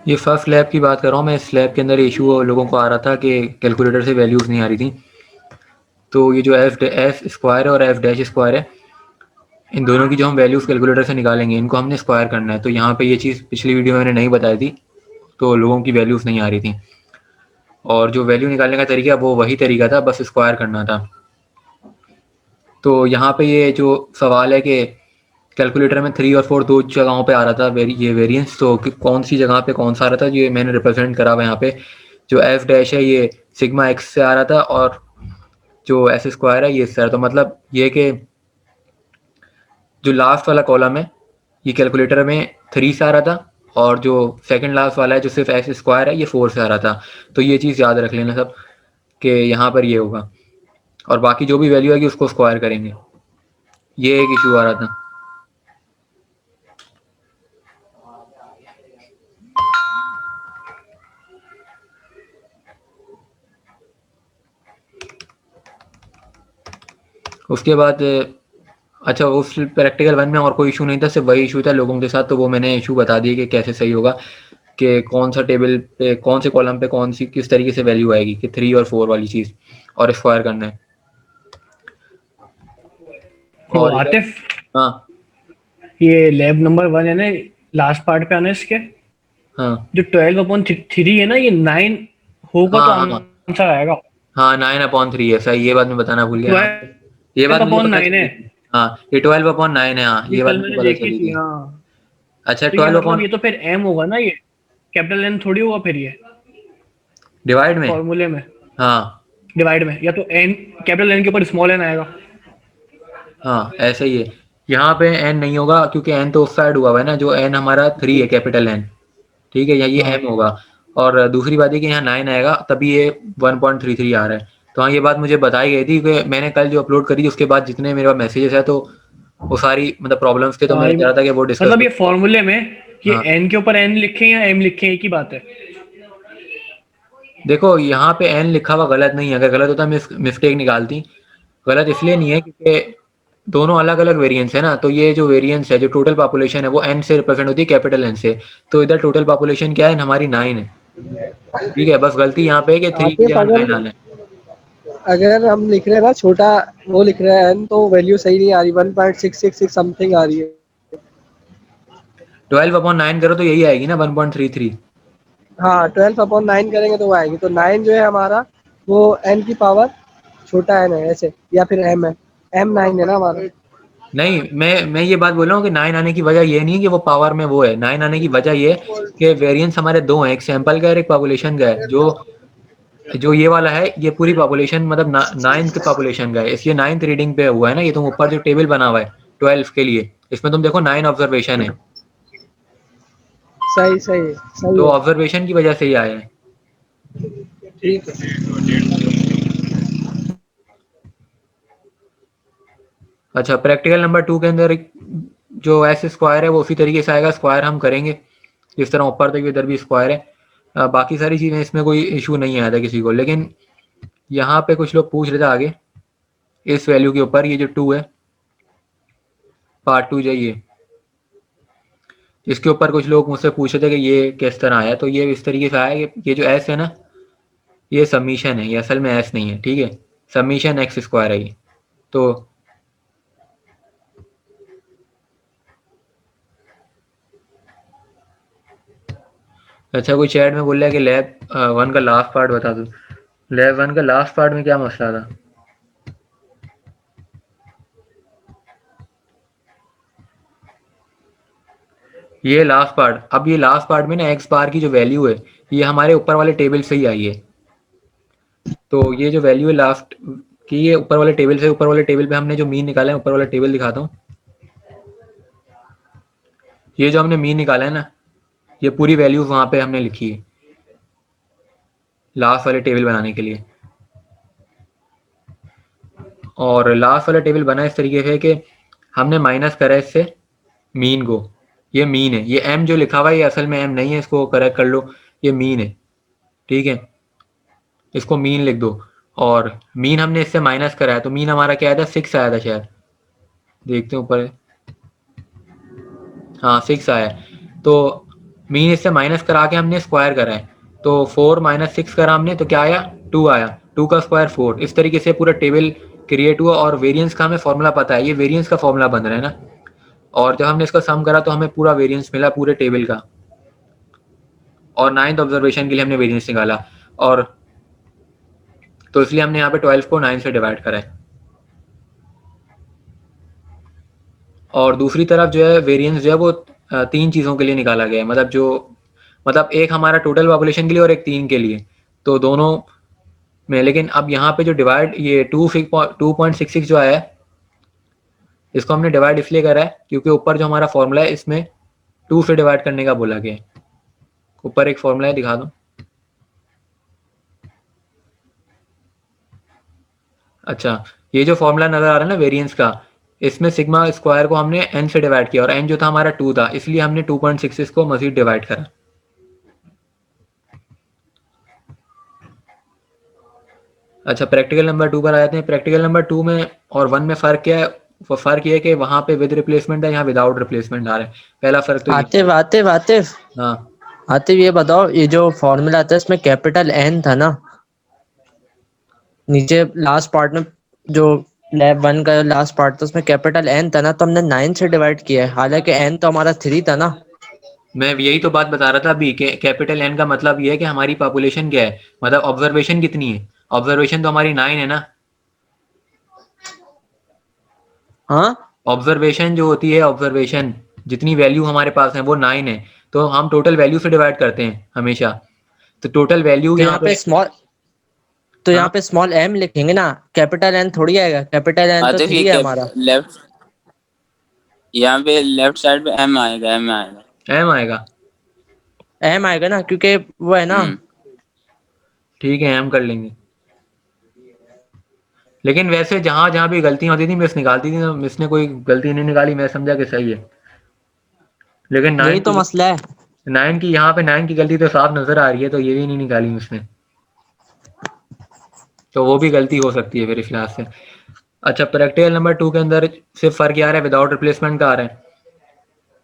ये first lab की बात कर रहा हूँ मैं। इस लैब के अंदर इशू लोगों को आ रहा था कि कैलकुलेटर से वैल्यूज़ नहीं आ रही थी। तो ये जो एफ स्क्वायर है और एफ डैश स्क्वायर है, इन दोनों की जो हम वैल्यूज़ कैलकुलेटर से निकालेंगे, इनको हमने स्क्वायर करना है। तो यहाँ पे ये चीज़ पिछली वीडियो में मैंने नहीं बताई थी, तो लोगों की वैल्यूज़ नहीं आ रही थी। और जो वैल्यू निकालने का तरीका वो वही तरीका था, बस स्क्वायर करना था। तो यहाँ पे ये जो सवाल है कि कैलकुलेटर में 3 और 4 दो जगहों पे आ रहा था ये वेरिएंस, तो कौन सी जगह पे कौन सा आ रहा था, ये मैंने रिप्रेजेंट करा हुआ यहाँ पे। जो एफ डैश है ये सिग्मा एक्स से आ रहा था, और जो एस स्क्वायर है ये इससे आ रहा था। तो मतलब ये कि जो लास्ट वाला कॉलम है ये कैलकुलेटर में 3 से आ रहा था, और जो सेकंड लास्ट वाला है जो सिर्फ एस स्क्वायर है ये 4 से आ रहा था। तो ये चीज़ याद रख लेना सब कि यहाँ पर ये होगा, और बाकी जो भी वैल्यू आएगी उसको स्क्वायर करेंगे। ये एक इशू आ रहा था। उसके बाद अच्छा, उस प्रैक्टिकल 1 में और कोई इशू नहीं था, सिर्फ वही इशू था लोगों के साथ। तो वो मैंने इशू बता दिए कि कैसे सही होगा, कि कौन सा टेबल पे कौन से कॉलम पे कौन सी किस तरीके से वैल्यू आएगी, कि 3 और 4 वाली चीज़, और स्क्वायर करना है। तो और इधर आतिफ, हाँ ये लैब नंबर 1 है ना, लास्ट पार्ट पे आना है इसके। हाँ जो 12/3 है ना, ये 9 होगा हाँ तो हाँ आंसर आएगा। हाँ 9/3 है सही। ये बात मैं बताना भूल गया, हाँ। ये बात ट्वेल्व मुझे अपॉन पता नाइन है। चली थी। हाँ ये 12/9 है, हाँ ये ये बात कल मुझे मैंने पता देखी चली थी, थी। हाँ। अच्छा तो ये 12 मतलब अपॉन ये तो फिर एम होगा ना, ये कैपिटल एन थोड़ी होगा फिर ये डिवाइड में। फॉर्मूले में। हाँ डिवाइड में या तो एन, कैपिटल एन के ऊपर स्मॉल एन आएगा। हाँ ऐसे ही है। यहाँ पे एन नहीं होगा, क्योंकि एन तो उस साइड हुआ हुआ है ना, जो एन हमारा 3 है, कैपिटल एन। ठीक है, यहाँ ये हाँ एम होगा। और दूसरी बात है कि यहाँ 9 आएगा, तभी ये 1.33 आ रहा है। तो हाँ ये बात मुझे बताई गई थी कि मैंने कल जो अपलोड करी थी उसके बाद जितने मेरे पास मैसेजेस है, तो वो सारी मतलब प्रॉब्लम्स थे, तो हाँ, मैंने कहा था कि वो डिस्कस मतलब ये करूँ। फॉर्मूले में ये हाँ एन के ऊपर एन लिखे या एम लिखे, एक ही बात है। देखो, यहाँ पे एन लिखा हुआ गलत नहीं है। अगर गलत होता मिस्टेक निकालती। गलत इसलिए नहीं है क्योंकि दोनों अलग अलग वेरिएंस है ना। तो ये जो वेरिएंस है, जो टोटल पॉपुलेशन है, वो एन से रिप्रेजेंट होती है, कैपिटल एन से। तो इधर टोटल पॉपुलेशन क्या है, हमारी 9 है। ठीक है, बस गलती यहाँ पे है कि 3 की आतिफ, जगह अगर 9 आना है। अगर हम लिख रहे हैं ना छोटा, वो लिख रहे हैं n, तो वैल्यू सही नहीं आ रही, 1.666 समथिंग आ रही है। 12/9 करो तो यही आएगी ना, 1.33। हाँ, 12/9 करेंगे तो वो आएगी। तो 9 जो है हमारा, वो n की पावर छोटा n है ऐसे, या फिर m है। m 9 है ना हमारा। नहीं, मैं ये बात बोल रहा हूँ कि 9 आने की वजह ये नहीं है कि वो पावर में वो है। 9 आने की वजह ये है कि वेरिएंस हमारे दो हैं, एक सैंपल का है और एक पॉपुलेशन का है। जो जो ये वाला है ये पूरी पॉपुलेशन मतलब 9th पॉपुलेशन का है, इसलिए 9th रीडिंग पे हुआ है ना। ये तुम ऊपर जो टेबल बना हुआ है 12 के लिए, इसमें तुम देखो 9 ऑब्जर्वेशन है। सही सही है, सही तो है। ऑब्जर्वेशन की वजह से ही आया है। ठीक है। अच्छा, प्रैक्टिकल नंबर 2 के अंदर जो एस स्क्वायर है वो उसी तरीके से आएगा। स्क्वायर हम करेंगे जिस तरह ऊपर तक, इधर भी स्क्वायर है। बाकी सारी चीज़ें इसमें कोई इशू नहीं आया था किसी को। लेकिन यहाँ पे कुछ लोग पूछ रहे थे आगे इस वैल्यू के ऊपर, ये जो 2 है, पार्ट 2 जाइए, इसके ऊपर कुछ लोग मुझसे पूछ रहे थे कि ये किस तरह आया। तो ये इस तरीके से आया कि ये जो एस है ना, ये समीशन है, ये असल में एस नहीं है। ठीक है, समीशन एक्स स्क्वायर है ये। तो अच्छा, कोई चैट में बोल रहा है कि लैब 1 का लास्ट पार्ट बता दो। लैब 1 का लास्ट पार्ट में क्या मसला था? ये लास्ट पार्ट, अब ये लास्ट पार्ट में ना एक्स बार की जो वैल्यू है ये हमारे ऊपर वाले टेबल से ही आई है। तो ये जो वैल्यू है लास्ट की, ये ऊपर वाले टेबल से, ऊपर वाले टेबल पे हमने जो मीन निकाला है, ऊपर वाला टेबल दिखाता हूँ। ये जो हमने मीन निकाला है ना, ये पूरी वैल्यू वहाँ पे हमने लिखी है लास्ट वाले टेबल बनाने के लिए। और लास्ट वाला टेबल बना इस तरीके से कि हमने माइनस करा इससे मीन को। ये मीन है, ये एम जो लिखा हुआ है ये असल में एम नहीं है, इसको करेक्ट कर लो, ये मीन है। ठीक है, इसको मीन लिख दो। और मीन हमने इससे माइनस करा है, तो मीन हमारा क्या आया था, 6 आया था शायद। देखते हैं ऊपर, हाँ 6 आया है। तो मीन इससे माइनस करा के हमने स्क्वायर करा है, तो 4 माइनस 6 करा हमने तो क्या आया, 2 आया, 2 का स्क्वायर 4। इस तरीके से पूरा टेबल क्रिएट हुआ और वेरिएंस का हमें फॉर्मूला पता है, ये वेरिएंस का फॉर्मूला बन रहा है ना। और जब हमने इसका सम करा तो हमें पूरा वेरिएंस मिला पूरे टेबल का, और 9th ऑब्जर्वेशन के लिए हमने वेरिएंस निकाला, और तो इसलिए हमने यहाँ पे 12 को 9 से डिवाइड करा है। और दूसरी तरफ जो है वेरिएंस जो है वो 3 चीज़ों के लिए निकाला गया है, मतलब एक हमारा टोटल पॉपुलेशन के लिए और एक 3 के लिए, तो दोनों में। लेकिन अब यहाँ पे जो डिवाइड ये 2.66 जो आया है, इसको हमने डिवाइड इसलिए करा है क्योंकि ऊपर जो हमारा फॉर्मूला है इसमें 2 से डिवाइड करने का बोला गया है। ऊपर एक फॉर्मूला है, दिखा दूं। अच्छा, ये जो फॉर्मूला नजर आ रहा है ना वेरिएंस का, इसमें सिग्मा स्क्वायर को हमने n से डिवाइड किया और n जो था हमारा 2 था, इसलिए हमने 2.66 को मजीद डिवाइड करा। अच्छा, प्रैक्टिकल नंबर 2 पर आ जाते हैं। प्रैक्टिकल नंबर 2 में और 1 में फ़र्क क्या है? वो फ़र्क ये है कि वहाँ पे विद रिप्लेसमेंट है, यहाँ विदाउट रिप्लेसमेंट आ रहा है। पहला फ़र्क तो ये। आतिफ आतिफ आतिफ हाँ आतिफ, ये बताओ, ये जो फॉर्मूला आता है इसमें कैपिटल एन था ना, नीचे लास्ट पार्ट में जो लैब 1 का लास्ट पार्ट था उसमें कैपिटल एन था ना, तो हमने 9 से डिवाइड किया है, हालांकि एन तो हमारा 3 था ना। मैं यही तो बात बता रहा था अभी कि कैपिटल एन का मतलब ये है कि हमारी पॉपुलेशन क्या है, मतलब ऑब्जर्वेशन कितनी है। ऑब्जर्वेशन तो हमारी 9 है ना। हाँ, ऑब्जर्वेशन जो होती है, ऑब्जर्वेशन जितनी वैल्यू हमारे पास है वो 9 है, तो हम टोटल वैल्यू से डिवाइड करते हैं हमेशा। तो टोटल वैल्यू तो यहाँ पे यहाँ हाँ, पे स्मॉल एम लिखेंगे ना, कैपिटल एन थोड़ी आएगा, कैपिटल एन तो आतिफ 3 ये है हमारा। लेफ्ट, यहाँ पे लेफ्ट साइड पे एम आएगा, एम आएगा। एम आएगा। एम आएगा ना, क्योंकि वो है ना। ठीक है, एम कर लेंगे। लेकिन वैसे जहां जहां भी गलतियां होती थी मिस निकालती थी, तो मिस ने कोई गलती नहीं निकाली, मैं समझा कि सही है। लेकिन यही तो मसला है। 9 की यहाँ पे 9 की गलती तो साफ नजर आ रही है, तो ये भी नहीं निकाली उसने, तो वो भी गलती हो सकती है फिर इस लिहाज से। अच्छा, प्रैक्टिकल नंबर 2 के अंदर सिर्फ फर्क आ रहा है विदाउट रिप्लेसमेंट का आ रहा है।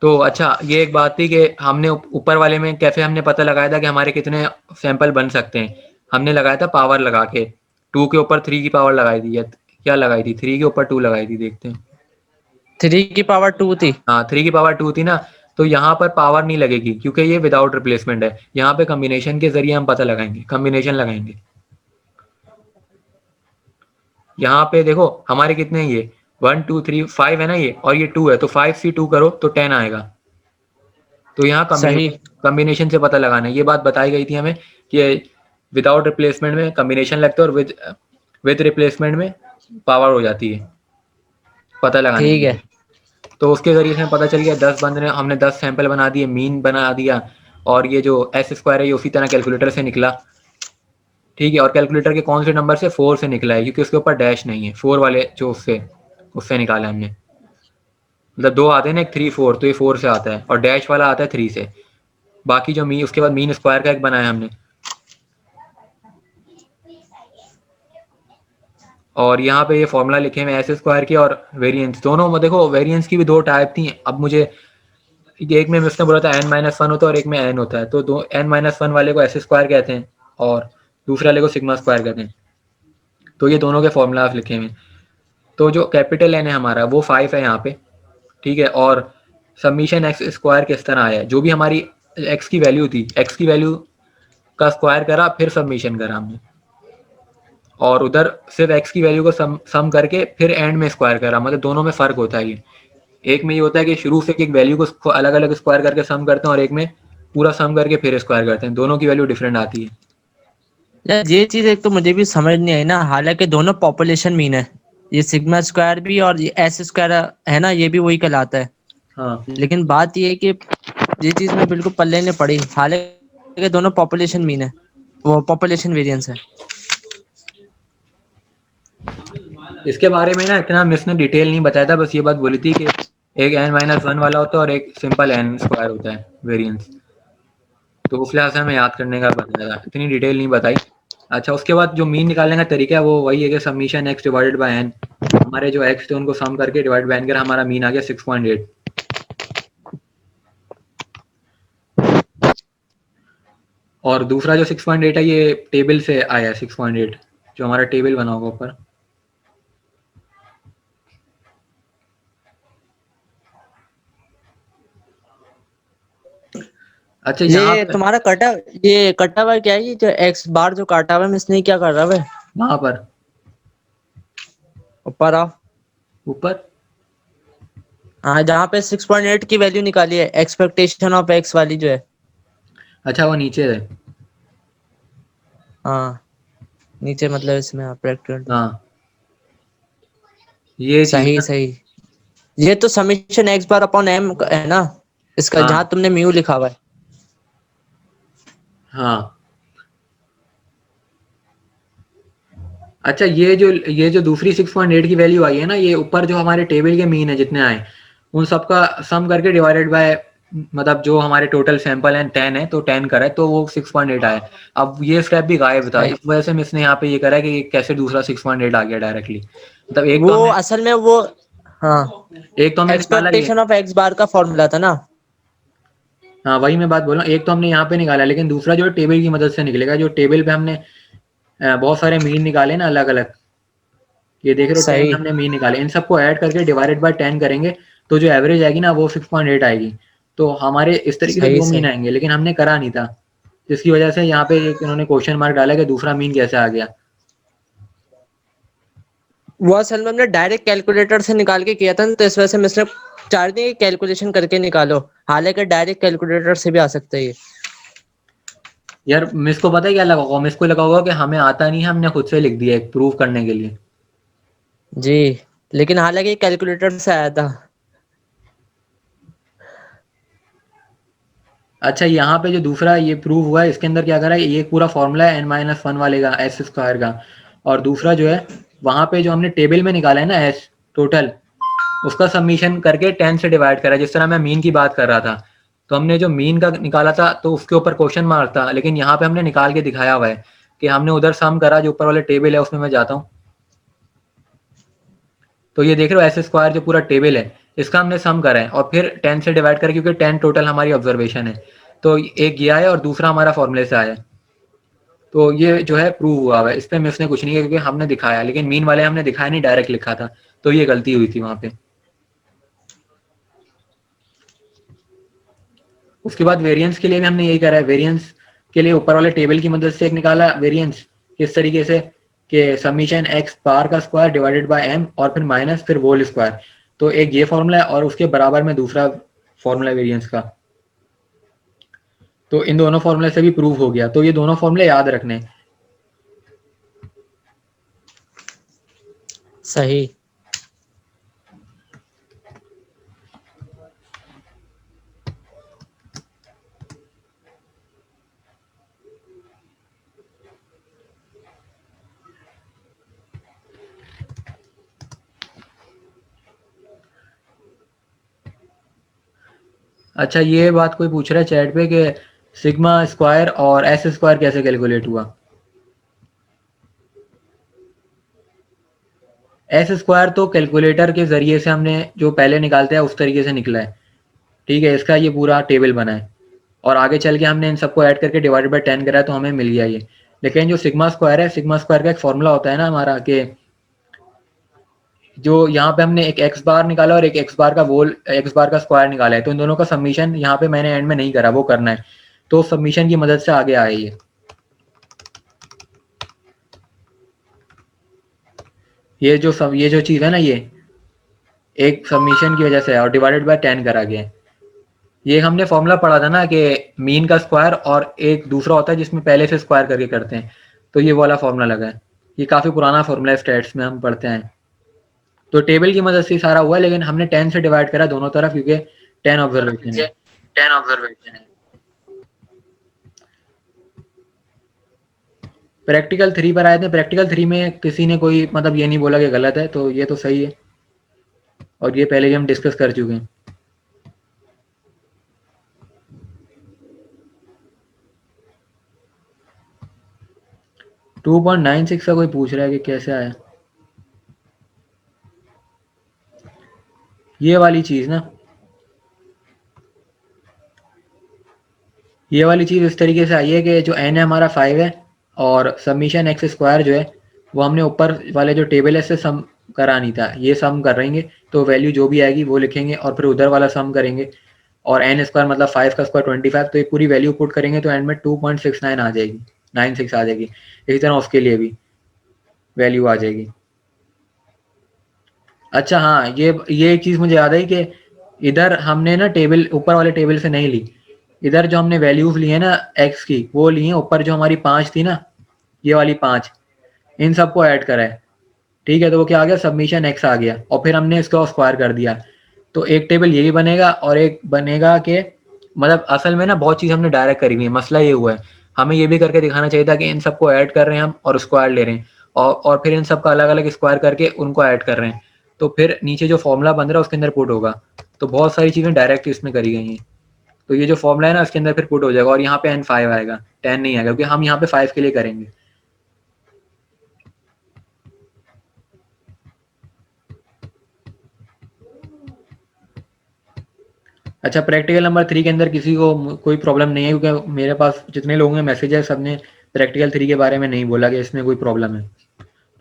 तो अच्छा, ये एक बात थी कि हमने ऊपर वाले में कैसे हमने पता लगाया था कि हमारे कितने सैंपल बन सकते हैं। हमने लगाया था पावर लगा के, 2 के ऊपर 3 की पावर लगाई थी, या क्या लगाई थी, 3 के ऊपर 2 लगाई थी, देखते हैं। 3 की पावर 2 थी। हाँ, 3 की पावर 2 थी ना, तो यहाँ पर पावर नहीं लगेगी क्योंकि ये विदाउट रिप्लेसमेंट है। यहाँ पे कम्बिनेशन के जरिए हम पता लगाएंगे, कम्बिनेशन लगाएंगे। यहाँ पे देखो हमारे कितने हैं, ये 1 2 3 5 है ना ये, और ये 2 है, तो 5 से 2 करो तो 10 आएगा। तो यहाँ सही। कम्बिनेशन से पता लगाना है। ये बात बताई गई थी हमें कि विदाउट रिप्लेसमेंट में कम्बिनेशन लगता है और विद रिप्लेसमेंट में पावर हो जाती है पता लगाने के ठीक है। लिए। तो उसके जरिए से पता चल गया 10 बंद ने, हमने 10 सैंपल बना दिए, मीन बना दिया, और ये जो एस स्क्वायर है ये उसी तरह कैलकुलेटर से निकला। ठीक है, और कैलकुलेटर के कौन से नंबर से, 4 से निकला है, क्योंकि उसके ऊपर डैश नहीं है। 4 वाले जो उससे उससे निकाला हमने, मतलब 2 आते हैं ना, एक 3 4, तो ये 4 से आता है, और डैश वाला आता है 3 से। बाकी जो उसके बाद मीन स्क्वायर का एक बनाया हमने। और यहाँ पे ये फॉर्मूला लिखे हुए एस स्क्वायर की और वेरिएंस दोनों में। देखो वेरिएंस की भी 2 टाइप थी। अब मुझे एक में उसने बोला था n-1 होता है और एक में n होता है, तो दो n-1 वाले को एस स्क्वायर कहते हैं और दूसरे वाले को सिग्मा स्क्वायर कहते हैं। तो ये दोनों के फॉर्मूला लिखे हुए हैं। तो जो कैपिटल एन है हमारा वो 5 है यहाँ पे, ठीक है। और सबमिशन एक्स स्क्वायर किस तरह आया है, जो भी हमारी एक्स की वैल्यू थी, एक्स की वैल्यू का स्क्वायर करा फिर सबमिशन करा हमने, और उधर सिर्फ एक्स की वैल्यू को सम करके फिर एंड में स्क्वायर करा। मतलब दोनों में फ़र्क होता है। ये एक में ये होता है कि शुरू से एक वैल्यू को अलग अलग स्क्वायर करके सम करते हैं, और एक में पूरा सम करके फिर स्क्वायर करते हैं, दोनों की वैल्यू डिफरेंट आती है। यार ये चीज एक तो मुझे भी समझ नहीं आई ना, हालांकि दोनों पॉपुलेशन मीन है, ये सिग्मा स्क्वायर भी और ये एस स्क्वायर है ना, ये भी वही कहलाता है। हाँ, लेकिन बात ये है कि ये चीज में बिल्कुल पल्ले नहीं पड़ी, हालांकि दोनों पॉपुलेशन मीन है, वो पॉपुलेशन वेरिएंस है। इसके बारे में ना इतना मिस ने डिटेल नहीं बताया था, बस ये बात बोली थी कि एक n-1 वाला होता है और एक सिंपल n स्क्वायर होता है वेरिएंस। तो उस लिहाज से हमें याद करने का बताया था, इतनी डिटेल नहीं बताई। अच्छा, उसके बाद जो मीन निकालने का तरीका है वो वही है कि submission x divided by n। हमारे जो x थे उनको सम करके डिवाइड बाय n कर हमारा मीन आ गया 6.8। और दूसरा जो 6.8 है ये टेबल से आया है, 6.8 जो हमारा टेबल बना होगा ऊपर। अच्छा यहाँ ये पे तुम्हारा कटा, ये कटा हुआ क्या है? ये जो एक्स बार जो काटा हुआ है, मिस नहीं क्या कर रहा है? वहां पर ऊपर आओ। ऊपर हाँ, जहाँ पे 6.8 की वैल्यू निकाली है, एक्सपेक्टेशन ऑफ एक्स वाली जो है। अच्छा वो नीचे है। हाँ, नीचे मतलब इसमें प्रैक्टिकल। हाँ ये चीज सही ना। सही। ये तो summation X bar upon M है ना, इसका जहाँ हाँ तुमने म्यू लिखा हुआ है। हाँ। अच्छा ये जो दूसरी 6.8 की वैल्यू आई है ना, ये ऊपर जो हमारे टेबल के मीन है जितने आए उन सबका सम करके डिवाइडेड बाय, मतलब जो हमारे टोटल सैंपल है 10 है तो 10 करा है तो वो 6.8 आया। अब ये स्टेप भी गायब था, सही। इस वजह से मिस ने यहाँ पे ये करा कि कैसे दूसरा 6.8 आ गया डायरेक्टली। मतलब एक तो वो हमने असल में वो, हाँ, निकाला ये। एक्सपेक्टेशन ऑफ एक्स बार का फॉर्मूला था ना। हाँ वही मैं बात बोल रहा हूँ, एक तो हमने यहाँ पे निकाला लेकिन दूसरा जो है टेबल की मदद से निकलेगा, जो टेबल पे हमने बहुत सारे मीन निकाले ना अलग अलग। ये देख रहे हो 10 सही हमने मीन निकाले, इन सबको ऐड करके डिवाइडेड बाय 10 करेंगे तो जो एवरेज आएगी ना वो 6.8 आएगी। तो हमारे इस तरीके से सही दो मीन सही। आएंगे लेकिन हमने करा नहीं था, जिसकी वजह से यहाँ पे एक इन्होंने क्वेश्चन मार्क डाला कि दूसरा मीन कैसे आ गया। वो असल में हमने डायरेक्ट कैलकुलेटर से निकाल के किया था ना, तो इस वजह से मिस ने चार दी कैलकुलेशन करके निकालो। हालांकि डायरेक्ट कैलकुलेटर से भी आ सकता है ये। यार मिस को पता है क्या लगा होगा, मिस को लगा होगा कि हमें आता नहीं है, हमने खुद से लिख दिया एक प्रूव करने के लिए। जी, लेकिन हालांकि कैलकुलेटर से आया था। अच्छा यहाँ पे जो दूसरा ये प्रूव हुआ है इसके अंदर क्या करा है, ये एक पूरा फॉर्मूला है n-1 वाले का एस स्क्वायर का। और दूसरा जो है वहां पे जो हमने टेबल में निकाला है ना एस टोटल, उसका सबमिशन करके 10 से डिवाइड करा, जिस तरह मैं मीन की बात कर रहा था। तो हमने जो मीन का निकाला था तो उसके ऊपर क्वेश्चन मार्क था, लेकिन यहाँ पे हमने निकाल के दिखाया हुआ है कि हमने उधर सम करा, जो ऊपर वाले टेबल है उसमें मैं जाता हूँ। तो ये देख रहे हो एस स्क्वायर जो पूरा टेबल है इसका हमने सम करा है और फिर 10 से डिवाइड करें क्योंकि 10 टोटल हमारी ऑब्जर्वेशन है। तो एक ये आया और दूसरा हमारा फॉर्मूले से आया। तो ये जो है प्रूव हुआ है, इस पे मैं उसने कुछ नहीं किया क्योंकि हमने दिखाया, लेकिन मीन वाले हमने दिखाया नहीं, डायरेक्ट लिखा था। तो ये गलती हुई थी वहां पे। उसके बाद वेरिएंस के लिए भी हमने यही करा है, वेरिएंस के लिए ऊपर वाले टेबल की मदद से एक निकाला वेरिएंस किस तरीके से कि समीशन एक्स बार का स्क्वायर डिवाइडेड बाय एम और फिर माइनस फिर होल स्क्वायर। तो एक ये फॉर्मूला है और उसके बराबर में दूसरा फॉर्मूला वेरिएंस का। तो इन दोनों फॉर्मूले से भी प्रूव हो गया, तो ये दोनों फॉर्मूले याद रखने। सही। अच्छा ये बात कोई पूछ रहा है चैट पे कि सिग्मा स्क्वायर और एस स्क्वायर कैसे कैलकुलेट हुआ। एस स्क्वायर तो कैलकुलेटर के जरिए से हमने जो पहले निकालते हैं उस तरीके से निकला है, ठीक है, इसका ये पूरा टेबल बना है और आगे चल के हमने इन सबको ऐड करके डिवाइडेड बाय 10 करा है तो हमें मिल गया ये। लेकिन जो सिग्मा स्क्वायर है, सिग्मा स्क्वायर का एक फॉर्मूला होता है ना हमारा कि जो यहाँ पे हमने एक एक्स बार निकाला और एक एक्स बार का वोल एक्स बार का स्क्वायर निकाला है, तो इन दोनों का सबमिशन यहाँ पे मैंने एंड में नहीं करा, वो करना है। तो सबमिशन की मदद से आगे आए ये जो चीज़ है ना, ये एक सबमिशन की वजह से है और डिवाइडेड बाय 10 करा गया है। ये हमने फॉर्मूला पढ़ा था ना कि मीन का स्क्वायर और एक दूसरा होता है जिसमें पहले से स्क्वायर करके करते हैं, तो ये वाला फॉर्मूला लगा है। ये काफ़ी पुराना फॉर्मूला है, स्टैट्स में हम पढ़ते हैं। तो टेबल की मदद से ही सारा हुआ है लेकिन हमने 10 से डिवाइड करा दोनों तरफ क्योंकि 10 ऑब्जर्वेशन है। 10 ऑब्जर्वेशन है। प्रैक्टिकल 3 पर आए थे, प्रैक्टिकल 3 में किसी ने कोई मतलब ये नहीं बोला कि गलत है, तो ये तो सही है और ये पहले भी हम डिस्कस कर चुके हैं। टू 2.96 का कोई पूछ रहा है कि कैसे आया ये वाली चीज़ ना, ये वाली चीज़ इस तरीके से आई है कि जो n है हमारा 5 है और समीशन एक्स स्क्वायर जो है वो हमने ऊपर वाले जो टेबल है इससे सम करा नहीं था, ये सम कर रहेंगे तो वैल्यू जो भी आएगी वो लिखेंगे और फिर उधर वाला सम करेंगे और n स्क्वायर मतलब 5 का स्क्वायर 25, तो ये पूरी वैल्यू पुट करेंगे तो एंड में 2.69 आ जाएगी, 96 आ जाएगी। इसी तरह उसके लिए भी वैल्यू आ जाएगी। अच्छा हाँ, ये एक चीज़ मुझे याद आई कि इधर हमने ना टेबल ऊपर वाले टेबल से नहीं ली, इधर जो हमने वैल्यूज ली है ना x की वो ली है ऊपर जो हमारी 5 थी ना, ये वाली 5, इन सबको ऐड करा है। ठीक है, तो वो क्या आ गया, सबमिशन x आ गया और फिर हमने इसको स्क्वायर कर दिया। तो एक टेबल ये भी बनेगा और एक बनेगा कि मतलब असल में ना बहुत चीज़ हमने डायरेक्ट करी हुई है। मसला ये हुआ है, हमें ये भी करके दिखाना चाहिए था कि इन सबको ऐड कर रहे हैं हम और स्क्वायर ले रहे हैं और फिर इन सबका अलग अलग स्क्वायर करके उनको ऐड कर रहे हैं, तो फिर नीचे जो फॉर्मूला बन रहा है उसके अंदर पुट होगा। तो बहुत सारी चीज़ें डायरेक्ट इसमें करी गई हैं, तो ये जो फॉर्मूला है ना इसके अंदर फिर पुट हो जाएगा और यहाँ पे n5 आएगा, 10 नहीं आएगा क्योंकि हम यहाँ पे 5 के लिए करेंगे। अच्छा, प्रैक्टिकल नंबर 3 के अंदर किसी को कोई प्रॉब्लम नहीं है क्योंकि मेरे पास जितने लोगों के मैसेज है सबने प्रैक्टिकल 3 के बारे में नहीं बोला कि इसमें कोई प्रॉब्लम है,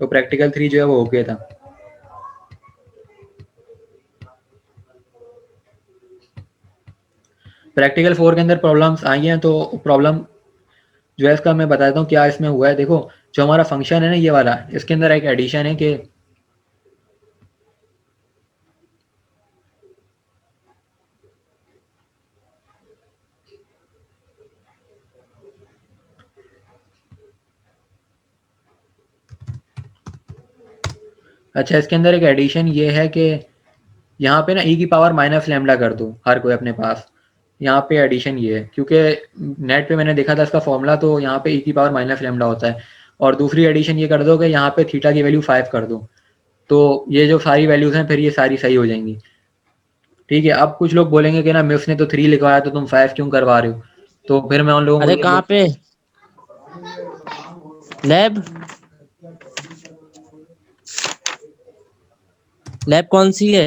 तो प्रैक्टिकल 3 जो है वो ओके था। प्रैक्टिकल 4 के अंदर प्रॉब्लम्स आई हैं, तो प्रॉब्लम जो है इसका मैं बताता हूँ क्या इसमें हुआ है। देखो, जो हमारा फंक्शन है ना ये वाला, इसके अंदर एक एडिशन है कि अच्छा, इसके अंदर एक एडिशन ये है कि यहाँ पे ना e की पावर माइनस लैम्डा कर दो हर कोई अपने पास। यहाँ पे एडिशन ये है क्योंकि नेट पे मैंने देखा था इसका फॉर्मूला, तो यहाँ पे e की पावर माइनस लैम्डा होता है। और दूसरी एडिशन ये कर दो कि यहाँ पे थीटा की वैल्यू 5 कर दो, तो ये जो सारी वैल्यूज हैं फिर ये सारी सही हो जाएंगी। ठीक है, अब कुछ लोग बोलेंगे कि ना मिस ने तो 3 लिखवाया तो तुम 5 क्यों करवा रहे हो, तो फिर मैं उन लोगों अरे को कहाँ पे लैब लैब कौन सी है?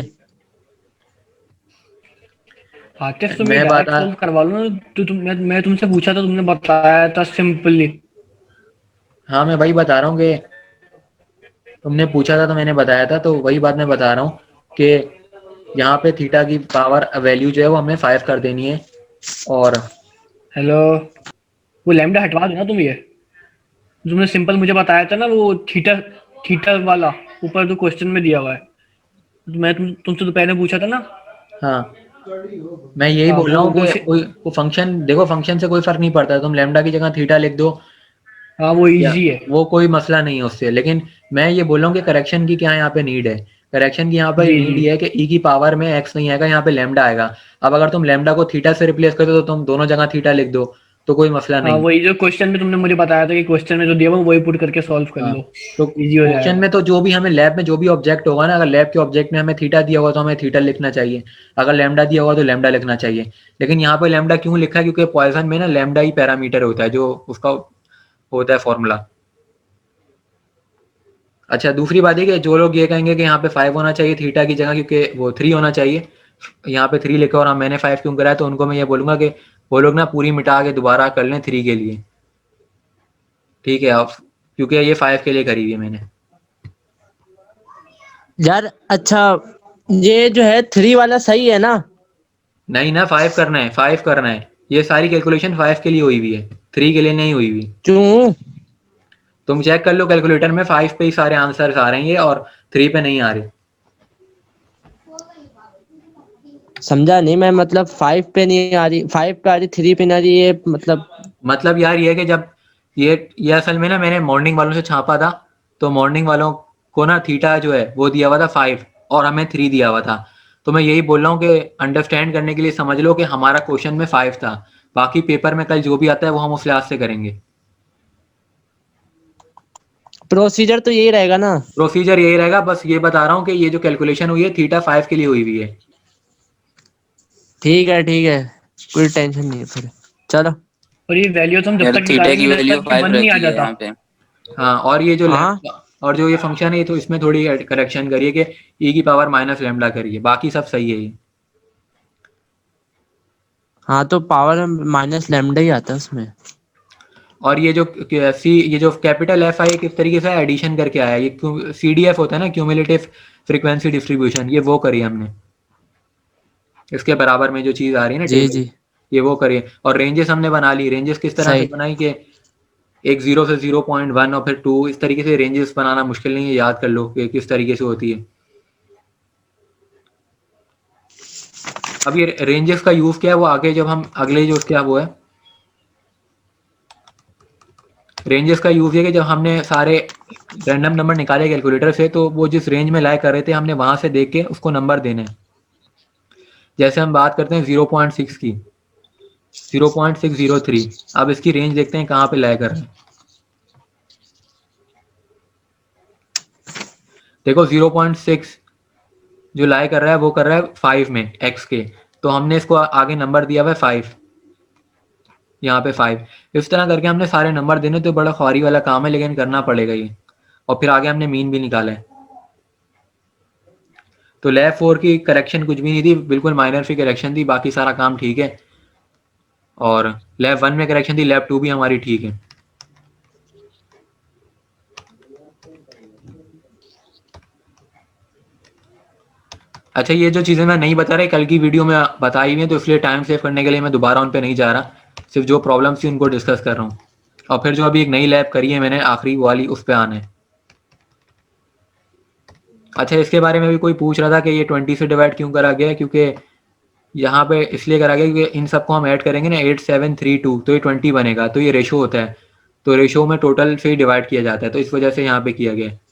आतिफ तुम ये मैं डायरेक्ट बता सॉल्व करवा लो ना, तो मैं तुमसे पूछा था, तुमने बताया था सिंपली। हाँ, मैं वही बता रहा हूँ कि तुमने पूछा था तो मैंने बताया था, तो वही बात मैं बता रहा हूँ कि यहाँ पे थीटा की पावर वैल्यू जो है वो हमें 5 कर देनी है। और हेलो, वो लैम्डा हटवा देना तुम, ये तुमने सिंपल मुझे बताया था ना, वो थीटा थीटा वाला ऊपर जो क्वेश्चन में दिया हुआ है, तो मैं तुमसे तो पहले पूछा था ना। हाँ, मैं यही हाँ बोल रहा वो हूँ कि वो फंक्शन देखो, फंक्शन से कोई फर्क नहीं पड़ता, तुम लैम्डा की जगह थीटा लिख दो हाँ वो या इजी है। वो कोई मसला नहीं है उससे। लेकिन मैं ये बोल रहा हूँ कि करेक्शन की क्या यहाँ पे नीड है, करेक्शन की यहाँ पे जी नीड जी ये है कि ई की पावर में एक्स नहीं आएगा, यहाँ पे लैम्डा आएगा। अब अगर तुम लैम्डा को थीटा से रिप्लेस कर दो तो तुम दोनों जगह थीटा लिख दो, तो कोई मसला हाँ, नहीं। वही जो क्वेश्चन में तुमने मुझे बताया था कि क्वेश्चन में जो दिया हुआ वही पुट करके सॉल्व कर हाँ, लो, तो इजी हो क्वेश्चन जाएगा। में तो जो भी हमें लैब में जो भी ऑब्जेक्ट होगा ना, अगर लैब के ऑब्जेक्ट में हमें थीटा दिया होगा तो हमें थीटा लिखना चाहिए, अगर लैम्डा दिया होगा तो लैम्डा लिखना चाहिए। लेकिन यहाँ पे लैम्डा क्यों लिखा है, क्योंकि पॉइसन में ना लैम्डा ही पैरामीटर होता है जो उसका होता है फॉर्मूला। अच्छा, दूसरी बात है कि जो लोग ये कहेंगे कि यहाँ पे 5 होना चाहिए थीटा की जगह क्योंकि वो 3 होना चाहिए, यहाँ पे 3 लिखा और हम मैंने 5 क्यों कराया, तो उनको मैं ये बोलूँगा कि वो लोग ना पूरी मिटा के दोबारा कर लें 3 के लिए। ठीक है, अब क्योंकि ये 5 के लिए करी हुई है मैंने। यार अच्छा, ये जो है 3 वाला सही है ना? नहीं ना, 5 करना है, 5 करना है। ये सारी कैलकुलेशन 5 के लिए हुई हुई है, 3 के लिए नहीं हुई हुई। क्यों? तुम चेक कर लो कैलकुलेटर में, 5 पे ही सारे आंसर्स आ रहे हैं ये, और 3 पे नहीं आ रहे। समझा नहीं मैं, मतलब 5 पे नहीं आ रही, 5 पे आ रही, 3 पे नहीं आ रही, ये मतलब यार ये है कि जब ये असल में ना मैंने मॉर्निंग वालों से छापा था, तो मॉर्निंग वालों को ना थीटा जो है वो दिया हुआ था 5 और हमें 3 दिया हुआ था। तो मैं यही बोल रहा हूँ कि अंडरस्टैंड करने के लिए समझ लो कि हमारा क्वेश्चन में 5 था, बाकी पेपर में कल जो भी आता है वो हम उस लिहाज से करेंगे। प्रोसीजर तो यही रहेगा ना? प्रोसीजर यही रहेगा, बस ये बता रहा हूँ कि ये जो कैलकुलेशन हुई है थीटा 5 के लिए हुई हुई है। ठीक है, कोई टेंशन नहीं है फिर, चलो। और ये वैल्यू तो हम जब यार तक थीटा निकालेंगे की जब वैल्यू तक कि 5 वन नहीं आ रहती है जाता। यहाँ पे। हाँ, और ये जो हाँ और जो ये फंक्शन है तो इसमें थोड़ी करेक्शन करिए कि ई की पावर माइनस लैम्डा करिए, बाकी सब सही है ये। हाँ तो पावर माइनस लैम्डा ही आता है उसमें। और ये जो ये जो कैपिटल एफ आई किस तरीके से एडिशन करके आया, ये CDF होता है ना, क्यूमुलेटिव फ्रीक्वेंसी डिस्ट्रीब्यूशन, ये वो करी हमने। इसके बराबर में जो चीज़ आ रही है ना जी टेबल, जी ये वो करी। और रेंजेस हमने बना ली। रेंजेस किस तरह से सही। बनाई कि एक 0 से 0.1 और फिर 2, इस तरीके से रेंजेस बनाना मुश्किल नहीं है, याद कर लो कि किस तरीके से होती है। अब ये रेंजेस का यूज़ क्या है वो आगे जब हम अगले जो क्या वो है, रेंजेस का यूज़ है कि जब हमने सारे रैंडम नंबर निकाले कैलकुलेटर से, तो वो जिस रेंज में लाई कर रहे थे हमने वहाँ से देख के उसको नंबर देने हैं। जैसे हम बात करते हैं 0.6 की, 0.603। अब इसकी रेंज देखते हैं कहाँ पे लाई कर रहे हैं। देखो 0.6 जो लाई कर रहा है वो कर रहा है 5 में x के, तो हमने इसको आगे नंबर दिया हुआ है 5, यहाँ पे 5। इस तरह करके हमने सारे नंबर देने, तो बड़ा ख्वारी वाला काम है लेकिन करना पड़ेगा ये। और फिर आगे हमने मीन भी निकाला है। तो लैब 4 की करेक्शन कुछ भी नहीं थी, बिल्कुल माइनर सी करेक्शन थी, बाकी सारा काम ठीक है। और लैब 1 में करेक्शन थी, लैब 2 भी हमारी ठीक है। अच्छा, ये जो चीज़ें मैं नहीं बता रहा कल की वीडियो में बताई हुई हैं, तो इसलिए टाइम सेव करने के लिए मैं दोबारा उन पे नहीं जा रहा, सिर्फ जो प्रॉब्लम्स थी उनको डिस्कस कर रहा हूँ। और फिर जो अभी एक नई लैब करी है मैंने आखिरी वाली, उस पर आना है। अच्छा, इसके बारे में भी कोई पूछ रहा था कि ये 20 से डिवाइड क्यों करा गया है, क्योंकि यहाँ पे इसलिए करा गया क्योंकि इन सबको हम ऐड करेंगे ना 8732, तो ये 20 बनेगा, तो ये रेशो होता है, तो रेशो में टोटल से ही डिवाइड किया जाता है, तो इस वजह से यहाँ पे किया गया है।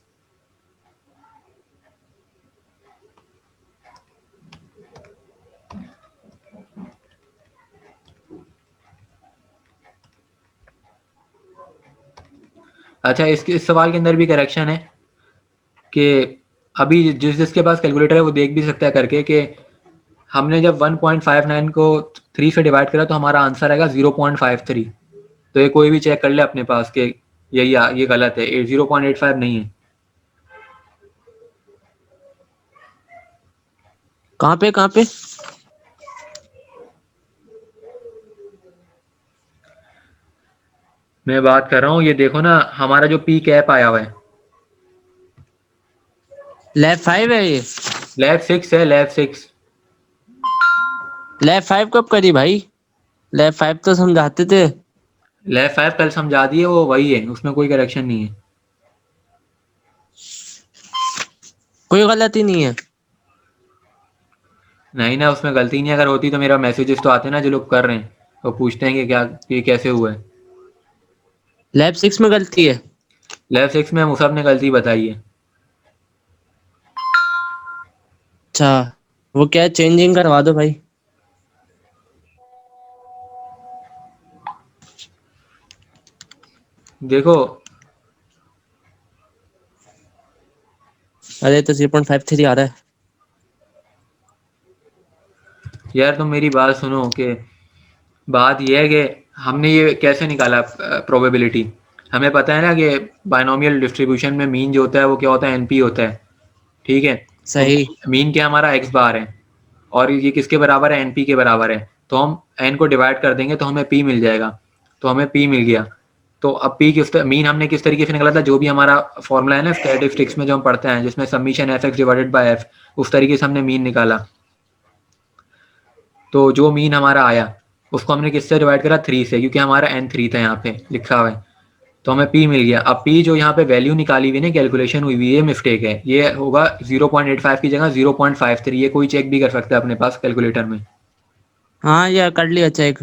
अच्छा, इस सवाल के अंदर भी करेक्शन है कि अभी जिसके पास कैलकुलेटर है वो देख भी सकता है करके कि हमने जब 1.59 को 3 से डिवाइड करा तो हमारा आंसर आएगा 0.53। तो ये कोई भी चेक कर ले अपने पास कि ये गलत है, 0.85 नहीं है। कहाँ पे कहाँ पे? मैं बात कर रहा हूँ, ये देखो ना हमारा जो पी कैप आया हुआ है, लैब 5 है ये? लैब 6 है, लैब 6। लैब 5 कब करी भाई? लैब 5 तो समझाते थे। लैब 5 कल समझा दिए, वो वही है, उसमें कोई करेक्शन नहीं है। कोई गलती नहीं है? नहीं ना, उसमें गलती नहीं, अगर होती तो मेरा मैसेजेस तो आते ना जो लोग कर रहे हैं, वो पूछते हैं कि क्या ये कैसे हुआ है। लैब 6 में गलती है? लैब 6 में मुसब ने गलती बताई है। अच्छा, वो क्या चेंजिंग करवा दो भाई। देखो अरे तो 0.53 आ रहा है। यार, तुम मेरी बात सुनो कि बात यह है कि हमने ये कैसे निकाला प्रोबेबिलिटी। हमें पता है ना कि बाइनोमियल डिस्ट्रीब्यूशन में मीन जो होता है वो क्या होता है, एनपी होता है, ठीक है। तो सही। मीन क्या हमारा एक्स बार है, और ये किसके बराबर है, एनपी के बराबर है। तो हम एन को डिवाइड कर देंगे तो हमें पी मिल जाएगा, तो हमें पी मिल गया। तो अब पी मीन हमने किस तरीके से निकाला था, जो भी हमारा फॉर्मूला है ना स्टैटिस्टिक्स में जो हम पढ़ते हैं, जिसमें summation F x divided by F, उस तरीके से हमने मीन निकाला। तो जो मीन हमारा आया उसको हमने किससे डिवाइड करा, 3 से, क्योंकि हमारा एन 3 था यहाँ पे लिखा हुआ है, तो हमें पी मिल गया। अब पी जो यहाँ पे वैल्यू निकाली हुई है, कैलकुलेशन हुई हुई है, ये मिस्टेक है, ये होगा 0.85 की जगह 0.53। ये कोई चेक भी कर सकता है अपने पास कैलकुलेटर में। हाँ यार कर लिया चेक।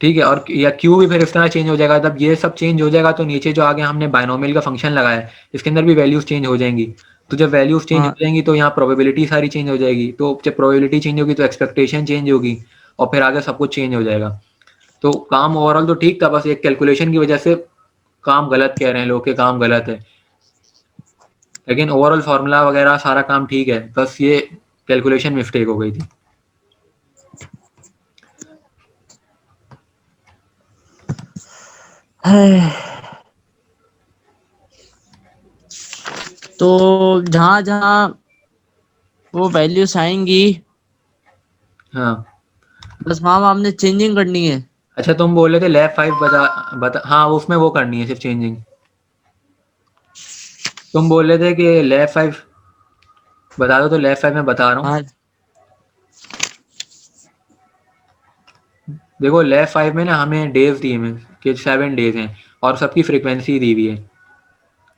ठीक है, और या क्यू भी फिर इस तरह चेंज हो जाएगा। जब ये सब चेंज हो जाएगा तो नीचे जो आगे हमने बाइनोमियल का फंक्शन लगाया है इसके अंदर भी वैल्यूज चेंज हो जाएंगी। तो जब वैल्यूज चेंज हो हाँ जाएंगी तो यहाँ प्रोबेबिलिटी सारी चेंज हो जाएगी, तो जब प्रोबेबिलिटी चेंज होगी तो एक्सपेक्टेशन चेंज होगी, और फिर आगे सब कुछ चेंज हो जाएगा। तो काम ओवरऑल तो ठीक था, बस एक कैलकुलेशन की वजह से काम गलत कह रहे हैं लोग, के काम गलत है, लेकिन ओवरऑल फार्मूला वगैरह सारा काम ठीक है, बस ये कैलकुलेशन मिस्टेक हो गई थी। तो जहाँ जहाँ वो वैल्यूज आएंगी, हाँ बस वहां हमने चेंजिंग करनी है। अच्छा, तुम बोल रहे थे लैब 5 बता हाँ, उसमें वो करनी है सिर्फ चेंजिंग। तुम बोल रहे थे कि लैब 5 बता दो, तो लैब 5 में बता रहा हूँ। हाँ देखो लैब 5 में ना हमें डेज दिए हैं कि 7 डेज हैं, और सबकी फ्रीक्वेंसी दी हुई है,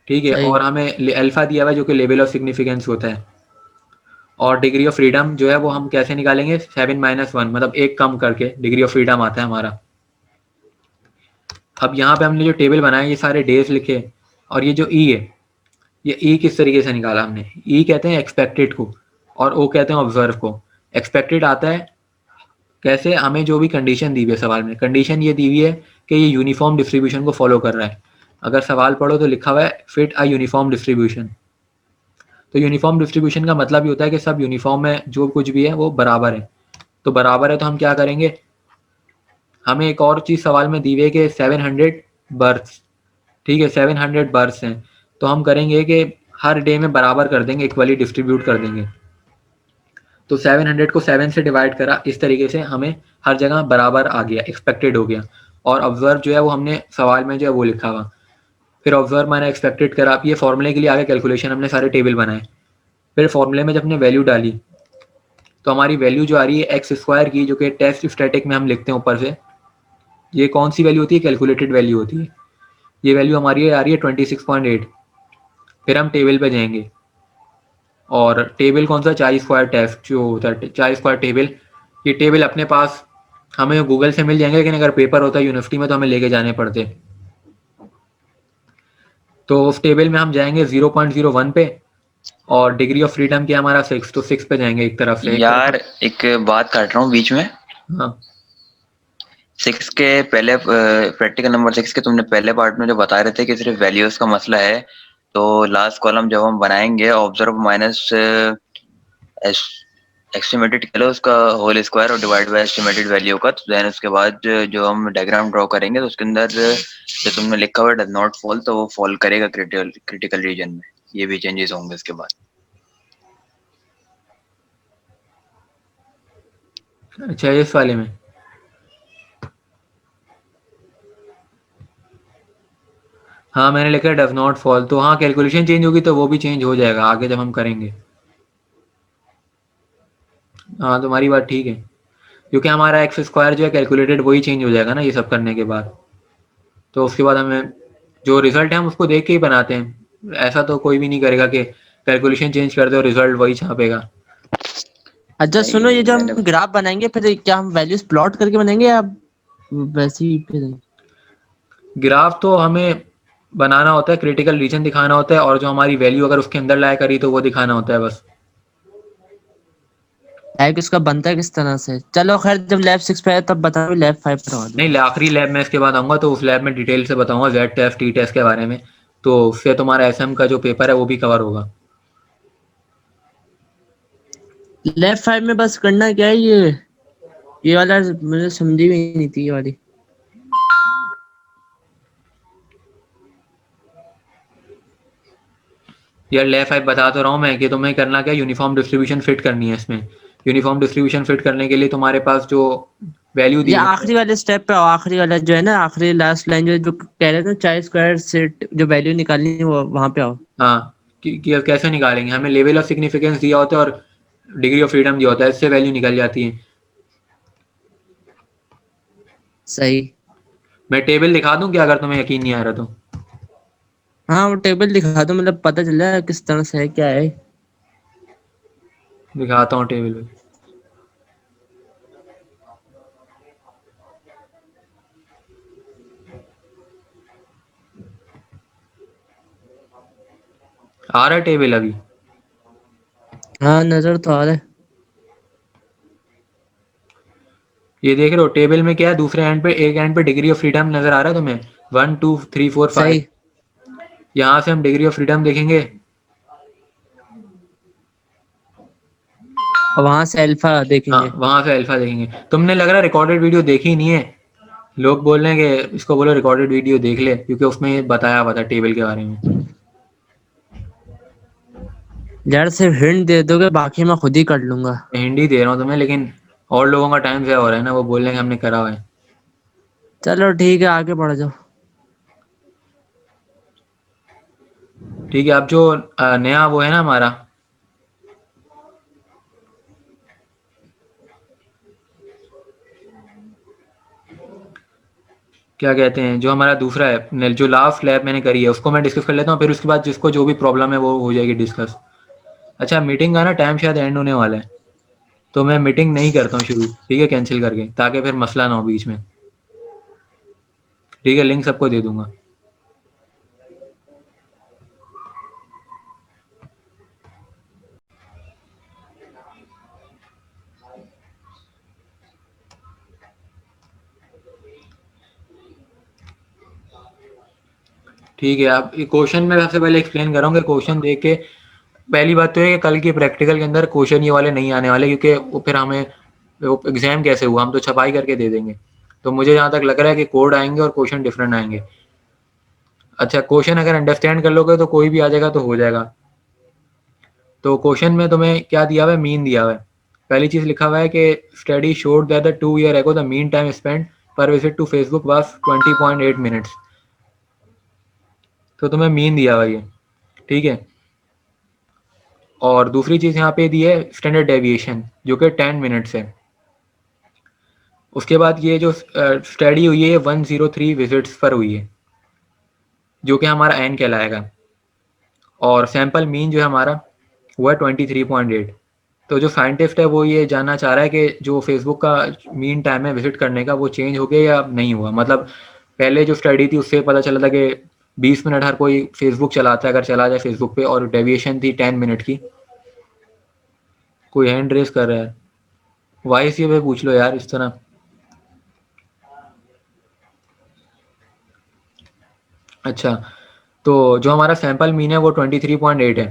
ठीक है, सही। और हमें अल्फा दिया हुआ है जो कि लेवल ऑफ सिग्निफिकेंस होता है, और डिग्री ऑफ फ्रीडम जो है वो हम कैसे निकालेंगे, 7-1, मतलब एक कम करके डिग्री ऑफ फ्रीडम आता है हमारा। अब यहाँ पे हमने जो टेबल बनाया ये सारे डेज लिखे, और ये जो ई है, ये ई किस तरीके से निकाला हमने, ई कहते हैं एक्सपेक्टेड को, और ओ कहते हैं ऑब्जर्व को। एक्सपेक्टेड आता है कैसे, हमें जो भी कंडीशन दी हुई है सवाल में, कंडीशन ये दी हुई है कि ये यूनिफॉर्म डिस्ट्रीब्यूशन को फॉलो कर रहा है। अगर सवाल पढ़ो तो लिखा हुआ है फिट अ यूनिफॉर्म डिस्ट्रीब्यूशन, तो यूनिफॉर्म डिस्ट्रीब्यूशन का मतलब ये होता है कि सब यूनिफॉर्म है, जो कुछ भी है वो बराबर है। तो बराबर है तो हम क्या करेंगे, हमें एक और चीज़ सवाल में दी हुई है कि 700 बर्थ्स, ठीक है, 700 बर्थ्स हैं, तो हम करेंगे कि हर डे में बराबर कर देंगे, इक्वली डिस्ट्रीब्यूट कर देंगे। तो 700 को 7 से डिवाइड करा, इस तरीके से हमें हर जगह बराबर आ गया, एक्सपेक्टेड हो गया। और ऑब्जर्व जो है वो हमने सवाल में जो है वो लिखा हुआ, फिर ऑब्जर्व मैंने एक्सपेक्टेड करा, ये फॉर्मूले के लिए आगे कैलकुलेशन हमने सारे टेबल बनाए। फिर फॉर्मूले में जब हमने वैल्यू डाली तो हमारी वैल्यू जो आ रही है एक्स स्क्वायर की, जो कि टेस्ट स्टैटिक में हम लिखते हैं ऊपर से, ये कौन सी वैल्यू होती है, कैलकुलेटेड वैल्यू होती है। ये वैल्यू हमारी आ रही है 26.8। फिर हम टेबल पे जाएंगे, और टेबल कौन सा, चाई स्क्वायर टेस्ट जो होता है, चाई स्क्वायर टेबल, ये टेबल अपने पास हमें गूगल से मिल जाएंगे, लेकिन अगर पेपर होता है यूनिवर्सिटी में तो हमें लेके जाने पड़ते। तो उस टेबल में हम जाएंगे 0.01 पे, और डिग्री ऑफ फ्रीडम क्या हमारा 6, तो 6 पे जाएंगे एक तरफ से, एक यार तरफ। एक बात काट रहा हूँ बीच में। हाँ 6 के पहले प्रैक्टिकल नंबर 6 के तुमने पहले पार्ट में जो बता रहे थे कि सिर्फ वैल्यूज का मसला है, तो लास्ट कॉलम जब हम बनाएंगे ऑब्जर्व माइनस एस्टिमेटेड कह लो उसका होल स्क्वायर और डिवाइड बाय एस्टिमेटेड वैल्यू का, तो देन उसके बाद जो हम डायग्राम ड्रॉ करेंगे तो उसके अंदर जो तुमने लिखा हुआ डज नॉट फॉल, तो वो फॉल करेगा क्रिटिकल रीजन में। ये भी चेंजेस होंगे इसके बाद। अच्छा, इस वाले में हाँ मैंने लिखा है डज नॉट फॉल, तो हाँ कैलकुलेशन चेंज होगी तो वो भी चेंज हो जाएगा आगे जब हम करेंगे। हाँ तुम्हारी बात ठीक है, क्योंकि हमारा एक्स स्क्वायर जो है कैलकुलेटेड वही चेंज हो जाएगा ना ये सब करने के बाद। तो उसके बाद हमें जो रिजल्ट है हम उसको देख के ही बनाते हैं, ऐसा तो कोई भी नहीं करेगा कि कैलकुलेशन चेंज कर दे और रिजल्ट वही छापेगा। अच्छा नहीं, सुनो, ये जो हम मैंने ग्राफ बनाएंगे फिर क्या हम वैल्यूज प्लॉट करके बनाएंगे या वैसे ही फिर? ग्राफ तो हमें बनाना होता है, क्रिटिकल रीजन दिखाना होता है, और जो हमारी वैल्यू अगर उसके अंदर लाया करी तो वो दिखाना होता है बस। लैब इसका बनता है किस तरह से? चलो खैर, जब लैब 6 पे आए तब बताओ, लैब 5 करवा दो। नहीं, आखिरी लैब में इसके बाद आऊँगा तो उस लैब में डिटेल से बताऊँगा जेड टेस्ट टी टेस्ट के बारे में, तो उससे तुम्हारा एसएम का जो पेपर है वो भी कवर होगा। लैब 5 में बस करना क्या है, ये वाला मुझे समझी भी नहीं थी ये वाली। यार लैब 5 बता तो रहा हूँ मैं कि तुम्हें करना क्या, यूनिफॉर्म डिस्ट्रीब्यूशन फिट करनी है इसमें। यूनिफॉर्म डिस्ट्रीब्यूशन फिट करने के लिए तुम्हारे पास जो वैल्यू दी ये हुई है, आखिरी वाले स्टेप पे आओ, आखिरी वाला जो है ना, आखिरी लास्ट लाइन जो कह रहे थे चार स्क्वायर से जो वैल्यू निकालनी है वो वहां पे आओ। हाँ कि कैसे निकालेंगे, हमें लेवल ऑफ सिग्निफिकेंस दिया होता है और डिग्री ऑफ फ्रीडम दिया होता है, इससे वैल्यू निकल जाती है। सही। मैं टेबल दिखा दूं क्या अगर तुम्हें यकीन नहीं आ रहा तो? हाँ वो टेबल दिखा दो, मतलब पता चल जाए किस तरह से है क्या है। दिखाता हूँ टेबल में। आ रहा है टेबल अभी? हाँ नजर तो आ रहा है। ये देख रहे हो टेबल में क्या है, दूसरे एंड पे, एक एंड पे डिग्री ऑफ फ्रीडम नजर आ रहा है तुम्हें, 1 2 3 4 5। सही। यहाँ से हम डिग्री ऑफ फ्रीडम देखेंगे, और वहां से अल्फा हाँ देखेंगे। वहां से अल्फा देखेंगे। तुमने लग रहा है रिकॉर्डेड वीडियो देखी ही नहीं है, लोग बोल रहे हैं कि इसको बोलो रिकॉर्डेड वीडियो देख ले, क्योंकि उसमें बताया हुआ था टेबल के बारे में। यार सिर्फ हिंट दे दोगे, बाकी मैं खुद ही कर लूंगा। हिंट ही दे रहा हूँ तुम्हें, लेकिन और लोगों का टाइम ज़ाया हो रहा है ना, वो बोल रहे हैं कि हमने करा हुआ है। चलो ठीक है, आगे बढ़ जाओ। ठीक है, अब जो नया वो है ना हमारा, क्या कहते हैं, जो हमारा दूसरा है, जो लास्ट लैब मैंने करी है, उसको मैं डिस्कस कर लेता हूँ, फिर उसके बाद जिसको जो भी प्रॉब्लम है वो हो जाएगी डिस्कस। अच्छा, मीटिंग का ना टाइम शायद एंड होने वाला है, तो मैं मीटिंग नहीं करता हूँ शुरू, ठीक है, कैंसिल करके, ताकि फिर मसला ना हो बीच में। ठीक है, लिंक सबको दे दूंगा। ठीक है, अब क्वेश्चन में सबसे पहले एक्सप्लेन करूँगा। क्वेश्चन देख के पहली बात तो है कि कल की प्रैक्टिकल के अंदर क्वेश्चन ये वाले नहीं आने वाले, क्योंकि वो फिर हमें एग्जाम कैसे हुआ, हम तो छपाई करके दे देंगे। तो मुझे जहाँ तक लग रहा है कि कोड आएंगे और क्वेश्चन डिफरेंट आएंगे। अच्छा, क्वेश्चन अगर अंडरस्टैंड कर लोगे तो कोई भी आ जाएगा तो हो जाएगा। तो क्वेश्चन में तुम्हें क्या दिया हुआ है, मीन दिया हुआ है। पहली चीज़ लिखा हुआ है कि study showed that the 2 year ago the mean time spend per visit to Facebook was 20.8 minutes. तो तुम्हें मीन दिया हुआ है ये, ठीक है। और दूसरी चीज़ यहाँ पे दी है स्टैंडर्ड डेविएशन, जो कि 10 मिनट्स है। उसके बाद ये जो स्टडी हुई है, ये 103 विजिट्स पर हुई है, जो कि हमारा एन कहलाएगा। और सैंपल मीन जो है हमारा, वो है 23.8। तो जो साइंटिस्ट है वो ये जानना चाह रहा है कि जो फेसबुक का मीन टाइम है विजिट करने का, वो चेंज हो गया या नहीं हुआ। मतलब पहले जो स्टडी थी उससे पता चला था कि 20 मिनट हर कोई फेसबुक चलाता है, अगर चला जाए फेसबुक पे, और डेविएशन थी 10 मिनट की। कोई हैंड रेस कर रहा है, वाइस ये पे पूछ लो यार इस तरह। अच्छा, तो जो हमारा सैंपल मीन है वो 23.8 है।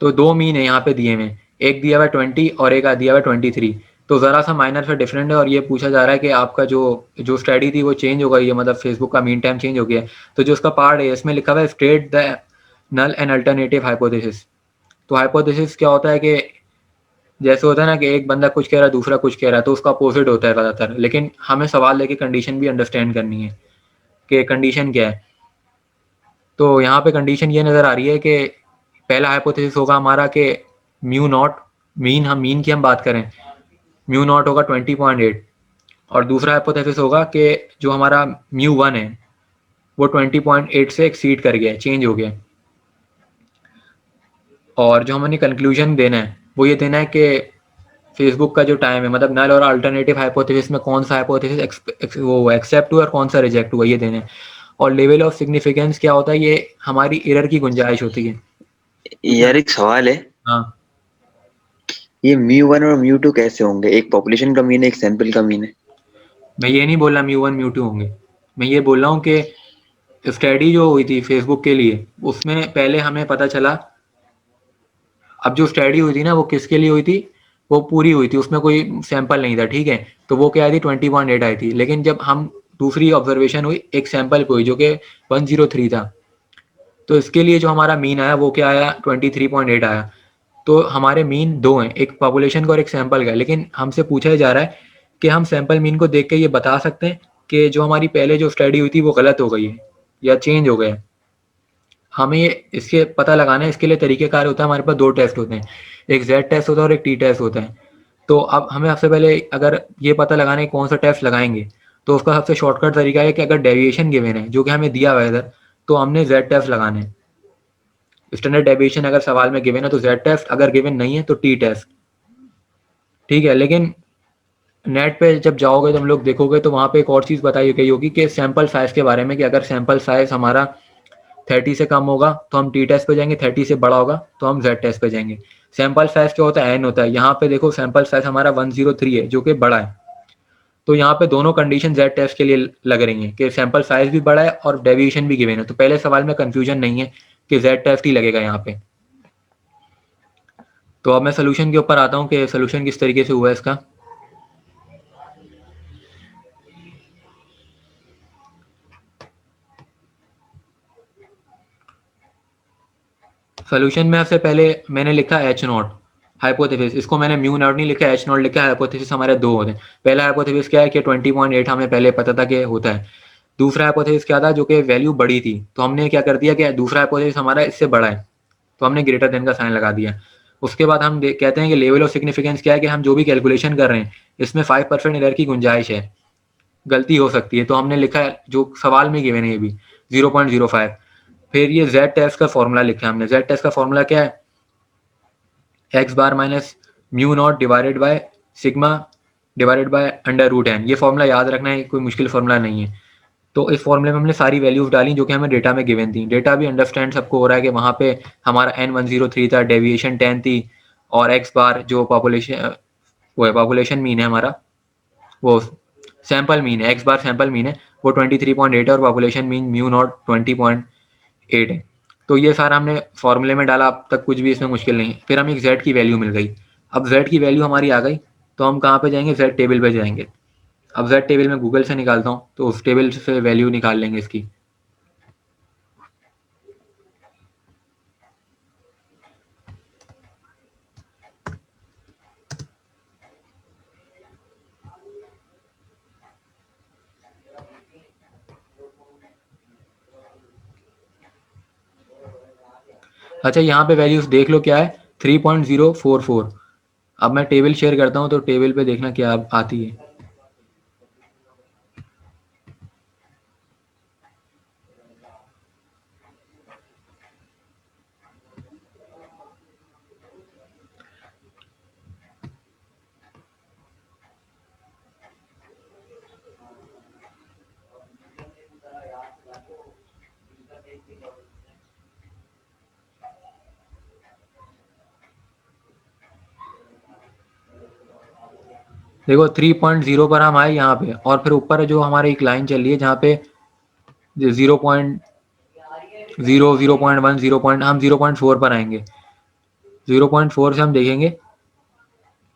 तो दो मीन है यहाँ पे दिए हुए, एक दिया हुआ है 20 और एक दिया हुआ है 23। तो ज़रा सा माइनर सा डिफरेंट है, और ये पूछा जा रहा है कि आपका जो जो स्टडी थी वो चेंज हो गई है, मतलब फेसबुक का मीन टाइम चेंज हो गया है। तो जो उसका पार्ट है इसमें लिखा हुआ है state the null and alternative hypothesis. तो हाइपोथेसिस क्या होता है कि जैसे होता है ना कि एक बंदा कुछ कह रहा है, दूसरा कुछ कह रहा है, तो उसका अपोजिट होता है ज़्यादातर। लेकिन हमें सवाल लेके कंडीशन भी अंडरस्टैंड करनी है कि कंडीशन क्या है। तो यहाँ पे कंडीशन ये नज़र आ रही है कि पहला हाइपोथेसिस होगा हमारा कि म्यू नॉट, मीन की हम बात करें, म्यू नॉट होगा 20.8। और दूसरा हाइपोथेसिस होगा कि जो हमारा म्यू वन है वो 20.8 से एक्सीड कर गया है, चेंज हो गया है। और जो हमने कंक्लूजन देना है वो ये देना है कि फेसबुक का जो टाइम है, मतलब नल और अल्टरनेटिव हाइपोथेसिस में कौन सा हाइपोथेसिस वो एक्सेप्ट हुआ और कौन सा रिजेक्ट हुआ, ये देना है। और लेवल ऑफ सिग्निफिकेंस क्या होता है, ये हमारी एरर की गुंजाइश होती है। यार एक सवाल है, हाँ, ये म्यू वन और म्यू टू कैसे होंगे? एक पॉपुलेशन का मीन है, एक सैंपल का मीन है। मैं ये नहीं बोल रहा म्यू वन म्यू टू होंगे। मैं ये बोल रहा हूँ कि स्टडी जो हुई थी फेसबुक के लिए, उसमें पहले हमें पता चला, अब जो स्टडी हुई थी ना वो किसके लिए हुई थी, वो पूरी हुई थी, उसमें कोई सैंपल नहीं था, ठीक है। तो वो क्या आई थी, 20.8 आई थी। लेकिन जब हम दूसरी ऑब्जर्वेशन हुई एक सैंपल पे हुई जो कि 103 था, तो इसके लिए जो हमारा मीन आया वो क्या आया, 23.8 आया। तो हमारे मीन दो हैं, एक पॉपुलेशन का और एक सैंपल का। लेकिन हमसे पूछा जा रहा है कि हम सैंपल मीन को देख के ये बता सकते हैं कि जो हमारी पहले जो स्टडी हुई थी वो गलत हो गई है या चेंज हो गया है। हमें ये इसके पता लगाना है। इसके लिए तरीक़ेकार होता है, हमारे पास दो टेस्ट होते हैं, एक जेड टेस्ट होता है और एक टी टेस्ट होता है। तो अब हमें सबसे पहले अगर ये पता लगाना है कौन सा टेस्ट लगाएंगे, तो उसका सबसे शॉर्टकट तरीका है कि अगर डेविएशन गिवन है जो कि हमें दिया हुआ है इधर, तो हमने जेड टेस्ट लगाना है। स्टैंडर्ड डेविएशन अगर सवाल में गिवन है तो जेड टेस्ट, अगर गिवन नहीं है तो टी टेस्ट, ठीक है। लेकिन नेट पे जब जाओगे तुम लोग देखोगे तो वहाँ पे एक और चीज़ बताई गई होगी कि सैंपल साइज़ के बारे में, कि अगर सैंपल साइज़ हमारा 30 से कम होगा तो हम टी टेस्ट पे जाएंगे, 30 से बड़ा होगा तो हम जेड टेस्ट पे जाएंगे। सैंपल साइज़ क्या होता है, एन होता है। यहाँ पे देखो सैंपल साइज़ हमारा 103 है जो कि बड़ा है। तो यहाँ पे दोनों कंडीशन जेड टेस्ट के लिए लग रही हैं कि सैंपल साइज़ भी बड़ा है और डेविएशन भी गिवन है। तो पहले सवाल में कन्फ्यूजन नहीं है कि जेड टेस्ट ही लगेगा यहाँ पे। तो अब मैं सोल्यूशन के ऊपर आता हूँ कि सोल्यूशन किस तरीके से हुआ है इसका। सोल्यूशन में सबसे पहले मैंने लिखा एच नॉट हाइपोथेसिस, इसको मैंने म्यू नॉट नहीं लिखा, एच नॉट लिखा। हाइपोथेसिस हमारे दो होते हैं। पहला हाइपोथेसिस क्या है कि 20.8 हमें पहले पता था कि होता है। दूसरा हाइपोथेसिस क्या था, जो कि वैल्यू बड़ी थी, तो हमने क्या कर दिया कि दूसरा हाइपोथेसिस हमारा इससे बड़ा है, तो हमने ग्रेटर देन का साइन लगा दिया। उसके बाद हम कहते हैं कि लेवल ऑफ सिग्निफिकेंस क्या है, कि हम जो भी कैलकुलेशन कर रहे हैं इसमें 5% एरर की गुंजाइश है, गलती हो सकती है, तो हमने लिखा है जो सवाल में गिवन है ये भी 0.05। फिर ये जेड टेस्ट का फॉर्मूला लिखा है हमने। जेड टेस्ट का फॉर्मूला क्या है, X bar minus mu naught divided by sigma divided by under root N. ये फॉर्मूला याद रखना है, कोई मुश्किल फॉर्मूला नहीं है। तो इस फॉर्मूले में हमने सारी वैल्यूज डाली जो कि हमें डेटा में गिवन थी। डेटा भी अंडरस्टैंड सबको हो रहा है कि वहाँ पे हमारा N103 था, डेविएशन 10 थी, और एक्स बार जो पॉपुलेशन वो है, पॉपुलेशन मीन है हमारा, वो सैंपल मीन है, एक्स बार सैंपल मीन है, वो 23.8 है, और पॉपुलेशन मीन म्यू नॉट 20.8 है। तो ये सारा हमने फॉर्मूले में डाला, अब तक कुछ भी इसमें मुश्किल नहीं। फिर हमें एक जेड की वैल्यू मिल गई। अब जेड की वैल्यू हमारी आ गई, तो हम कहाँ पे जाएंगे, जेड टेबल पे जाएंगे। अब जेड टेबल में गूगल से निकालता हूँ, तो उस टेबल से वैल्यू निकाल लेंगे इसकी। अच्छा, यहाँ पे वैल्यूज देख लो क्या है, 3.044। अब मैं टेबल शेयर करता हूँ, तो टेबल पे देखना क्या आती है। देखो 3.0 पर हम आए यहाँ पे, और फिर ऊपर जो हमारी एक लाइन चल रही है जहाँ पे 0.0, 0.1, 0. हम 0.4 पर आएंगे। 0.4 से हम देखेंगे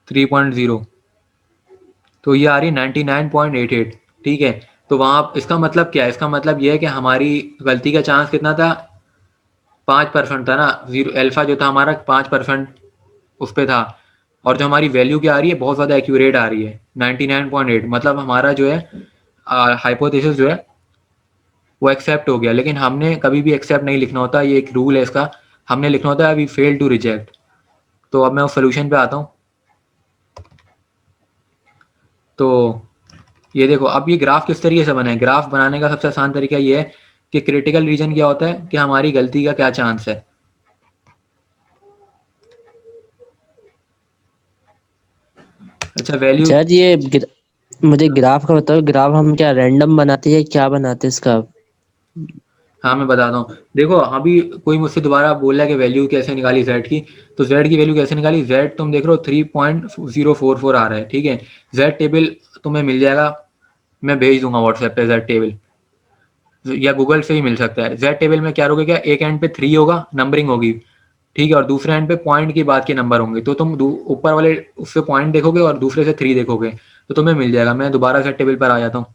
3.0, तो ये आ रही 99.88। ठीक है, तो वहाँ इसका मतलब क्या है, इसका मतलब ये है कि हमारी गलती का चांस कितना था, 5% था ना। जीरो अल्फा जो था हमारा 5% उस पर था, और जो हमारी वैल्यू क्या आ रही है, बहुत ज़्यादा एक्यूरेट आ रही है 99.8। मतलब हमारा जो है हाइपोथेसिस जो है वो एक्सेप्ट हो गया। लेकिन हमने कभी भी एक्सेप्ट नहीं लिखना होता, ये एक रूल है इसका, हमने लिखना होता है वी फेल टू रिजेक्ट। तो अब मैं उस सोल्यूशन पे आता हूँ। तो ये देखो, अब ये ग्राफ किस तरीके से बना है। ग्राफ बनाने का सबसे आसान तरीका ये है कि क्रिटिकल रीजन क्या होता है, कि हमारी गलती का क्या चांस है। अच्छा, वैल्यू, सर ये मुझे ग्राफ का बताओ, ग्राफ हम क्या रैंडम बनाते हैं, क्या बनाते हैं इसका? हाँ मैं बताता हूँ। देखो, अभी कोई मुझसे दोबारा बोल रहा है कि वैल्यू कैसे निकाली जेड की, तो जेड की वैल्यू कैसे निकाली। जेड तुम देख रहे हो 3.044 आ रहा है। ठीक है, जेड टेबल तुम्हें मिल जाएगा, मैं भेज दूंगा व्हाट्सएप पे जेड टेबल, या गूगल से ही मिल सकता है। जेड टेबल में क्या होगा, क्या एक एंड पे 3 होगा, नंबरिंग होगी, ठीक है, और दूसरे एंड पे पॉइंट के बाद के नंबर होंगे। तो तुम ऊपर वाले उससे पॉइंट देखोगे और दूसरे से 3 देखोगे, तो तुम्हें मिल जाएगा। मैं दोबारा जेड टेबल पर आ जाता हूँ।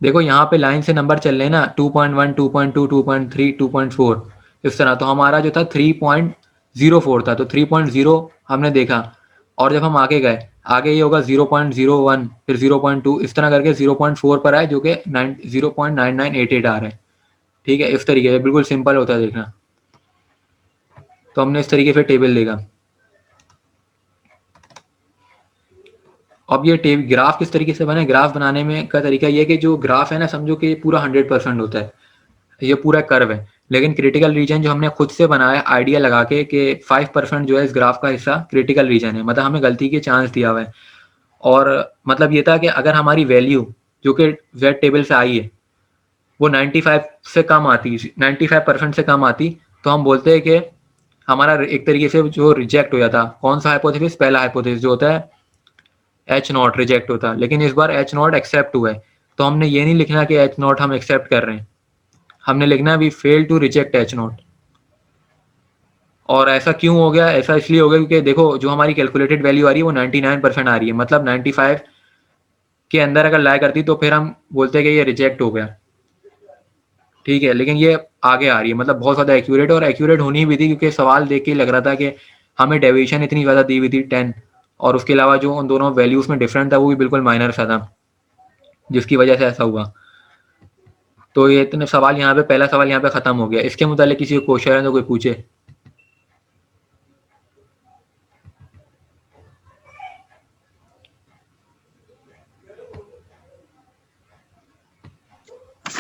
देखो यहाँ पे लाइन से नंबर चल रहे हैं ना, 2.1, 2.2, 2.3, 2.4, इस तरह। तो हमारा जो था 3.04 था, तो 3.0 हमने देखा, और जब हम आगे गए, आगे ये होगा 0.01, फिर 0.2, इस तरह करके 0.4 पर आए, जो कि 0.9988 आ रहा है। ठीक है, इस तरीके से बिल्कुल सिंपल होता है देखना। तो हमने इस तरीके से टेबल देखा। अब ये ग्राफ किस तरीके से बने, ग्राफ बनाने में का तरीका ये है कि जो ग्राफ है ना, समझो कि ये पूरा 100% होता है, ये पूरा कर्व है। लेकिन क्रिटिकल रीजन जो हमने खुद से बनाया आइडिया लगा के कि 5% जो है इस ग्राफ का हिस्सा क्रिटिकल रीजन है, मतलब हमें गलती के चांस दिया हुआ है। और मतलब ये था कि अगर हमारी वैल्यू जो कि जेड टेबल से आई है वो 95 से कम आती, 95% से कम आती, तो हम बोलते हैं कि हमारा एक तरीके से जो रिजेक्ट हो जाता। कौन सा हाइपोथेसिस, पहला हाइपोथेसिस जो होता है एच नॉट रिजेक्ट होता। लेकिन इस बार एच नॉट एक्सेप्ट हुआ है, तो हमने ये नहीं लिखना कि एच नॉट हम एक्सेप्ट कर रहे हैं, हमने लिखना है we fail to reject H naught. और ऐसा क्यों हो गया, ऐसा इसलिए हो गया क्योंकि देखो जो हमारी कैलकुलेटेड वैल्यू आ रही है वो 99% आ रही है, मतलब 95 के अंदर अगर लाई करती तो फिर हम बोलते हैं कि ये रिजेक्ट हो गया। ठीक है, लेकिन ये आगे आ रही है, मतलब बहुत ज़्यादा एक्यूरेट, और एक्यूरेट होनी भी थी क्योंकि सवाल देख के ही लग रहा था कि हमें डेविएशन इतनी ज़्यादा दी हुई थी 10, और उसके अलावा जो उन दोनों वैल्यूज़ में डिफरेंट था वो भी बिल्कुल माइनर सा था, जिसकी वजह से ऐसा हुआ। तो ये इतने सवाल यहाँ पे, पहला सवाल यहाँ पे ख़त्म हो गया। इसके मुतालिक किसी को क्वेश्चन है तो कोई पूछे।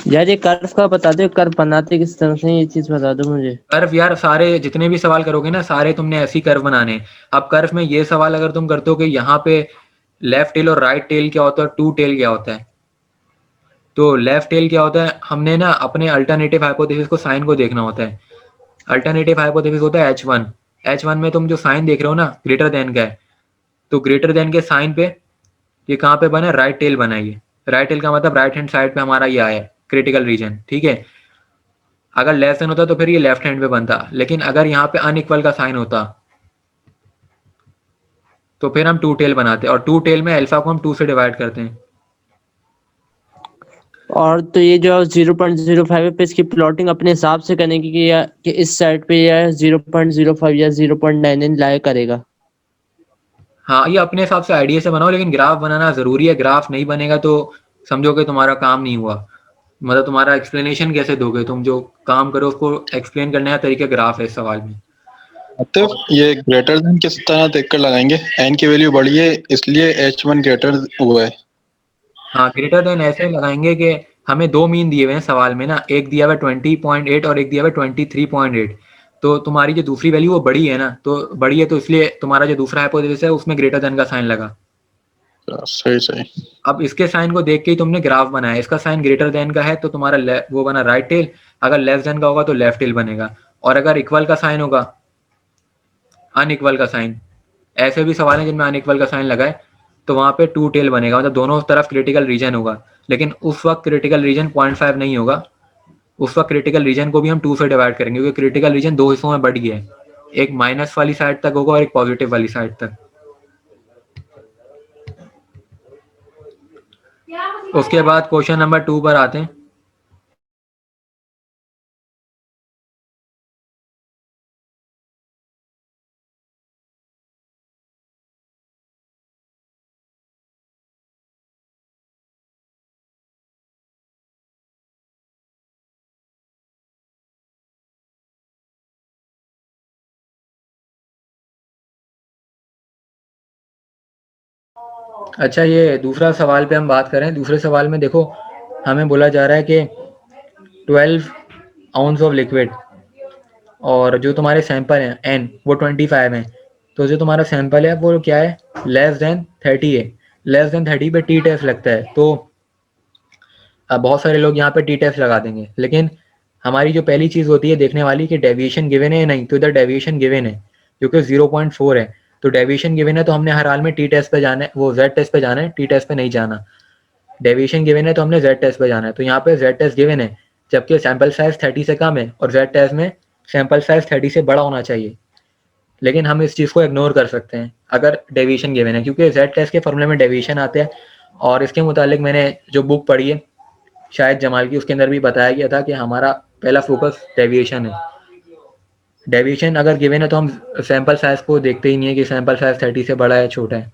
यार ये कर्व का बता दो, कर्व बनाते किस तरह से, ये चीज बता दो मुझे। कर्व यार, सारे जितने भी सवाल करोगे ना, सारे तुमने ऐसे ही कर्व बनाने हैं। अब कर्व में ये सवाल अगर तुम करते हो कि यहाँ पे लेफ्ट टेल और राइट टेल क्या होता है, टू टेल क्या होता है, तो लेफ्ट टेल क्या होता है, हमने ना अपने अल्टरनेटिव हाइपोथेसिस को, साइन को देखना होता है। अल्टरनेटिव हाइपोथेसिस होता है H1। H1 में तुम जो साइन देख रहे हो ना, ग्रेटर देन का है, तो ग्रेटर देन के साइन पे ये कहाँ पे बना है, राइट टेल बना है। ये राइट टेल का मतलब राइट हैंड साइड पे हमारा ये आया है क्रिटिकल रीजन, ठीक है। अगर लेस देन होता तो फिर ये लेफ्ट हैंड पे बनता, लेकिन अगर यहाँ पे अनइक्वल का साइन होता तो फिर हम टू टेल बनाते, और टू टेल में अल्फा को हम 2 से डिवाइड करते हैं। और तो ये जो 0.05 है पे इसकी प्लॉटिंग अपने हिसाब से करने की कि इस साइड पे या 0.05 या 0.99 लाया करेगा। हाँ, ये अपने हिसाब से आइडिया से बनाओ, लेकिन ग्राफ बनाना ज़रूरी है। ग्राफ नहीं बनेगा तो समझो कि तुम्हारा काम नहीं हुआ, मतलब तुम्हारा एक्सप्लेनेशन कैसे दोगे, तुम जो काम करो उसको एक्सप्लेन करने का तरीका ग्राफ है इस सवाल में। मतलब ये ग्रेटर देन किस तरह देखकर लगाएंगे, एन की वैल्यू बढ़ी है इसलिए H1 ग्रेटर हुआ है। हाँ, ग्रेटर देन ऐसे लगाएंगे कि हमें 2 मीन दिए हुए हैं सवाल में ना, एक दिया हुआ है 20.8 और एक दिया हुआ है 23.8। तो तुम्हारी जो दूसरी वैल्यू वो बड़ी है ना, तो बड़ी है तो इसलिए तुम्हारा जो दूसरा हाइपोथेसिस है उसमें ग्रेटर देन का साइन लगा। सही सही। अब इसके साइन को देख के ही तुमने ग्राफ बनाया। इसका साइन ग्रेटर देन का है तो तुम्हारा वो बना राइट टेल, अगर लेस देन का होगा तो लेफ्ट टेल बनेगा, और अगर इक्वल का साइन होगा, अनइक्वल का साइन, ऐसे भी सवाल हैं जिनमें अनइक्वल का साइन लगा है, तो वहाँ पे टू टेल बनेगा, मतलब दोनों तरफ क्रिटिकल रीजन होगा। लेकिन उस वक्त क्रिटिकल रीजन 0.5 नहीं होगा, उस वक्त क्रिटिकल रीजन को भी हम 2 से डिवाइड करेंगे, क्योंकि क्रिटिकल रीजन 2 हिस्सों में बढ़ गया है, एक माइनस वाली साइड तक होगा और एक पॉजिटिव वाली साइड तक। उसके बाद क्वेश्चन नंबर 2 पर आते हैं। अच्छा, ये दूसरा सवाल पे हम बात करें। दूसरे सवाल में देखो, हमें बोला जा रहा है कि 12 आउंस ऑफ लिक्विड, और जो तुम्हारे सैंपल हैं n वो 25 हैं, तो जो तुम्हारा सैंपल है वो क्या है, लेस देन 30 है। लेस देन 30 पे टी टेस्ट लगता है, तो अब बहुत सारे लोग यहाँ पे टी टेस्ट लगा देंगे, लेकिन हमारी जो पहली चीज़ होती है देखने वाली कि डेविएशन गिवन है या नहीं, तो इधर डेविएशन गिवन है क्योंकि 0.4 है, तो डेविएशन गिवन है तो हमने हर हाल में टी टेस्ट पे जाना है, वो जेड टेस्ट पे जाना है, टी टेस्ट पे नहीं जाना। डेविएशन गिवन है तो हमने जेड टेस्ट पे जाना है, तो यहाँ पे जेड टेस्ट गिवन है, जबकि सैंपल साइज 30 से कम है, और जेड टेस्ट में सैंपल साइज 30 से बड़ा होना चाहिए। लेकिन हम इस चीज़ को इग्नोर कर सकते हैं अगर डेविएशन गिवन है, क्योंकि जेड टेस्ट के फॉर्मूले में डेविएशन आते हैं, और इसके मुतालिक मैंने जो बुक पढ़ी है शायद जमाल की, उसके अंदर भी बताया गया था कि हमारा पहला फोकस डेविएशन है। डेविएशन अगर गिवन है तो हम सैंपल साइज को देखते ही नहीं है कि सैंपल साइज 30 से बड़ा है छोटा है।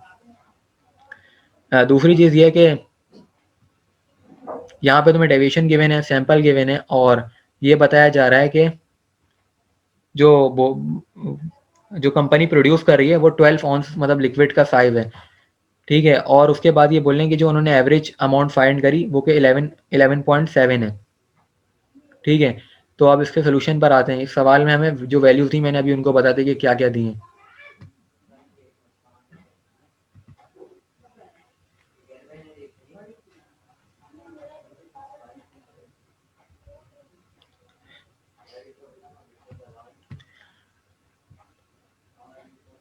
दूसरी चीज़ ये है कि यहाँ पे तुम्हें डेविएशन गिवन है, सैंपल गिवन है, और ये बताया जा रहा है कि जो कंपनी प्रोड्यूस कर रही है वो 12 ऑन्स मतलब लिक्विड का साइज है, ठीक है। और उसके बाद ये बोलने की जो उन्होंने एवरेज अमाउंट फाइंड करी वो कि 11.7 है, ठीक है। तो अब इसके सोल्यूशन पर आते हैं। इस सवाल में हमें जो वैल्यूज थी मैंने अभी उनको बता दी कि क्या क्या दी हैं।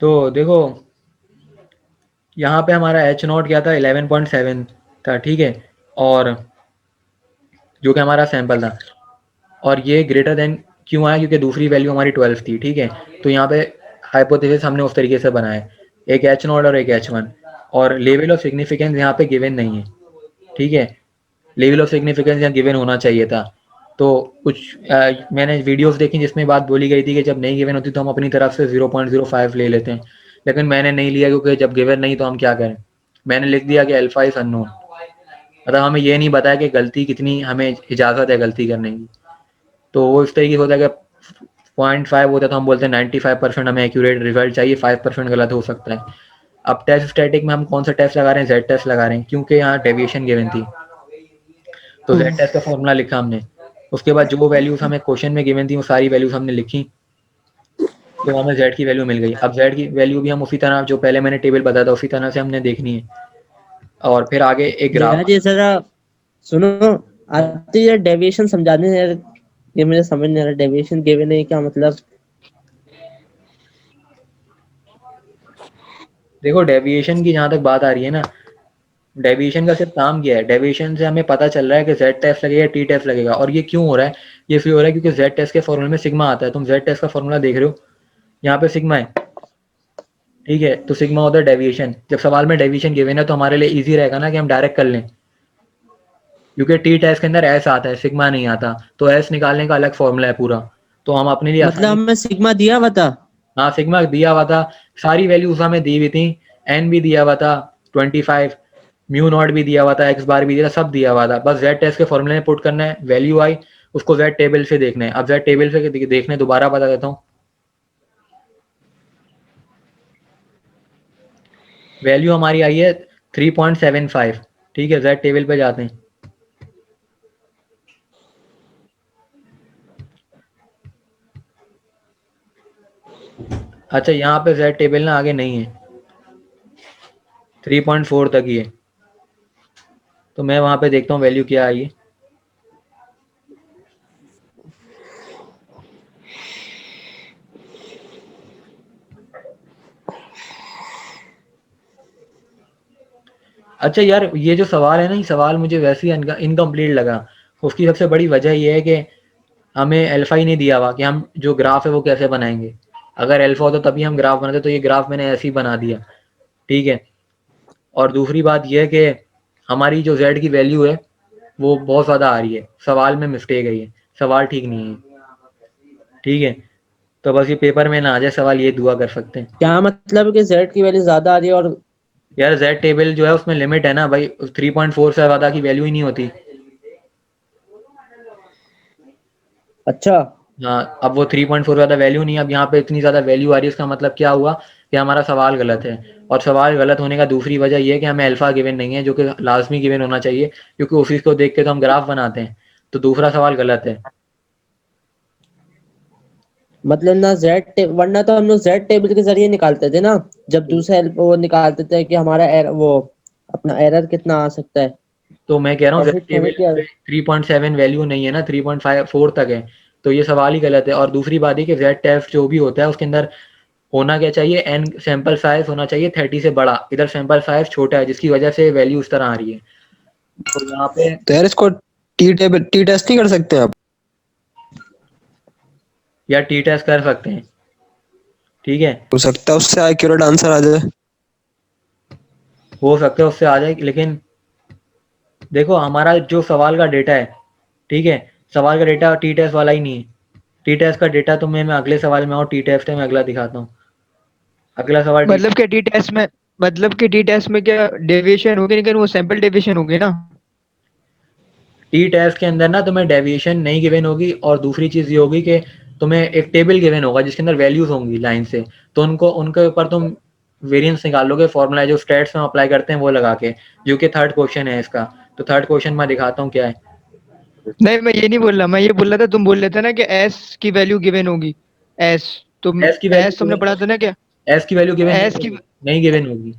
तो देखो यहाँ पे हमारा H0 क्या था, 11.7 था, ठीक है, और जो कि हमारा सैंपल था, और ये ग्रेटर देन क्यों आया, क्योंकि दूसरी वैल्यू हमारी 12 थी, ठीक है। तो यहाँ पे हाइपोथेसिस हमने उस तरीके से बनाया, एक H0 और एक H1, और लेवल ऑफ सिग्निफिकेंस यहाँ पे गिवन नहीं है, ठीक है। लेवल ऑफ सिग्निफिकेंस यहाँ गिवन होना चाहिए था, तो कुछ मैंने वीडियोस देखी जिसमें बात बोली गई थी कि जब नहीं गिवन होती तो हम अपनी तरफ से 0.05 ले लेते हैं, लेकिन मैंने नहीं लिया क्योंकि जब गिवन नहीं तो हम क्या करें, मैंने लिख दिया कि अल्फा इज अननोन। मतलब हमें ये नहीं बताया कि गलती कितनी हमें इजाज़त है गलती करने की। तो वो इस तरीके से होता है कि 0.5 होता है तो हम बोलते हैं 95% हमें एक्यूरेट रिजल्ट चाहिए, 5% गलत हो सकता है। अब टेस्ट स्टैटिक में हम कौन सा टेस्ट लगा रहे हैं, जेड टेस्ट लगा रहे हैं, क्योंकि यहाँ डेविएशन गिवन थी तो जेड टेस्ट का फॉर्मूला लिखा हमने। उसके बाद जो वैल्यूज हमें क्वेश्चन में गिवन थी वो सारी वैल्यूज हमने लिखी, तो हमें जेड की वैल्यू मिल गई। अब जेड की वैल्यू भी हम उसी तरह जो पहले मैंने टेबल बताया था उसी तरह से हमने देखनी है, और फिर आगे एक ग्राफ। यार ये जरा सुनो, आती है डेविएशन समझाने यार, ये मुझे समझ नहीं आ रहा डेविएशन गिवन है क्या मतलब। देखो डेविएशन की जहाँ तक बात आ रही है ना, डेविएशन का सिर्फ काम क्या है, डेविएशन से हमें पता चल रहा है कि जेड टेस्ट लगेगा टी टेस्ट लगेगा। और ये क्यों हो रहा है, ये इसलिए हो रहा है क्योंकि जेड टेस्ट के फॉर्मूले में सिग्मा आता है। तुम जेड टेस्ट का फॉर्मूला देख रहे हो, यहाँ पे सिग्मा है, ठीक है, तो सिग्मा होता है डेविएशन। जब सवाल में डेविएशन गिवन है तो हमारे लिए इजी रहेगा ना कि हम डायरेक्ट कर लें, क्योंकि टी टेस्ट के अंदर एस आता है, सिग्मा नहीं आता, तो एस निकालने का अलग फॉर्मूला है पूरा, तो हम अपने लिए मतलब आसानी। हमें सिग्मा दिया हुआ था। हाँ सिग्मा दिया हुआ था, सारी वैल्यूज हमें दी हुई थी, एन भी दिया हुआ था 25, म्यू नॉट भी दिया हुआ था, एक्स बार भी दिया था, सब दिया हुआ था। बस जेड टेस्ट के फॉर्मूले में पुट करना है, वैल्यू आई, उसको जेड टेबल से देखना है। अब जेड टेबल से देखने दोबारा बता देता हूँ, वैल्यू हमारी आई है 3.75, ठीक है, जेड टेबल पे जाते हैं। अच्छा यहाँ पे जेड टेबल ना आगे नहीं है, 3.4 तक ही है, तो मैं वहां पे देखता हूँ वैल्यू क्या आई है। अच्छा यार ये जो सवाल है ना, ये सवाल मुझे वैसे ही इनकम्प्लीट लगा। उसकी सबसे बड़ी वजह ये है कि हमें अल्फा ही नहीं दिया हुआ कि हम जो ग्राफ है वो कैसे बनाएंगे। अगर अल्फा होता तभी हम ग्राफ बनाते, तो ये ग्राफ मैंने ऐसे ही बना दिया, ठीक है। और दूसरी बात यह है कि हमारी जो जेड की वैल्यू है वो बहुत ज़्यादा आ रही है, सवाल में मिस्टेक है, ये सवाल ठीक नहीं है, ठीक है। तो बस ये पेपर में ना आ जाए सवाल, ये दुआ कर सकते हैं। क्या मतलब कि जेड की वैल्यू ज्यादा आ रही है और यार जेड टेबल जो है उसमें लिमिट है ना भाई, 3.4 से ज़्यादा की वैल्यू ही नहीं होती। अच्छा हाँ अब वो 3.4 ज़्यादा वैल्यू नहीं है, अब यहाँ पे इतनी ज़्यादा वैल्यू आ रही है, इसका मतलब क्या हुआ कि हमारा सवाल गलत है। और सवाल गलत होने का दूसरी वजह ये है कि हमें अल्फा गिवन नहीं है, जो कि लाजमी गिवन होना चाहिए, क्योंकि उसी को देख के तो हम ग्राफ बनाते हैं। तो दूसरा सवाल गलत है। मतलब ना वरना तो हम लोग जेड टेबल के जरिए निकालते थे ना, जब दूसरा वो निकालते थे कि हमारा वो अपना एरर कितना आ सकता है। तो मैं कह रहा हूँ और जेड फिर टेबल पे 3.7 वैल्यू नहीं है ना, 3.54 तक है, तो ये सवाल ही गलत है। और दूसरी बात है कि जेड टेस्ट जो भी होता है उसके अंदर होना क्या चाहिए, एन सैंपल साइज होना चाहिए 30 से बड़ा, इधर सैंपल साइज छोटा है जिसकी वजह से वैल्यू इस तरह आ रही है। तो यहाँ पे तो यार इसको टी टेस्ट नहीं कर सकते आप? या टी टेस्ट कर सकते हैं, ठीक है, हो सकता है उससे एक्यूरेट आंसर आ जाए। हो सकता है उससे आ जाए, लेकिन देखो हमारा जो सवाल का डेटा है, ठीक है, सवाल का डेटा टी टेस्ट वाला ही नहीं है। टी टेस्ट का डेटा तो मैं अगले सवाल में, और टी टेस्ट है मैं अगला दिखाता हूँ। अगला सवाल मतलब कि टी टेस्ट में क्या डेविएशन होगी, लेकिन वो सैंपल डेविएशन होगी ना। टी टेस्ट के अंदर ना तुम्हें डेविएशन नहीं गिवन होगी, और दूसरी चीज ये होगी कि तुम्हें एक टेबल गिवन होगा जिसके अंदर वैल्यूज होंगी लाइन से, तो उनके ऊपर तुम वेरिएंस निकाल लोगे, फॉर्मूला जो स्टेट्स में अप्लाई करते हैं वो लगा के, जो कि थर्ड क्वेश्चन है इसका। तो थर्ड क्वेश्चन मैं दिखाता हूँ क्या है। नहीं, मैं ये नहीं बोल रहा, मैं ये बोल रहा था, तुम बोल रहे थे ना कि एस की वैल्यू गिवन होगी। एस तुम एस की वैल्यू एस तुमने पढ़ा था ना क्या? एस की वैल्यू गिवन एस की नहीं गिवन होगी,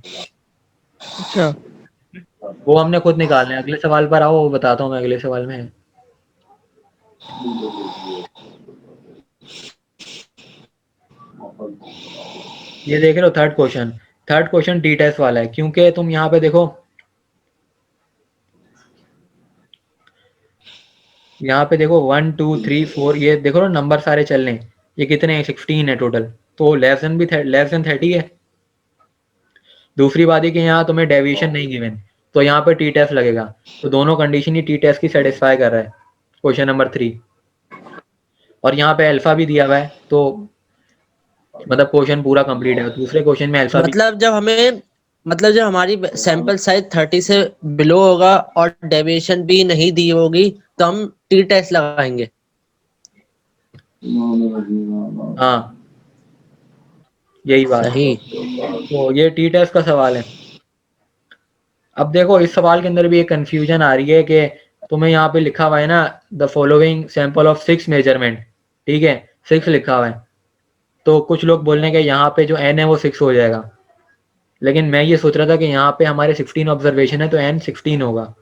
अच्छा, वो हमने खुद निकालना है। अगले सवाल पर आओ, वो बताता हूँ मैं अगले सवाल में है। ये देख रहे हो third question, third question T test वाला है, क्योंकि तुम यहाँ पे देखो, यहाँ पे देखो 1 2 3 4, ये देखो ना नंबर सारे चल रहे हैं, ये कितने हैं, 16 है टोटल, तो लेस देन 30 है। दूसरी बात है कि यहाँ तुम्हें डेविएशन नहीं गिवन, तो यहाँ पे टी टेस्ट लगेगा, तो दोनों कंडीशन ही टी टेस्ट की सेटिस्फाई कर रहा है, क्वेश्चन नंबर 3। और यहाँ पे अल्फा भी दिया हुआ है, तो मतलब क्वेश्चन पूरा कंप्लीट है। दूसरे क्वेश्चन में अल्फा भी मतलब जब हमारी सैंपल साइज 30 से बिलो होगा और डेविएशन भी नहीं दी होगी तो हम टी टेस्ट लगाएंगे। हाँ, यही बात। सही। तो ये टी टेस्ट का सवाल है। अब देखो इस सवाल के अंदर भी एक कंफ्यूजन आ रही है कि तुम्हें यहाँ पे लिखा हुआ है ना, the following sample of 6 measurement, ठीक है, 6 लिखा हुआ है। तो कुछ लोग बोलने के यहाँ पे जो n है वो 6 हो जाएगा, लेकिन मैं ये सोच रहा था कि यहाँ पे हमारे 16 ऑब्जर्वेशन है तो n 16 होगा।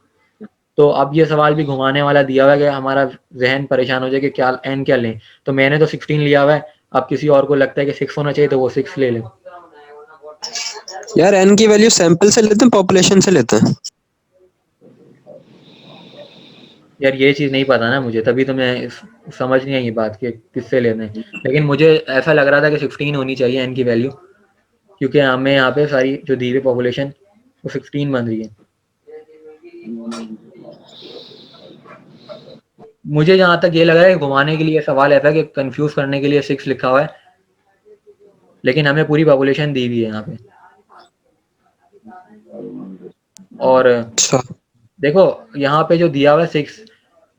तो अब ये सवाल भी घुमाने वाला दिया हुआ है कि हमारा जहन परेशान हो जाए कि क्या n क्या लें। तो मैंने तो 16 लिया हुआ है, अब किसी और को लगता है कि 6 होना चाहिए तो वो 6 ले ले। यार एन की वैल्यू सैंपल से लेते हैं पॉपुलेशन से लेते हैं? यार ये चीज़ नहीं पता ना मुझे, तभी तो मैं समझ नहीं आई ये बात कि किससे लेना है। लेकिन मुझे ऐसा लग रहा था कि 16 होनी चाहिए n की वैल्यू, क्योंकि हमें यहाँ पे सारी जो दी हुई पॉपुलेशन वो 16 बन रही है। मुझे जहाँ तक ये लग रहा है घुमाने के लिए सवाल ऐसा कि कंफ्यूज करने के लिए 6 लिखा हुआ है, लेकिन हमें पूरी पॉपुलेशन दी हुई है यहाँ पे। और अच्छा देखो यहाँ पे जो दिया हुआ है 6,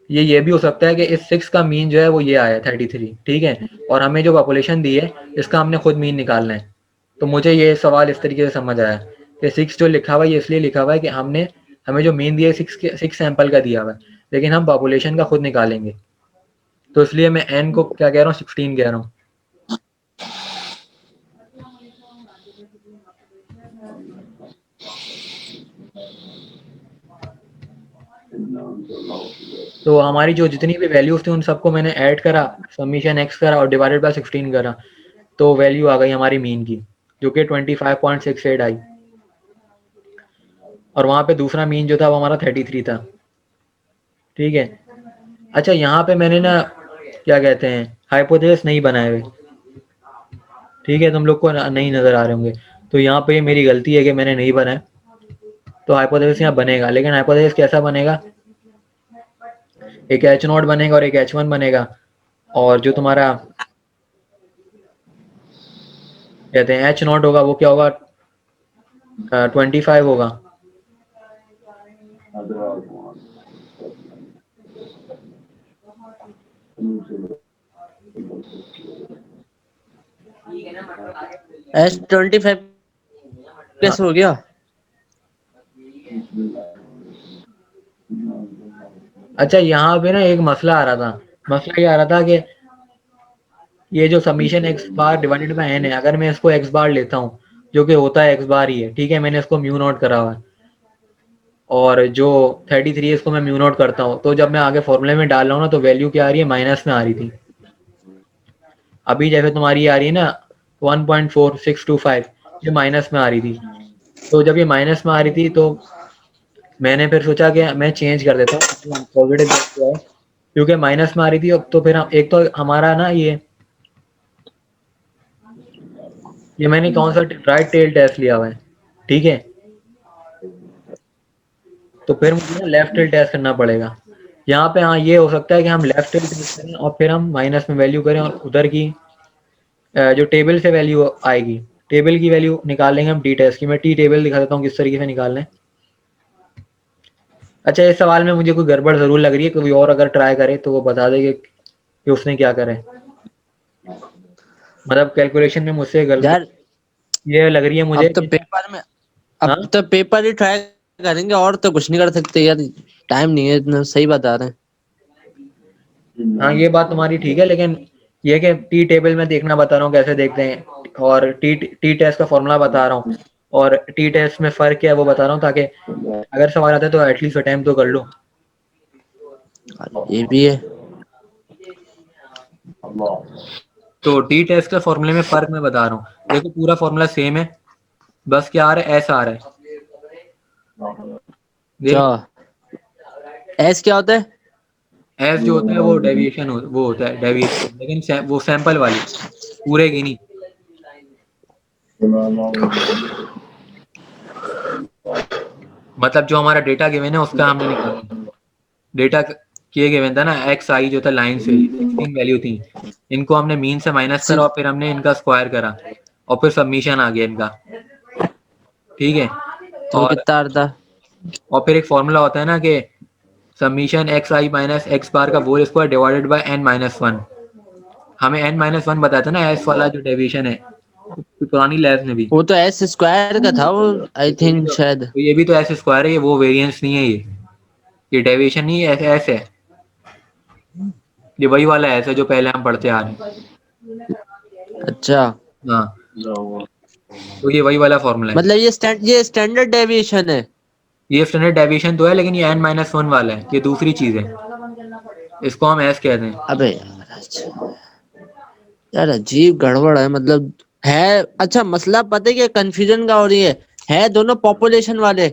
ये भी हो सकता है कि इस 6 का मीन जो है वो ये आया 33, ठीक है, और हमें जो पॉपुलेशन दी है इसका हमने खुद मीन निकालना है। तो मुझे ये सवाल इस तरीके से समझ आया कि 6 जो लिखा हुआ है ये इसलिए लिखा हुआ है कि हमें जो मीन दिया है 6 सैंपल का दिया हुआ है, लेकिन हम पॉपुलेशन का खुद निकालेंगे। तो इसलिए मैं n को क्या कह रहा हूँ, 16 कह रहा हूँ। तो हमारी जो जितनी भी वैल्यूज थी उन सबको मैंने ऐड करा, समीशन x करा और डिवाइडेड बाय 16 करा, तो वैल्यू आ गई हमारी मीन की जो कि 25.68 आई। और वहाँ पे दूसरा मीन जो था वो हमारा 33 था, ठीक है। अच्छा यहाँ पे मैंने ना क्या कहते हैं हाइपोथेसिस नहीं बनाए हुए, ठीक है, तुम लोग को नहीं नज़र आ रहे होंगे। तो यहाँ पे मेरी गलती है कि मैंने नहीं बनाया। तो हाइपोथेसिस यहाँ बनेगा, लेकिन हाइपोथेसिस कैसा बनेगा, एक H0 बनेगा और एक H1 बनेगा, और जो तुम्हारा कहते हैं H0 होगा वो क्या होगा, 25 होगा। S25 कैसे हो गया? अच्छा यहाँ पे ना एक मसला आ रहा था, मसला ये आ रहा था कि ये जो summation x bar divided by n है, अगर मैं इसको x बार लेता हूँ जो कि होता है x बार ही है, ठीक है, मैंने इसको म्यू नोट करा हुआ है, और जो 33 है इसको मैं म्यू नोट करता हूँ, तो जब मैं आगे फॉर्मूले में डाल रहा हूँ ना तो वैल्यू क्या आ रही है, माइनस में आ रही थी। अभी जैसे तुम्हारी ये आ रही है ना 1.4625, ये माइनस में आ रही थी। तो जब ये माइनस में आ रही थी तो मैंने फिर सोचा कि मैं चेंज कर देता हूँ पॉजिटिव, क्योंकि माइनस में आ रही थी। अब तो फिर हम एक तो हमारा ना ये मैंने कौन सा राइट टेल टेस्ट लिया हुआ है, ठीक है, तो फिर मुझे ना लेफ्ट टेल टेस्ट करना पड़ेगा। यहाँ पे हाँ ये हो सकता है कि हम लेफ्ट टेल टेस्ट करें और फिर हम माइनस में वैल्यू करें, और उधर की जो टेबल से वैल्यू आएगी, टेबल की वैल्यू निकाल लेंगे हम टी टेस्ट की। मैं टी टेबल दिखा देता हूँ किस तरीके से निकालना है। अच्छा इस सवाल में मुझे कोई गड़बड़ जरूर लग रही है, कोई और अगर ट्राई करे तो वो बता देगा कि उसने क्या करे, मतलब कैलकुलेशन में मुझसे गलती यार ये लग रही है मुझे हाँ? अब तो पेपर ही ट्राई करेंगे और तो कुछ नहीं कर सकते यार, टाइम नहीं है इतना, सही बता रहे हैं। हाँ ये बात तुम्हारी ठीक है, लेकिन ये कि टी टेबल में देखना बता रहा हूँ कैसे देखते हैं, और टी टेस्ट का फॉर्मूला बता रहा हूँ, और टी टेस्ट में फ़र्क क्या है वो बता रहा हूँ, ताकि अगर सवाल आता है तो एटलीस्ट अटेम्प्ट तो कर लो। ये भी है। तो टी टेस्ट के फॉर्मूले में फ़र्क मैं बता रहा हूँ। देखो पूरा फॉर्मूला सेम है, बस क्या आ रहा है, एस आ रहा है। क्या एस क्या होता है? एस जो होता है वो डेविएशन वो होता है डेविएशन, लेकिन वो सैंपल वाली, पूरे की नहीं। मतलब जो हमारा डेटा गिवन है उसका हमने निकालना है, डेटा कि ये गिवन था ना एक्स आई जो था लाइन से 16 वैल्यू थी, इनको हमने मीन से माइनस करा और फिर हमने इनका स्क्वायर करा और फिर सबमिशन आ गया इनका, ठीक है। तो और कितना आ रहा था? फिर एक फॉर्मूला होता है ना कि summation X I minus X bar का whole square divided by n minus one. हमें n माइनस वन बताया था ना एस वाला जो डेविएशन है पुरानी लैब में भी। वो तो एस स्क्वायर का था वो, आई ये भी थिंक शायद। तो ये भी तो एस स्क्वायर है, ये वो वेरिएंस नहीं है, ये डेविएशन नहीं है, एस है, ये वही वाला एस है जो पहले हम पढ़ते आ रहे हैं। अच्छा, हाँ, तो ये वही वाला फॉर्मूला है। मतलब ये स्टैंडर्ड डेविएशन है। ये स्टैंडर्ड डेविएशन तो है, लेकिन ये n माइनस वन वाला है, ये दूसरी चीज है, इसको हम एस कहते हैं। अबे यार, अच्छा यार, अजीब गड़बड़ है मतलब। है अच्छा, मसला पता है क्या कंफ्यूजन का हो रही है दोनों पॉपुलेशन वाले,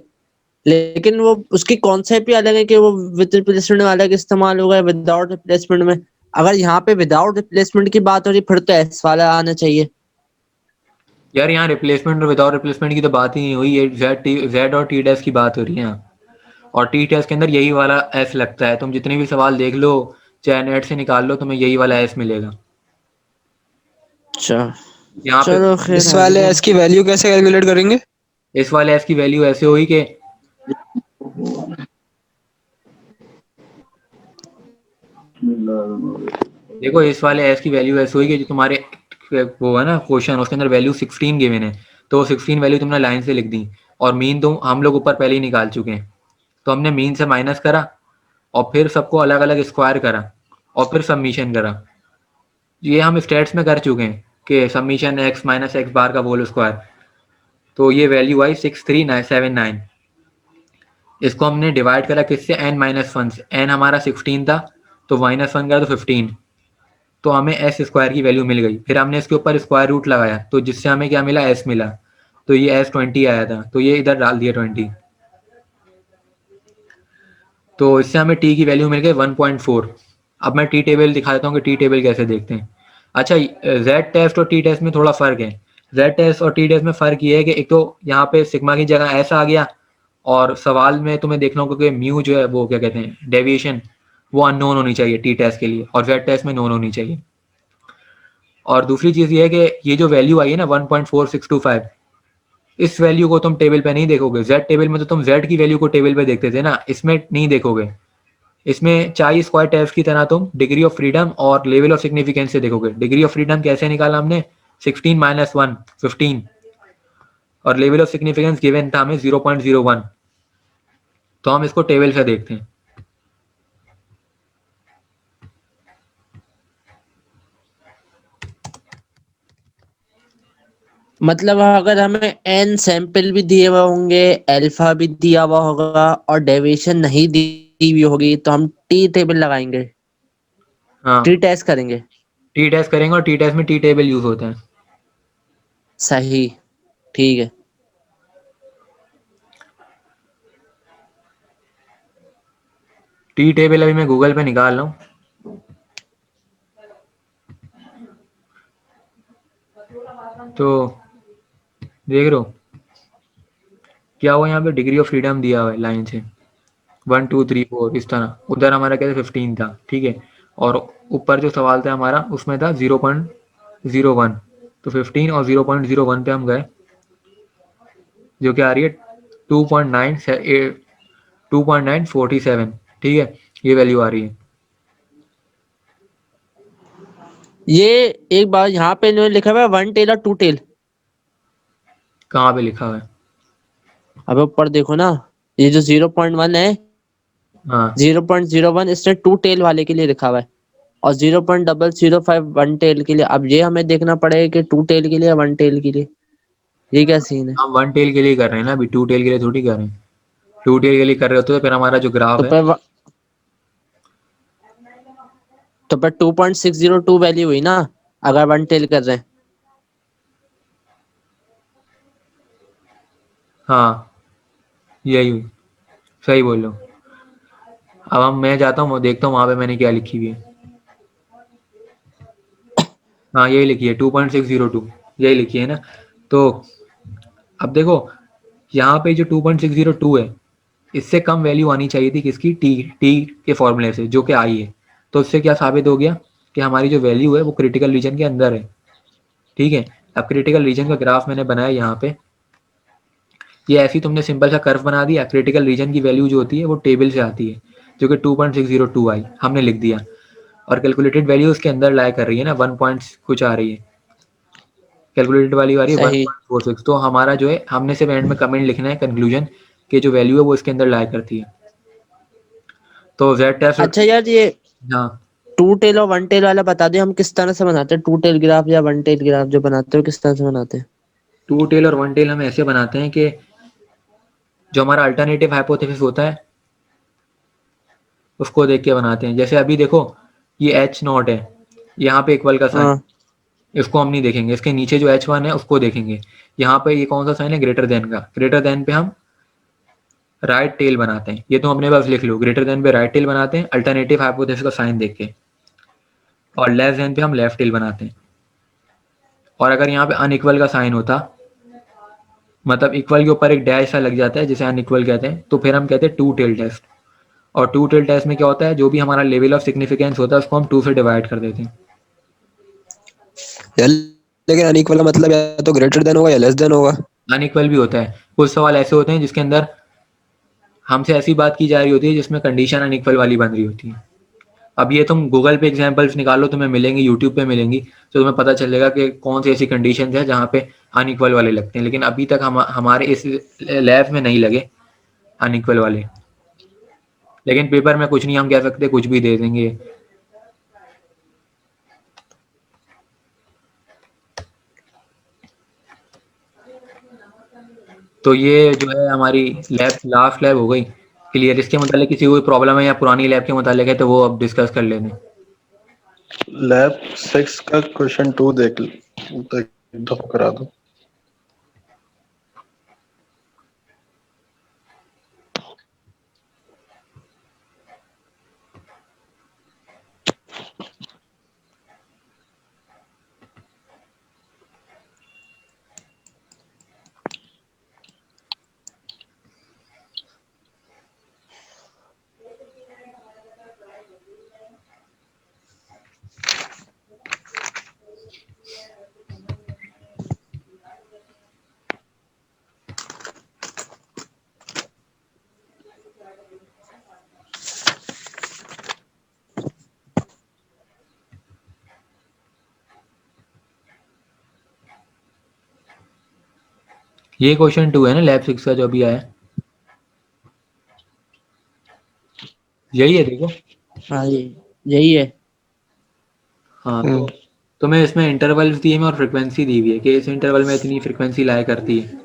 लेकिन वो उसकी कॉन्सेप्ट ही अलग है कि वो विद रिप्लेसमेंट में अलग इस्तेमाल होगा, विदाउट रिप्लेसमेंट में। अगर यहाँ पे विदाउट रिप्लेसमेंट की बात हो रही फिर तो एस वाला आना चाहिए। यार यहाँ रिप्लेसमेंट और विदाउट रिप्लेसमेंट की तो बात ही नहीं हुई, ये जेड और टी डैश की बात हो रही है यहाँ, और टी डैश के अंदर यही वाला एस लगता है। तुम जितने भी सवाल देख लो, चाहे नेट से निकाल लो, तुम्हें यही वाला एस मिलेगा अच्छा, यहाँ पे। चलो खैर इस वाले एस की वैल्यू कैसे कैलकुलेट करेंगे? इस वाले एस की वैल्यू ऐसे हुई कि देखो, इस वाले एस की वैल्यू ऐसे हुई कि जो तुम्हारे वो है ना क्वेश्चन, उसके अंदर वैल्यू 16 गिवन है, तो वो 16 वैल्यू तुमने लाइन से लिख दी, और मीन तो हम लोग ऊपर पहले ही निकाल चुके हैं, तो हमने मीन से माइनस करा और फिर सबको अलग अलग स्क्वायर करा और फिर सबमिशन करा। ये हम स्टेट्स में कर चुके हैं कि summation x minus X bar का होल स्क्वायर, तो ये वैल्यू आई 6379। इसको हमने डिवाइड करा किससे, n माइनस वन से। n हमारा 16 था तो माइनस वन करा तो 15, तो हमें एस स्क्वायर की वैल्यू मिल गई। फिर हमने इसके ऊपर स्क्वायर रूट लगाया तो जिससे हमें क्या मिला, एस मिला, तो ये एस 20 आया था, तो ये इधर डाल दिया 20, तो इससे हमें टी की वैल्यू मिल गई 1.4। अब मैं टी टेबल दिखा देता हूँ कि टी टेबल कैसे देखते हैं। अच्छा, जेड टेस्ट और टी टेस्ट में थोड़ा फ़र्क है। जेड टेस्ट और टी टेस्ट में फ़र्क ये है कि एक तो यहाँ पे सिग्मा की जगह ऐसा आ गया, और सवाल में तुम्हें देखना होगा कि म्यू जो है वो क्या कहते हैं डेविएशन, वो अननोन होनी चाहिए टी टेस्ट के लिए, और जेड टेस्ट में नोन होनी चाहिए। और दूसरी चीज़ ये है कि ये जो वैल्यू आई है ना 1.4625, इस वैल्यू को तुम टेबल पे नहीं देखोगे। जेड टेबल में तो तुम जेड की वैल्यू को टेबल पे देखते थे ना, इसमें नहीं देखोगे। इसमें चाई स्क्वायर टेस्ट की तरह तुम डिग्री ऑफ फ्रीडम और लेवल ऑफ सिग्निफिकेंस से देखोगे। डिग्री ऑफ फ्रीडम कैसे निकाला हमने, 16 माइनस वन 15, और लेवल ऑफ सिग्निफिकेंस गिवन था हमें 0.01, तो हम इसको टेबल से देखते हैं। मतलब अगर हमें एन सैंपल भी दिए हुए होंगे, अल्फा भी दिया हुआ होगा और डेविएशन नहीं दी हुई होगी, तो हम टी टेबल लगाएंगे, हाँ, टी टेस्ट करेंगे। टी टेस्ट करेंगे और टी टेस्ट में टी टेबल यूज होता है। सही, ठीक है। टी टेबल अभी मैं गूगल पे निकाल रहा हूँ, तो देख रहे हो क्या हुआ, यहाँ पे डिग्री ऑफ फ्रीडम दिया हुआ है लाइन से 1 2 3 4 इस तरह। उधर हमारा क्या था 15 था, ठीक है, और ऊपर जो सवाल था हमारा उसमें था 0.01, तो 15 और 0.01 पे हम गए, जो कि आ रही है 2.947, ठीक है, ये वैल्यू आ रही है। ये एक बार यहाँ पे इन्होंने लिखा हुआ है 1 टेल और 2 टेल। कहाँ पे लिखा हुआ है? अब ऊपर देखो ना, ये जो 0.1 है, हाँ 0.01 इसने 2 टेल वाले के लिए लिखा हुआ है, और 0.005 1 टेल के लिए। अब ये हमें देखना पड़ेगा कि 2 टेल के लिए या 1 टेल के लिए, ये क्या सीन है? हम 1 टेल के लिए कर रहे हैं ना, अभी 2 टेल के लिए थोड़ी कर रहे हैं। 2 टेल के लिए कर रहे होते तो फिर हमारा जो ग्राफ तो है, पर 2.602 वैल्यू हुई ना, अगर 1 टेल कर रहे हैं। हाँ यही हुई, सही बोल रहे हो। अब मैं जाता हूँ, देखता हूँ वहाँ पे मैंने क्या लिखी हुई है। हाँ यही लिखी है 2.602, यही लिखी है ना। तो अब देखो यहाँ पे जो 2.602 है, इससे कम वैल्यू आनी चाहिए थी किसकी, टी के फॉर्मूले से, जो कि आई है। तो इससे क्या साबित हो गया कि हमारी जो वैल्यू है वो क्रिटिकल रीजन के अंदर है। ठीक है, अब क्रिटिकल रीजन का ग्राफ मैंने बनाया यहाँ पे। ये ऐसी तुमने सिंपल सा कर्व बना दिया, क्रिटिकल रीजन की वैल्यू जो होती है वो टेबल से आती है, जो कि 2.602 आई, हमने लिख दिया। और कैलकुलेटेड वैल्यू उसके अंदर लाई कर रही है ना, 1 पॉइंट कुछ आ रही है, कैलकुलेटेड वाली आ रही है सही। 1.46। तो हमारा जो है, हमने सिर्फ एंड में कमेंट लिखना है कंक्लूजन कि जो वैल्यू है वो इसके अंदर लाई करती है। तो जेड टेस्ट। अच्छा यार, ये हाँ, 2 टेल और 1 टेल वाला बता दो, हम किस तरह से बनाते हैं 2 टेल ग्राफ या 1 टेल ग्राफ जो बनाते हो, किस तरह से बनाते हैं? 2 टेल और 1 टेल हम ऐसे बनाते हैं कि जो हमारा अल्टरनेटिव हाइपोथेसिस होता है उसको देख के बनाते हैं। जैसे अभी देखो, ये एच नॉट है, यहाँ पे इक्वल का साइन, हाँ। इसको हम नहीं देखेंगे, इसके नीचे जो H1 है उसको देखेंगे। यहाँ पे ये कौन सा साइन है, ग्रेटर देन का, ग्रेटर देन पे हम राइट टेल बनाते हैं। ये तो अपने पास लिख लो, ग्रेटर देन पे राइट टेल बनाते हैं अल्टरनेटिव हाइपोथेसिस का साइन देख के, और लेस देन पे हम लेफ्ट टेल बनाते हैं। और अगर यहाँ पे अनइक्वल का साइन होता, मतलब इक्वल के ऊपर एक डैश सा लग जाता है जिसे अनइक्वल कहते हैं, तो फिर हम कहते हैं 2 टेल टेस्ट। और 2 टेल टेस्ट में क्या होता है, जो भी हमारा लेवल ऑफ सिग्निफिकेंस होता है उसको हम 2 से डिवाइड कर देते हैं। यार लेकिन अनइक्वल का मतलब या तो ग्रेटर देन होगा या लेस देन होगा। अनइक्वल भी होता है, कुछ सवाल ऐसे होते हैं जिसके अंदर हमसे ऐसी बात की जा रही होती है जिसमें कंडीशन अनइक्वल वाली बन रही होती है। अब ये तुम गूगल पे एग्जांपल्स निकालो, तुम्हें मिलेंगी, यूट्यूब पे मिलेंगी, तो तुम्हें पता चलेगा कि कौन सी ऐसी कंडीशंस है जहाँ पे अनइक्वल वाले लगते हैं। लेकिन अभी तक हमारे इस लैब में नहीं लगे अनइक्वल वाले। लेकिन पेपर में कुछ नहीं हम कह सकते, कुछ भी दे देंगे। तो ये जो है हमारी लैब, लास्ट लैब हो गई क्लियर। इसके मतलब किसी कोई प्रॉब्लम है या पुरानी लैब के मतलब है तो वो अब डिस्कस कर लेने। लैब 6 का क्वेश्चन 2 देख एक दफा करा दो। ये क्वेश्चन 2 है ना लैब 6 का जो अभी आया, यही है देखो। हाँ, यही है। हाँ, तो तुम्हें इसमें इंटरवल्स दिए हैं और फ्रिक्वेंसी दी हुई है कि इस इंटरवल में इतनी फ्रिक्वेंसी लाया करती है।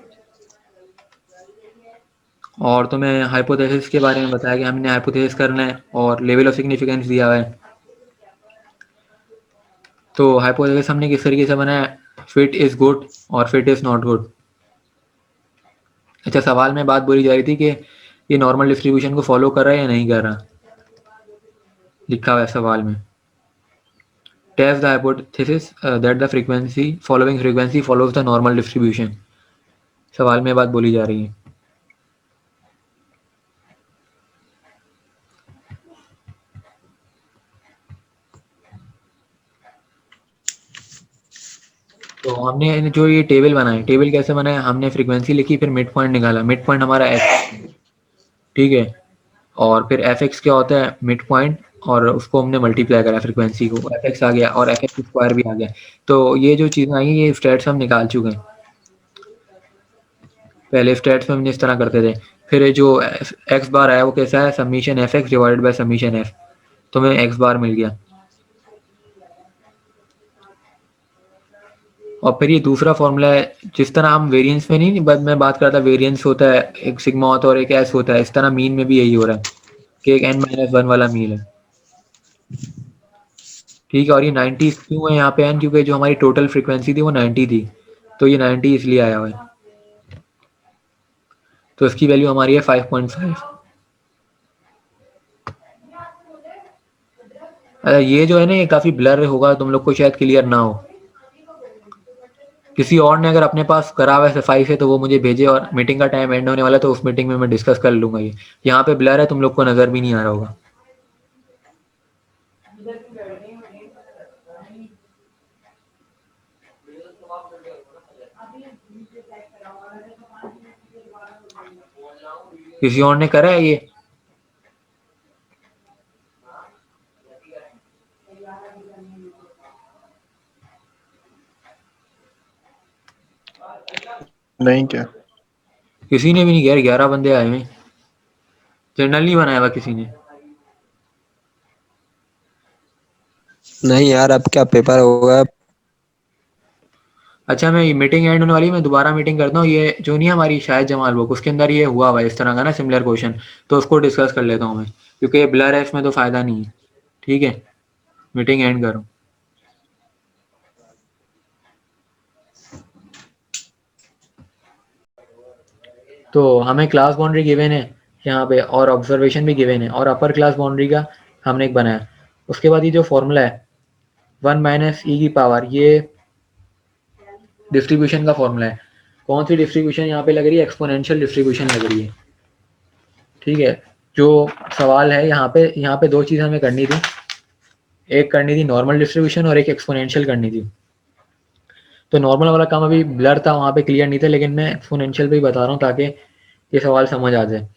और तुम्हें हाइपोथेसिस के बारे में बताया कि हमने हाइपोथेसिस करना है और लेवल ऑफ सिग्निफिकेंस दिया हुआ है। तो हाइपोथेसिस हमने किस तरीके से बनाया, फिट इज गुड और फिट इज नॉट गुड। अच्छा, सवाल में बात बोली जा रही थी कि ये नॉर्मल डिस्ट्रीब्यूशन को फॉलो कर रहा है या नहीं कर रहा, लिखा हुआ है सवाल में। Test the hypothesis that the frequency following frequency follows the normal distribution, सवाल में बात बोली जा रही है। तो हमने जो ये टेबल बनाया, टेबल कैसे बनाया, हमने फ्रीक्वेंसी लिखी, फिर मिड पॉइंट निकाला, मिड पॉइंट हमारा एफ, ठीक है। और फिर एफ एक्स क्या होता है, मिड पॉइंट, और उसको हमने मल्टीप्लाई करा फ्रीक्वेंसी को, एफ एक्स आ गया और एफ एक्स स्क्वायर भी आ गया। तो ये जो चीज़ें आई ये स्टेट्स हम निकाल चुके हैं, पहले स्टेट्स में हमने इस तरह करते थे। फिर ये जो एक्स बार आया वो कैसा है, summation F x divided by summation F, तो हमें एक्स बार मिल गया। और फिर ये दूसरा फॉर्मूला है, जिस तरह हम वेरिएंस में नहीं, बस मैं बात करता, वेरिएंस होता है एक सिग्मा होता है और एक एस होता है, इस तरह मीन में भी यही हो रहा है कि एक n-1 वाला मीन है, ठीक है। और ये 90 क्यों है यहाँ पे n, क्योंकि जो हमारी टोटल फ्रीक्वेंसी थी वो 90 थी, तो ये 90 इसलिए आया हुआ है। तो इसकी वैल्यू हमारी है 5.5। ये जो है ना ये काफ़ी ब्लर होगा, तुम लोग को शायद क्लियर ना हो। किसी और ने अगर अपने पास करा हुआ है सफाई से तो वो मुझे भेजे, और मीटिंग का टाइम एंड होने वाला है तो उस मीटिंग में मैं डिस्कस कर लूँगा ये। यहाँ पे ब्लर है, तुम लोग को नज़र भी नहीं आ रहा होगा। किसी और ने करा है ये? नहीं क्या? किसी ने भी नहीं किया यार, 11 बंदे आए हुए। जर्नल नहीं बनाया हुआ किसी ने? नहीं यार, अब क्या पेपर होगा। अच्छा, मैं मीटिंग एंड होने वाली है, मैं दोबारा मीटिंग करता हूँ। ये जो नहीं है हमारी शायद जमाल बुक, उसके अंदर ये हुआ हुआ है इस तरह का ना सिमिलर क्वेश्चन, तो उसको डिस्कस कर लेता हूँ मैं, क्योंकि ये ब्लर है इसमें तो फ़ायदा नहीं है। ठीक है, मीटिंग एंड करो। तो हमें क्लास बाउंड्री गिवन है यहाँ पे, और ऑब्जर्वेशन भी गिवन है, और अपर क्लास बाउंड्री का हमने एक बनाया। उसके बाद ये जो फॉर्मूला है 1 माइनस ई की पावर, ये डिस्ट्रीब्यूशन का फॉर्मूला है। कौन सी डिस्ट्रीब्यूशन यहाँ पे लग रही है? एक्सपोनेंशियल डिस्ट्रीब्यूशन लग रही है। ठीक है, जो सवाल है यहाँ पे दो चीज़ हमें करनी थी, एक करनी थी नॉर्मल डिस्ट्रीब्यूशन और एक एक्सपोनेंशियल करनी थी। तो नॉर्मल वाला काम अभी ब्लर था, वहाँ पे क्लियर नहीं था, लेकिन मैं एक्सपोनेंशियल पे ही बता रहा हूँ ताकि ये सवाल समझ आ जाए।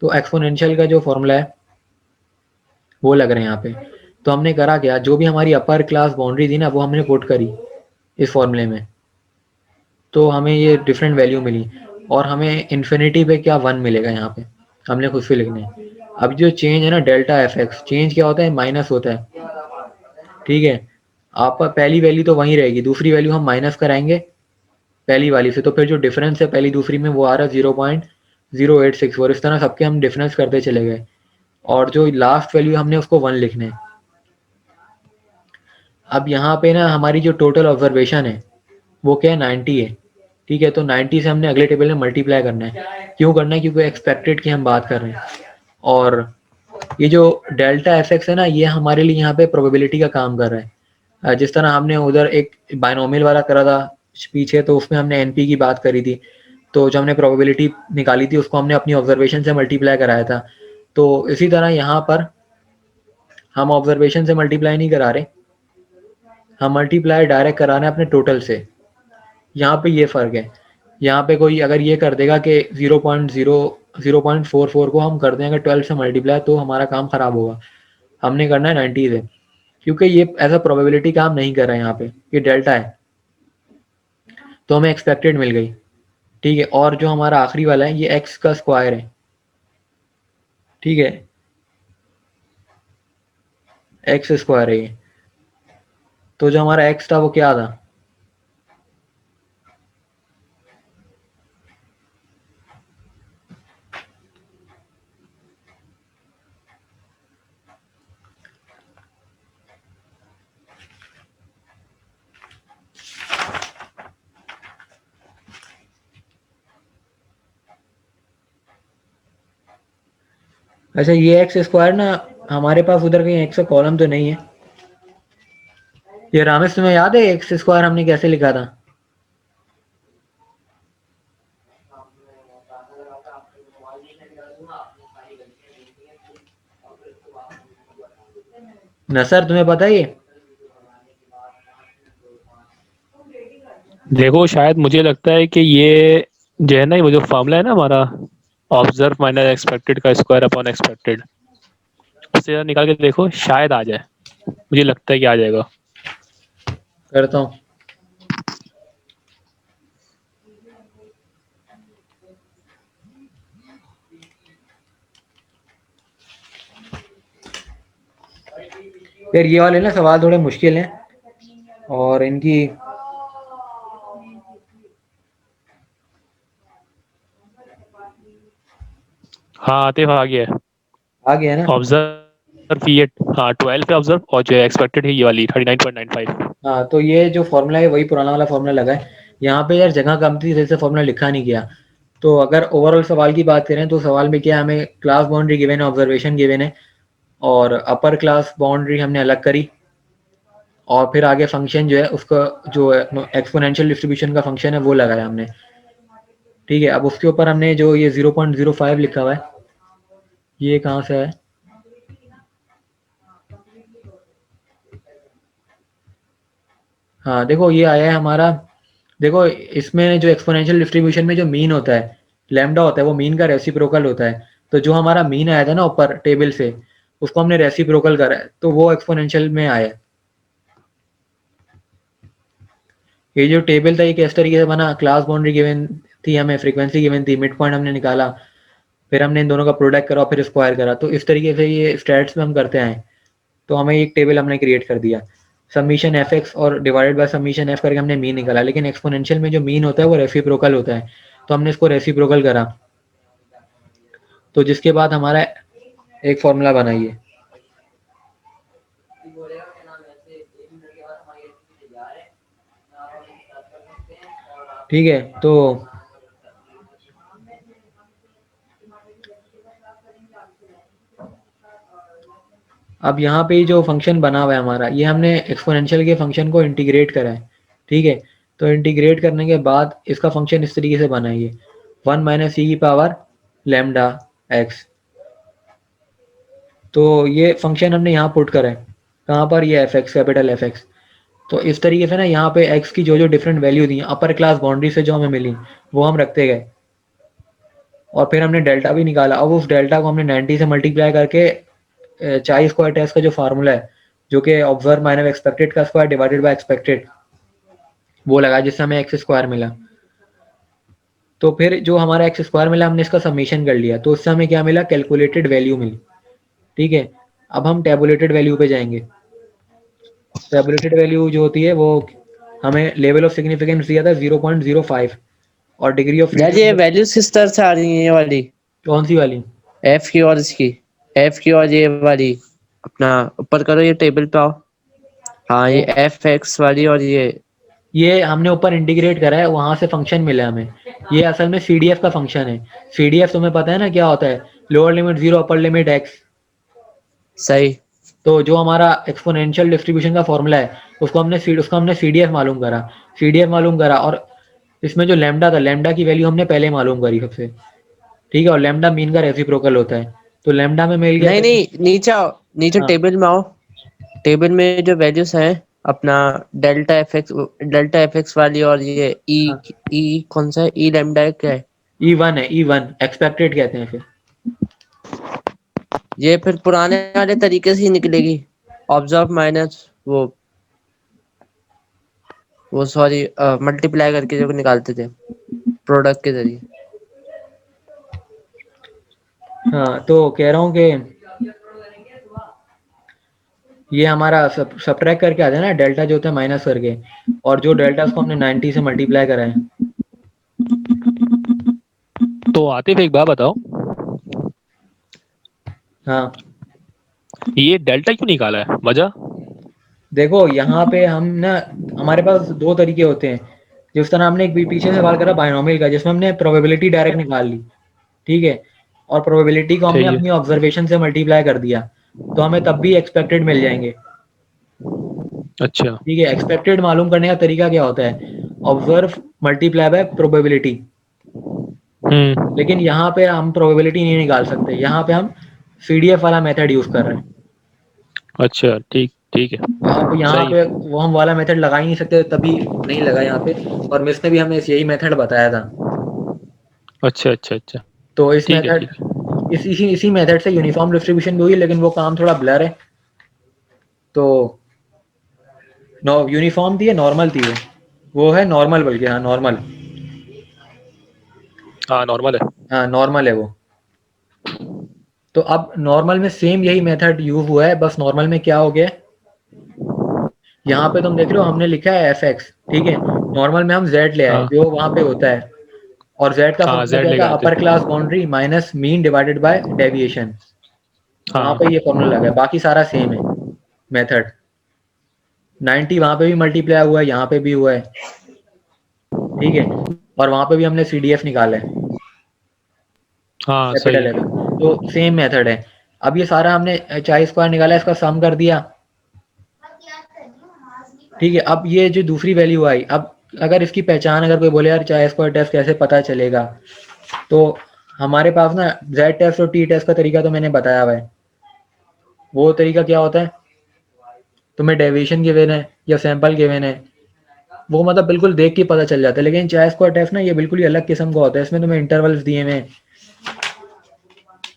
तो एक्सपोनेंशियल का जो फॉर्मूला है वो लग रहा है यहाँ पे। तो हमने करा क्या, जो भी हमारी अपर क्लास बाउंड्री थी ना वो हमने पुट करी इस फॉर्मूले में, तो हमें ये डिफरेंट वैल्यू मिली, और हमें इन्फिनिटी पे क्या 1 मिलेगा यहाँ पे, हमने खुद से लिखना है। अब जो चेंज है ना डेल्टा एफ एक्स, चेंज क्या होता है? माइनस होता है। ठीक है, आपका पहली वैल्यू तो वहीं रहेगी, दूसरी वैल्यू हम माइनस कराएंगे पहली वाली से, तो फिर जो डिफरेंस है पहली दूसरी में वो आ रहा है 0.0864। इस तरह सबके हम डिफरेंस करते चले गए, और जो लास्ट वैल्यू हमने उसको 1 लिखना है। अब यहाँ पे ना हमारी जो टोटल ऑब्जर्वेशन है वो क्या है? 90 है। ठीक है, तो 90 से हमने अगले टेबल में मल्टीप्लाई करना है। क्यों करना है? क्योंकि एक्सपेक्टेड की हम बात कर रहे हैं, और ये जो डेल्टा एफ एक्स है ना, ये हमारे लिए यहाँ पे प्रोबेबिलिटी का काम कर रहा है। जिस तरह हमने उधर एक बायनोमियल वाला करा था पीछे, तो उसमें हमने एनपी की बात करी थी, तो जो हमने प्रोबेबिलिटी निकाली थी उसको हमने अपनी ऑब्जर्वेशन से मल्टीप्लाई कराया था। तो इसी तरह यहाँ पर हम ऑब्जर्वेशन से मल्टीप्लाई नहीं करा रहे, हम मल्टीप्लाई डायरेक्ट करा रहे हैं अपने टोटल से। यहाँ पे ये फ़र्क है। यहाँ पे कोई अगर ये कर देगा कि 0.44 को हम कर दें अगर 12 से मल्टीप्लाई, तो हमारा काम ख़राब होगा। हमने करना है 90 से, क्योंकि ये एज अ प्रोबेबिलिटी काम नहीं कर रहा है। यहाँ पे ये डेल्टा है, तो हमें एक्सपेक्टेड मिल गई। ठीक है, और जो हमारा आखिरी वाला है ये एक्स का स्क्वायर है। ठीक है, एक्स स्क्वायर है ये। तो जो हमारा एक्स था वो क्या था? अच्छा, ये एक्स स्क्वायर ना हमारे पास उधर कहीं एक्स का कॉलम तो नहीं है। ये रामेश तुम्हें याद है एक्स स्क्वायर हमने कैसे लिखा था? नसर तुम्हें पता है ये? देखो शायद मुझे लगता है कि ये जो है ना, वो जो फॉर्मूला है ना हमारा, ऑब्जर्व माइनस एक्सपेक्टेड का स्क्वायर अपॉन एक्सपेक्टेड, उससे जरा निकाल के देखो, शायद आ जाए। मुझे लगता है कि आ जाएगा। करता हूँ। यार ये वाले ना सवाल थोड़े मुश्किल हैं, और इनकी हाँ आतिफ आ गया है। आ गया ना? ऑब्जर्व ये, हाँ 12 पे ऑब्जर्व, और जो एक्सपेक्टेड है ये वाली 39.95। हाँ, तो ये जो फॉर्मूला है वही पुराना वाला फॉर्मूला लगा है। यहाँ पे यार जगह कम थी, जैसे फॉर्मूला लिखा नहीं गया। तो अगर ओवरऑल सवाल की बात करें तो सवाल में क्या है, हमें क्लास बाउंड्री गिवन है, ऑब्जर्वेशन गिवन है, और अपर क्लास बाउंड्री हमने अलग करी, और फिर आगे फंक्शन जो है उसका जो एक्सपोनेंशियल डिस्ट्रीब्यूशन का फंक्शन है वो लगाया हमने। ठीक है, अब उसके ऊपर हमने जो ये 0.05 लिखा हुआ है, ये कहाँ से है? हाँ देखो ये आया है हमारा। देखो इसमें जो एक्सपोनेंशियल डिस्ट्रीब्यूशन में जो मीन होता है, लैम्डा होता है, वो मीन का रेसिप्रोकल होता है। तो जो हमारा मीन आया था ना ऊपर टेबल से, उसको हमने रेसिप्रोकल करा है, तो वो एक्सपोनेंशियल में आया है। ये जो टेबल था ये किस तरीके से बना, क्लास बाउंड्री गिवन थी, हमें फ्रीक्वेंसी गिवन थी, मिड पॉइंट हमने निकाला, फिर हमने इन दोनों का प्रोडक्ट करा, फिर स्क्वायर करा। तो इस तरीके से ये स्टैट्स में हम करते आए। तो हमें एक टेबल हमने क्रिएट कर दिया, समीशन एफ एक्स और डिवाइडेड बाय समीशन एफ करके हमने मीन निकाला। लेकिन एक्सपोनेंशियल में जो मीन होता है वो रेसिप्रोकल होता है, तो हमने इसको रेसिप्रोकल करा। तो जिसके बाद हमारा एक फॉर्मूला बना ये। ठीक है, तो अब यहाँ पे जो फंक्शन बना हुआ है हमारा, ये हमने एक्सपोनेंशियल के फंक्शन को इंटीग्रेट करा है। ठीक है, तो इंटीग्रेट करने के बाद इसका फंक्शन इस तरीके से बना है ये 1 माइनस ई की पावर लैम्डा एक्स। तो ये फंक्शन हमने यहाँ पुट करा है, कहाँ पर? ये F x, capital F x. तो इस तरीके से ना यहाँ पे एक्स की जो जो डिफरेंट वैल्यू दी अपर क्लास बाउंड्री से जो हमें मिली वो हम रखते गए, और फिर हमने डेल्टा भी निकाला। अब उस डेल्टा को हमने 90 से मल्टीप्लाई करके चाई स्क्वायर टेस्ट का जो फार्मूला है, जो कि ऑब्जर्व माइनस एक्सपेक्टेड का स्क्वायर डिवाइडेड बाय एक्सपेक्टेड, वो लगा, जिससे हमें एक्स स्क्वायर मिला। तो फिर जो हमारा एक्स स्क्वायर मिला हमने इसका समीशन कर लिया, तो उससे हमें क्या मिला? कैलकुलेटेड वैल्यू मिली। ठीक है, अब हम टेबुलेटेड वैल्यू पे जाएंगे। टेबुलेटेड वैल्यू जो होती है वो हमें लेवल ऑफ सिग्निफिकेंस दिया था 0.05 और डिग्री ऑफ यार ये वैल्यूज किस तरह से आ रही है ये वाली? कौन सी वाली? एफ की और इसकी, एफ की और ये वाली अपना ऊपर करो, ये टेबल पे आओ। हाँ ये एफ एक्स वाली और ये हमने ऊपर इंटीग्रेट करा है, वहां से फंक्शन मिला हमें। ये असल में सीडीएफ का फंक्शन है। सीडीएफ तुम्हें पता है ना क्या होता है? Lower limit 0 upper limit x. सही। तो जो हमारा एक्सपोनेंशियल डिस्ट्रीब्यूशन का फॉर्मूला है उसको हमने सीडीएफ मालूम करा। सीडीएफ मालूम करा और इसमें जो लैम्डा था, लैम्डा की वैल्यू हमने पहले मालूम करी सबसे। ठीक है, और लैम्डा मीन का रेसिप्रोकल होता है, तो लैम्डा में मिल गया। नहीं नीचे आओ, नीचे टेबल में आओ। टेबल में जो वैल्यूज हैं अपना डेल्टा एफ एक्स वाली और ये ई कौन सा है? ई लैम्डा क्या है? E1 है, E1 एक्सपेक्टेड कहते हैं फिर। ये फिर पुराने वाले तरीके से ही निकलेगी, ऑब्जर्व माइनस वो सॉरी मल्टीप्लाई करके जो निकालते थे प्रोडक्ट के जरिए। हाँ, तो कह रहा हूँ कि ये हमारा सब्ट्रैक्ट करके आता है ना, डेल्टा जो होता है माइनस करके, और जो डेल्टा उसको हमने 90 से मल्टीप्लाई करा है। तो आतिफ एक बात बताओ, हाँ ये डेल्टा क्यों निकाला है, वजह? देखो यहाँ पे हम ना, हमारे पास दो तरीके होते हैं। जिस तरह हमने एक पीछे सवाल करा बायनोमियल का, जिसमें हमने प्रोबेबिलिटी डायरेक्ट निकाल ली। ठीक है, और प्रोबेबिलिटी को हमने अपनी ऑब्जर्वेशन से मल्टीप्लाई कर दिया, तो हमें तब भी एक्सपेक्टेड मिल जाएंगे। अच्छा, ठीक है, एक्सपेक्टेड मालूम करने का तरीका क्या होता है? Observe multiply by probability. लेकिन यहाँ पे हम प्रोबेबिलिटी नहीं निकाल सकते, यहाँ पे हम सीडीएफ वाला मेथड यूज कर रहे हैं। अच्छा ठीक है। अब यहाँ पे वो हम वाला मेथड लगा ही नहीं सकते, तभी नहीं लगा यहाँ पे, और मिस ने भी हमें यही मेथड बताया था। अच्छा। तो इस मेथड इसी मेथड से यूनिफॉर्म डिस्ट्रीब्यूशन भी हुई, लेकिन वो काम थोड़ा ब्लर है। तो यूनिफॉर्म थी या नॉर्मल थी? वो है नॉर्मल, बल्कि हाँ नॉर्मल। हाँ नॉर्मल है। हाँ नॉर्मल है वो। तो अब नॉर्मल में सेम यही मेथड यूज हुआ है, बस नॉर्मल में क्या हो गया, यहाँ पे तुम देख रहे हो हमने लिखा है एफ एक्स। ठीक है, नॉर्मल में हम जेड ले आए जो वहां पे होता है, और जेड का फंक्शन क्या था? Upper class boundary minus mean divided by deviation. वहां पे ये फॉर्मूला लगा है, बाकी सारा सेम है मेथड। 90 वहां पे भी मल्टीप्लाई हुआ है, यहाँ पे भी हुआ है। ठीक है, और वहां पे भी हमने सीडीएफ निकाला है, कैपिटल है, तो सेम मेथड है। अब ये सारा हमने चाई स्क्वायर निकाला, इसका सम कर दिया। ठीक है, अब ये जो दूसरी वैल्यू आई, अब अगर इसकी पहचान अगर कोई बोले यार चाय स्क्वायर टेस्ट कैसे पता चलेगा, तो हमारे पास ना जेड टेस्ट और टी टेस्ट का तरीका तो मैंने बताया हुआ है। वो तरीका क्या होता है, तुम्हें डेविएशन गिवन है या सैंपल गिवन है, वो मतलब बिल्कुल देख के पता चल जाता है। लेकिन चाय स्क्वायर टेस्ट ना ये बिल्कुल ही अलग किस्म का होता है, इसमें तुम्हें इंटरवल्स दिए हुए हैं,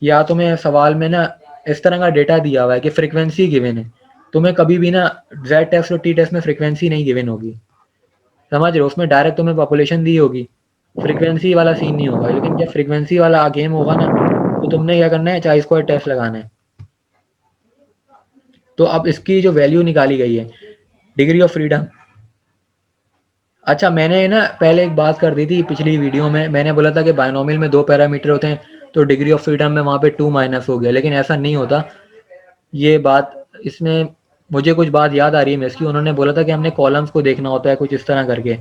या तुम्हें सवाल में ना इस तरह का डेटा दिया हुआ है कि फ्रीक्वेंसी गिवन है। तुम्हें कभी भी ना जेड टेस्ट और टी टेस्ट में फ्रीक्वेंसी नहीं गिवन होगी, समझ रहे हो? उसमें डायरेक्ट तुम्हें पॉपुलेशन दी होगी, फ्रीक्वेंसी वाला सीन नहीं होगा। लेकिन जब फ्रीक्वेंसी वाला गेम होगा ना, तो तुमने क्या करना है, चाय स्क्वायर टेस्ट लगाना है। तो अब इसकी जो वैल्यू निकाली गई है, डिग्री ऑफ फ्रीडम। अच्छा, मैंने ना पहले एक बात कर दी थी पिछली वीडियो में, मैंने बोला था कि बायनोमियल में 2 पैरामीटर होते हैं, तो डिग्री ऑफ फ्रीडम में वहाँ पे 2 माइनस हो गया, लेकिन ऐसा नहीं होता। ये बात इसमें मुझे कुछ बात याद आ रही है मिस की, उन्होंने बोला था कि हमने कॉलम्स को देखना होता है कुछ इस तरह करके,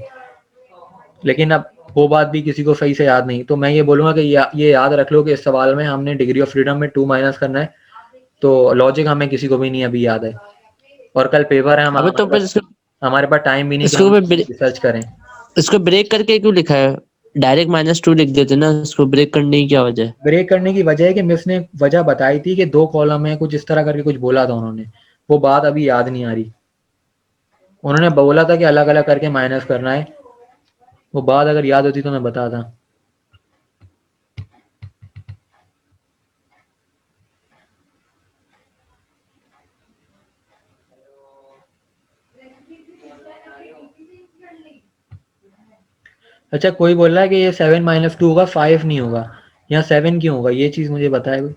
लेकिन अब वो बात भी किसी को सही से याद नहीं। तो मैं ये बोलूँगा कि ये याद रख लो कि इस सवाल में हमने डिग्री ऑफ फ्रीडम में 2 माइनस करना है। तो लॉजिक हमें किसी को भी नहीं अभी याद है, और कल पेपर है, अबे तो फिर हमारे पास टाइम भी नहीं कि इसको हम भी रिसर्च करें। इसको ब्रेक करके क्यों लिखा है? डायरेक्ट -2 लिख देते ना, इसको ब्रेक करने की क्या वजह है? ब्रेक करने की वजह है कि मिस ने वजह बताई थी कि 2 कॉलम है, कुछ इस तरह करके कुछ बोला था उन्होंने, वो बात अभी याद नहीं आ रही। उन्होंने बोला था कि अलग अलग करके माइनस करना है, वो बात अगर याद होती तो मैं बताता। अच्छा, कोई बोल रहा है कि ये 7 माइनस 2 होगा, 5 नहीं होगा, यहाँ 7 क्यों होगा, ये चीज मुझे बताए कोई।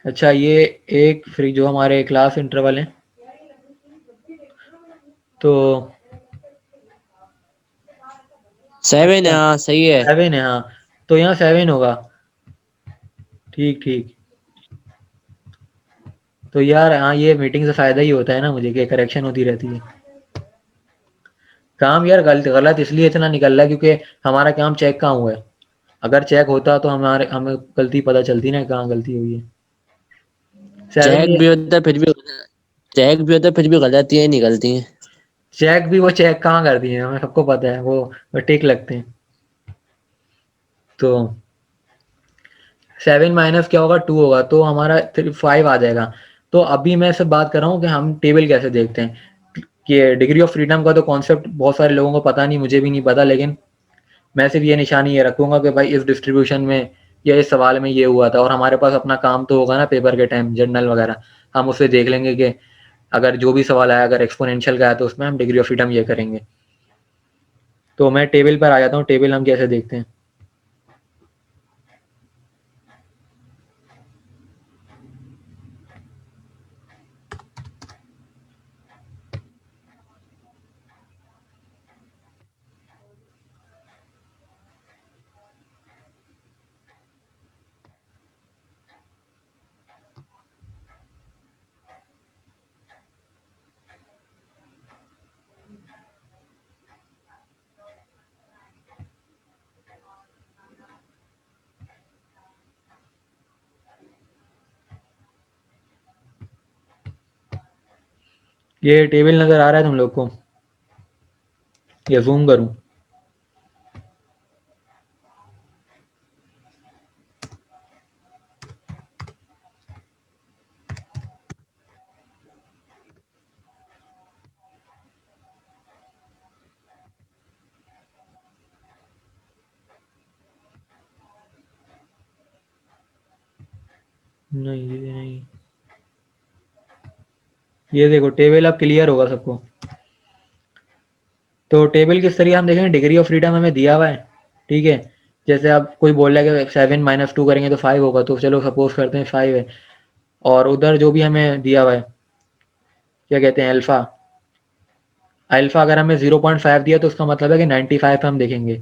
अच्छा, ये एक फ्री जो हमारे क्लास इंटरवल है, तो 7 है, हाँ सही है। 7 है, हाँ, तो यहाँ 7 होगा। ठीक ठीक, तो यार हाँ, ये मीटिंग से फायदा ही होता है ना मुझे कि करेक्शन होती रहती है। काम यार गलत गलत इसलिए इतना निकल रहा है क्योंकि हमारा काम चेक कहाँ हुआ है। अगर चेक होता तो हमें गलती पता चलती ना कहाँ गलती हुई है। 7 चेक ये भी होता है फिर भी गलतियां निकलती हैं। चेक भी वो चेक कहाँ करती है, हमें सबको पता है, वो टिक लगते हैं। तो 7 माइनस क्या होगा, 2 होगा, तो हमारा 5 आ जाएगा। तो अभी मैं सिर्फ बात कर रहा हूँ कि हम टेबल कैसे देखते हैं कि डिग्री ऑफ फ्रीडम का तो कॉन्सेप्ट बहुत सारे लोगों को पता नहीं, मुझे भी नहीं पता, लेकिन मैं सिर्फ ये निशानी ये रखूंगा कि भाई इस डिस्ट्रीब्यूशन में या इस सवाल में ये हुआ था, और हमारे पास अपना काम तो होगा ना पेपर के टाइम, जर्नल वगैरह हम उससे देख लेंगे कि अगर जो भी सवाल आया अगर एक्सपोनेंशियल का आया तो उसमें हम डिग्री ऑफ फ्रीडम ये करेंगे। तो मैं टेबल पर आ जाता हूँ, टेबल हम कैसे देखते हैं। ये टेबल नजर आ रहा है तुम लोग को, या जूम करूं? नहीं ये नहीं, ये देखो टेबल अब क्लियर होगा सबको। तो टेबल किस तरीके हम देखेंगे, डिग्री ऑफ फ्रीडम हमें दिया हुआ है, ठीक है। जैसे अब कोई बोल रहा है कि 7 माइनस 2 करेंगे तो 5 होगा, तो चलो सपोज करते हैं 5 है, और उधर जो भी हमें दिया हुआ है क्या कहते हैं, अल्फा। अल्फा अगर हमें 0.5 दिया तो उसका मतलब है कि 95 पे हम देखेंगे,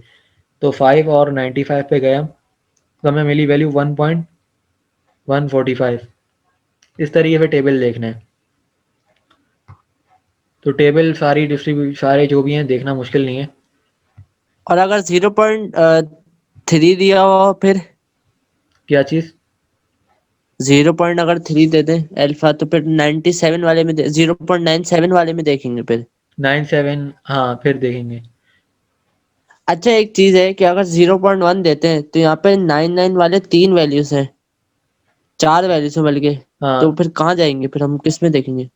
तो 5 और 95 पे गए हम, तो हमें मिली वैल्यू 1.145। इस तरीके से टेबल देखना है। तो टेबल सारी डिस्ट्रीब्यूट सारे जो भी हैं देखना मुश्किल नहीं है। और अगर 0.3 दिया हो फिर? क्या चीज़? 0. अगर 3 दे दें अल्फा तो फिर 97 वाले में 0.97 वाले में देखेंगे फिर। 97, हाँ फिर देखेंगे। अच्छा एक चीज है कि अगर 0.1 देते हैं तो यहाँ पे 99 वाले 3 वैल्यूज हैं, 4 वैल्यूज हैं बल्कि। हाँ तो फिर कहाँ जाएंगे, फिर हम किस में देखेंगे?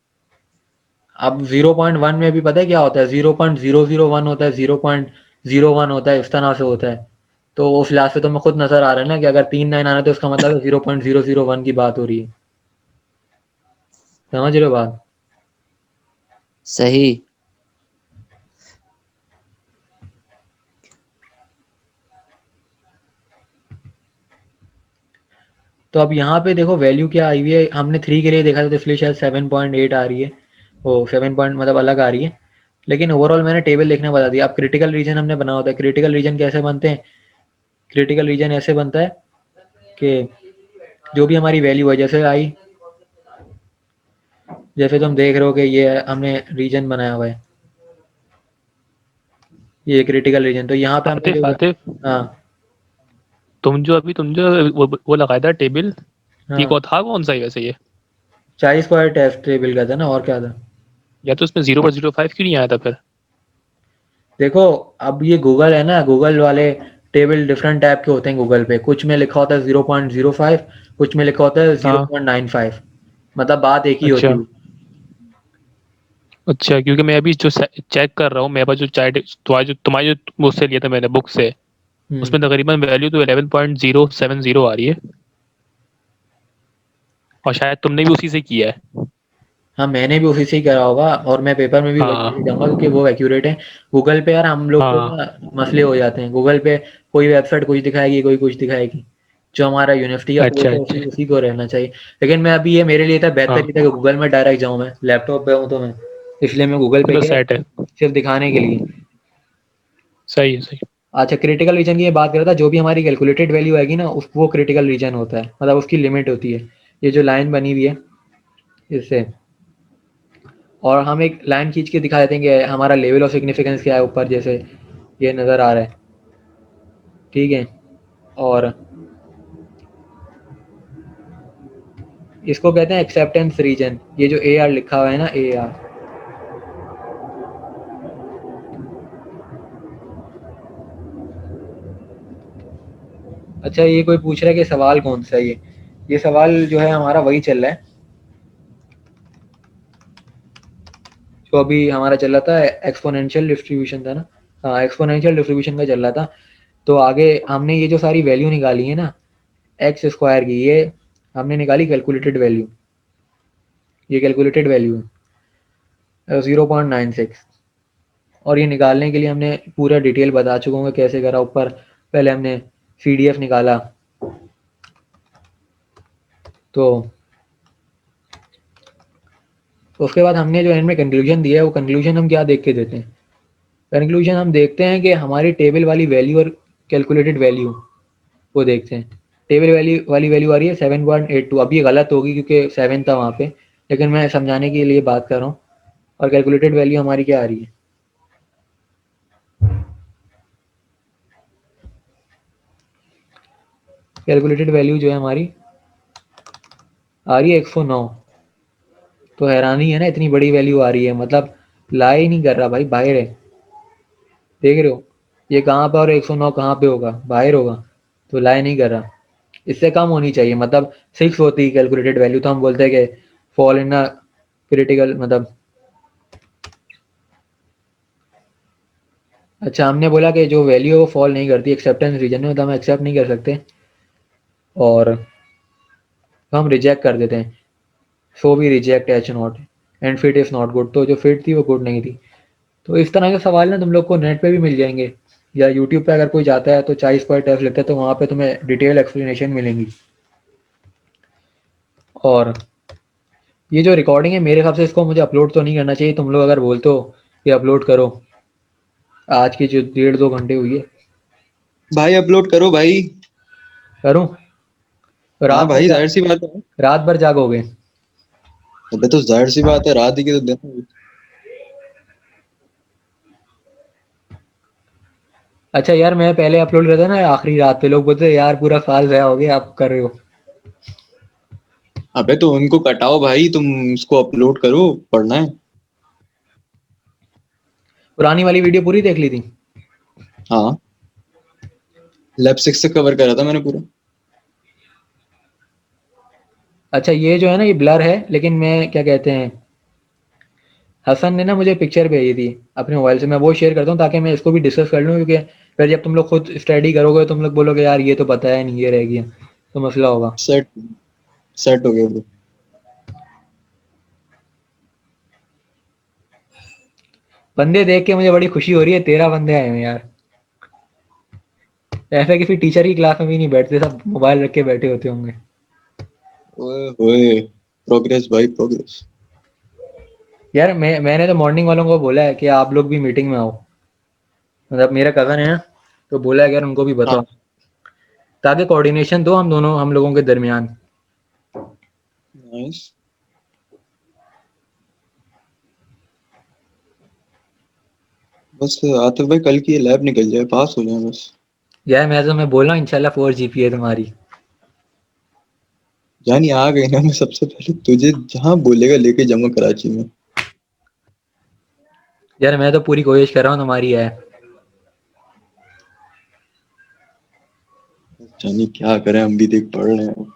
अब 0.1 में भी पता है क्या होता है, 0.001 होता है, 0.01 होता है, इस तरह से होता है। तो उस लिहाज से तो मैं खुद नजर आ रहा है ना कि अगर 3 9 आना तो उसका मतलब 0.001 की बात हो रही है। समझ रहे हो बात? सही। तो अब यहाँ पे देखो वैल्यू क्या आई हुई है, हमने 3 के लिए देखा था तो इसलिए शायद 7.8 आ रही है, वो 7 पॉइंट मतलब अलग आ रही है। लेकिन ओवरऑल मैंने टेबल देखना बता दिया। अब क्रिटिकल रीजन हमने बना होता है। क्रिटिकल रीजन कैसे बनते हैं? क्रिटिकल रीजन ऐसे बनता है कि जो भी हमारी वैल्यू है, जैसे आई, जैसे तुम देख रहे हो कि ये हमने रीजन बनाया हुआ है, ये क्रिटिकल रीजन। तो यहाँ पे हमने आतिफ जो, आतिफ हाँ तुम जो अभी वो लगाया था टेबल, ये हाँ, कौन था, कौन सा है वैसे ये? 40 स्क्वायर टेस्ट टेबल का था ना, और क्या था? या तो उसमें 0.05 क्यों नहीं आया था फिर? देखो अब ये गूगल है ना, गूगल वाले टेबल डिफरेंट टाइप के होते हैं गूगल पे। कुछ में लिखा होता है 0.05, कुछ में लिखा होता है हाँ 0.95, मतलब बात एक ही होती अच्छा है। अच्छा, क्योंकि मैं अभी जो चेक कर रहा हूँ, मेरे पास जो चार्ट तुम्हारे जो उससे लिया था मैंने बुक से, हम्म। उसमें तकरीबन वैल्यू तो 11.070 आ रही है, और शायद तुमने भी उसी से किया है। हाँ मैंने भी उसी से ही करा होगा, और मैं पेपर में भी वही हाँ लेके जाऊंगा क्योंकि वो एक्यूरेट है। गूगल पे यार हम लोग को हाँ ना मसले हो जाते हैं। गूगल पे कोई वेबसाइट कुछ दिखाएगी, कोई कुछ दिखाएगी। जो हमारा यूनिवर्सिटी का अच्छा कोर्स है अच्छा। उसी को रहना चाहिए। लेकिन मैं अभी, ये मेरे लिए था, बेहतर हाँ ये था कि गूगल में डायरेक्ट जाऊँ। मैं लैपटॉप पे हूँ तो मैं, इसलिए मैं गूगल पे चलो गया सेट है। सिर्फ दिखाने के लिए। सही है सही। अच्छा, क्रिटिकल रीजन की ये बात कर रहा था, जो भी हमारी कैलकुलेटेड वैल्यू आएगी ना उस वो क्रिटिकल रीजन होता है, मतलब उसकी लिमिट होती है। ये जो लाइन बनी हुई है इससे, और हम एक लाइन खींच के दिखा देते हैं कि हमारा लेवल ऑफ सिग्निफिकेंस क्या है ऊपर, जैसे ये नज़र आ रहा है, ठीक है। और इसको कहते हैं एक्सेप्टेंस रीजन। ये जो ए आर लिखा हुआ है ना, ए आर। अच्छा ये कोई पूछ रहा है कि सवाल कौन सा है ये सवाल जो है हमारा वही चल रहा है जो अभी हमारा चल रहा था, एक्सपोनेंशियल डिस्ट्रीब्यूशन था ना। हाँ एक्सपोनेंशियल डिस्ट्रीब्यूशन का चल रहा था। तो आगे हमने ये जो सारी वैल्यू निकाली है ना एक्स स्क्वायर की, ये हमने निकाली कैलकुलेटेड वैल्यू। ये कैलकुलेटेड वैल्यू है 0.96। और ये निकालने के लिए हमने पूरा डिटेल बता चुका हूँ कि कैसे करा। ऊपर पहले हमने CDF निकाला, तो उसके बाद हमने जो एंड में कंक्लूजन दिया है, वो कंक्लूजन हम क्या देख के देते हैं? कंक्लूजन हम देखते हैं कि हमारी टेबल वाली वैल्यू और कैलकुलेटेड वैल्यू वो देखते हैं। टेबल वैल्यू वाली वैल्यू आ रही है 7.82। अब ये गलत होगी क्योंकि 7 था वहाँ पे, लेकिन मैं समझाने के लिए बात कर रहा हूँ। और कैलकुलेटेड वैल्यू हमारी क्या आ रही है? कैलकुलेटेड वैल्यू जो है हमारी आ रही है 109। तो हैरानी है ना, इतनी बड़ी वैल्यू आ रही है, मतलब ला ही नहीं कर रहा भाई, बाहर है। देख रहे हो ये कहाँ पे, और 109 कहाँ पे होगा? बाहर होगा। तो ला ही नहीं कर रहा। इससे कम होनी चाहिए, मतलब 6 होती कैलकुलेटेड वैल्यू तो हम बोलते हैं कि फॉल इन क्रिटिकल, मतलब अच्छा हमने बोला कि जो वैल्यू है वो फॉल नहीं करती एक्सेप्टेंस रीजन में, तो हम एक्सेप्ट नहीं कर सकते और तो हम रिजेक्ट कर देते हैं। So we reject H naught and fit is not good. तो जो फिट थी वो गुड नहीं थी। तो इस तरह के सवाल ना तुम लोग को नेट पे भी मिल जाएंगे, या यूट्यूब पे अगर कोई जाता है तो 40 पर टेस्ट लेता है तो वहाँ पे तुम्हें डिटेल एक्सप्लेनेशन मिलेंगी। और ये जो रिकॉर्डिंग है मेरे हिसाब से इसको मुझे अपलोड तो नहीं करना चाहिए। तुम लोग अगर बोलते हो कि अपलोड करो, आज की जो 1.5-2 घंटे हुई है, भाई अपलोड करो भाई। करूँ? हाँ भाई, जाहिर सी बात है। रात भर जागोगे? अबे तो जाहिर सी बात है, रात ही की तो दिन है। अच्छा यार मैं पहले अपलोड करता ना आखिरी रात पे, लोग बोलते यार पूरा साल ज़ाया हो गया, आप कर रहे हो। अबे तो उनको कटाओ भाई, तुम उसको अपलोड करो, पढ़ना है। पुरानी वाली वीडियो पूरी देख ली थी? हाँ, लैब 6 से कवर करा था मैंने पूरा। अच्छा ये जो है ना ये ब्लर है, लेकिन मैं क्या कहते हैं, हसन ने ना मुझे पिक्चर भेजी थी अपने मोबाइल से, मैं वो शेयर करता हूँ ताकि मैं इसको भी डिस्कस कर लूँ, क्योंकि फिर जब तुम लोग खुद स्टडी करोगे तुम लोग बोलोगे यार ये तो पता है नहीं, ये रह गया, तो मसला होगा। सेट सेट हो गया ब्रो। बंदे देख के मुझे बड़ी खुशी हो रही है, 13 बंदे आए हैं यार। ऐसा किसी टीचर की क्लास में भी नहीं बैठते, सब मोबाइल रख के बैठे होते होंगे। ओए होए, प्रोग्रेस भाई प्रोग्रेस। यार मैंने तो मॉर्निंग वालों को बोला है कि आप लोग भी मीटिंग में आओ, मतलब मेरा कज़न है ना, तो बोला है कि यार उनको भी बताओ, ताकि कोऑर्डिनेशन दो हम लोगों के दरमियान। नाइस। बस आतिफ भाई कल की ये लैब निकल जाए, पास हो जाए बस। यार मैं बोल रहा हूँ इंशाल्लाह 4 GPA तुम्हारी। यानी आ गई ना, मैं सबसे पहले तुझे जहाँ बोलेगा लेके जाऊंगा कराची में। यार मैं तो पूरी कोशिश कर रहा हूँ तुम्हारी है। जानी क्या करें, हम भी देख पढ़ रहे हैं।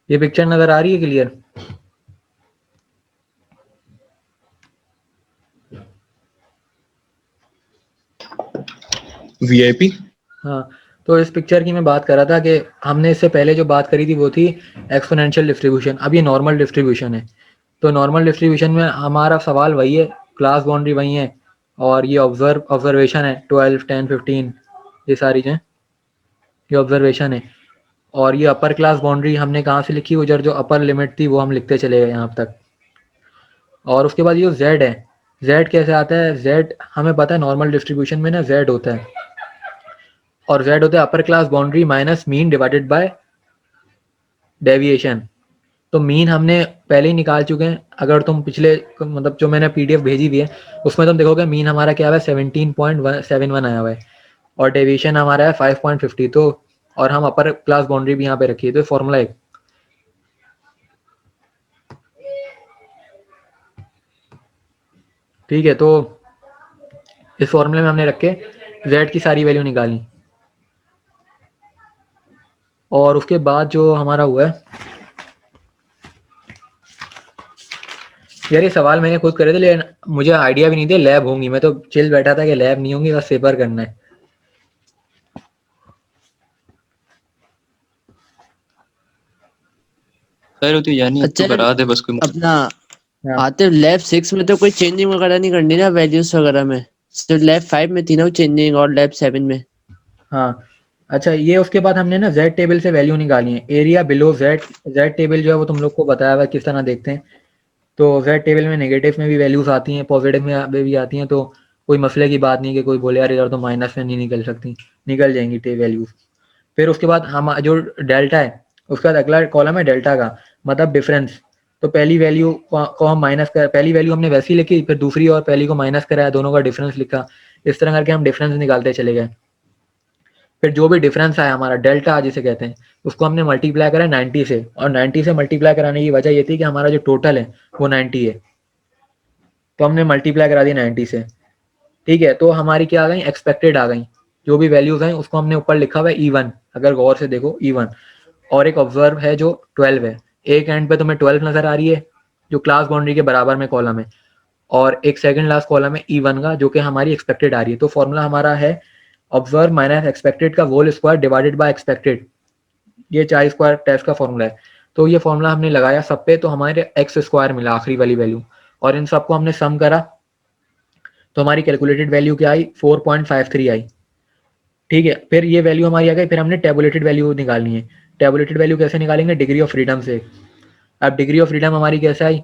ये पिक्चर नजर आ रही है क्लियर? वीआईपी। हाँ, तो इस पिक्चर की मैं बात कर रहा था कि हमने इससे पहले जो बात करी थी वो थी एक्सपोनेंशियल डिस्ट्रीब्यूशन, अब ये नॉर्मल डिस्ट्रीब्यूशन है। तो नॉर्मल डिस्ट्रीब्यूशन में हमारा सवाल वही है, क्लास बाउंड्री वही है, और ये ऑब्जर्वेशन है 12, 10, 15, ये सारी जो है ये ऑब्जर्वेशन है। और ये अपर क्लास बाउंड्री हमने कहाँ से लिखी, उधर जो अपर लिमिट थी वो हम लिखते चले गए यहाँ तक। और उसके बाद ये जेड है, जेड कैसे आता है? जेड हमें पता है नॉर्मल डिस्ट्रीब्यूशन में ना जेड होता है, और जेड होता है upper class boundary minus mean divided by deviation. तो मीन हमने पहले ही निकाल चुके हैं, अगर तुम पिछले मतलब जो मैंने PDF भेजी हुई है उसमें तुम देखोगे मीन हमारा क्या है 17.71 आया हुआ है, और डेविएशन हमारा है 5.50। तो और हम अपर क्लास बाउंड्री भी यहाँ पे रखी है, तो फॉर्मूला है। ठीक है, तो इस फॉर्मूले में हमने रख के जेड की सारी वैल्यू निकाली, और उसके बाद जो हमारा हुआ है, यार ये सवाल मैंने खुद करे थे लेकिन मुझे आइडिया भी नहीं थे लैब होंगी, मैं तो चिल बैठा था कि लैब नहीं होंगी, बस पेपर करना है। खैर होती यानी अब तो अच्छा करा दे बस कोई। अपना हाँ। आते लैब 6 में तो कोई चेंजिंग वगैरह नहीं करनी ना वैल्यूज वगैरह में, सिर्फ लैब 5 में थी ना वो चेंजिंग, और लैब 7 में। हाँ, अच्छा ये उसके बाद हमने ना जेड टेबल से वैल्यू निकाली है, area below Z. Z table जो है वो तुम लोग को बताया हुआ है किस तरह देखते हैं। तो जेड टेबल में नेगेटिव में भी वैल्यूज आती हैं, पॉजिटिव में भी आती हैं, तो कोई मसले की बात नहीं कि कोई बोले यार इधर तो माइनस में नहीं निकल सकती, निकल जाएंगी वैल्यूज। फिर उसके बाद हम जो डेल्टा है उसका अगला कॉलम है डेल्टा का, मतलब डिफरेंस। तो पहली वैल्यू को हम माइनस कर, पहली वैल्यू हमने वैसी लिखी, फिर दूसरी और पहली को माइनस कराया, दोनों का डिफरेंस लिखा, इस तरह करके हम डिफरेंस निकालते चले गए। फिर जो भी डिफरेंस आया हमारा डेल्टा जिसे कहते हैं, उसको हमने मल्टीप्लाई करा 90 से, और 90 से मल्टीप्लाई कराने की वजह ये थी कि हमारा जो टोटल है वो 90 है, तो हमने मल्टीप्लाई करा दी 90 से। ठीक है, तो हमारी क्या आ गई, एक्सपेक्टेड आ गई, जो भी वैल्यूज हैं उसको हमने ऊपर लिखा हुआ है E1, अगर गौर से देखो E1, और एक ऑब्जर्व है जो 12 है, एक एंड पे तुम्हें 12 नजर आ रही है जो क्लास बाउंड्री के बराबर में कॉलम है, और एक सेकंड लास्ट कॉलम है E1 का जो कि हमारी एक्सपेक्टेड आ रही है। तो फॉर्मूला हमारा है ऑब्जर्व माइनस एक्सपेक्टेड का whole square divided by expected, ये चाई स्क्वायर टेस्ट का फॉर्मूला है। तो ये फॉर्मूला हमने लगाया सब पे, तो हमारे एक्स स्क्वायर मिला आखिरी वाली वैल्यू, और इन सबको हमने सम करा, तो हमारी कैलकुलेटेड वैल्यू क्या आई, 4.53 आई। ठीक है, फिर ये वैल्यू हमारी आ गई, फिर हमने टेबुलेटेड वैल्यू निकालनी है। टेबुलेटेड वैल्यू कैसे निकालेंगे? डिग्री ऑफ फ्रीडम से। अब डिग्री ऑफ फ्रीडम हमारी कैसे आई?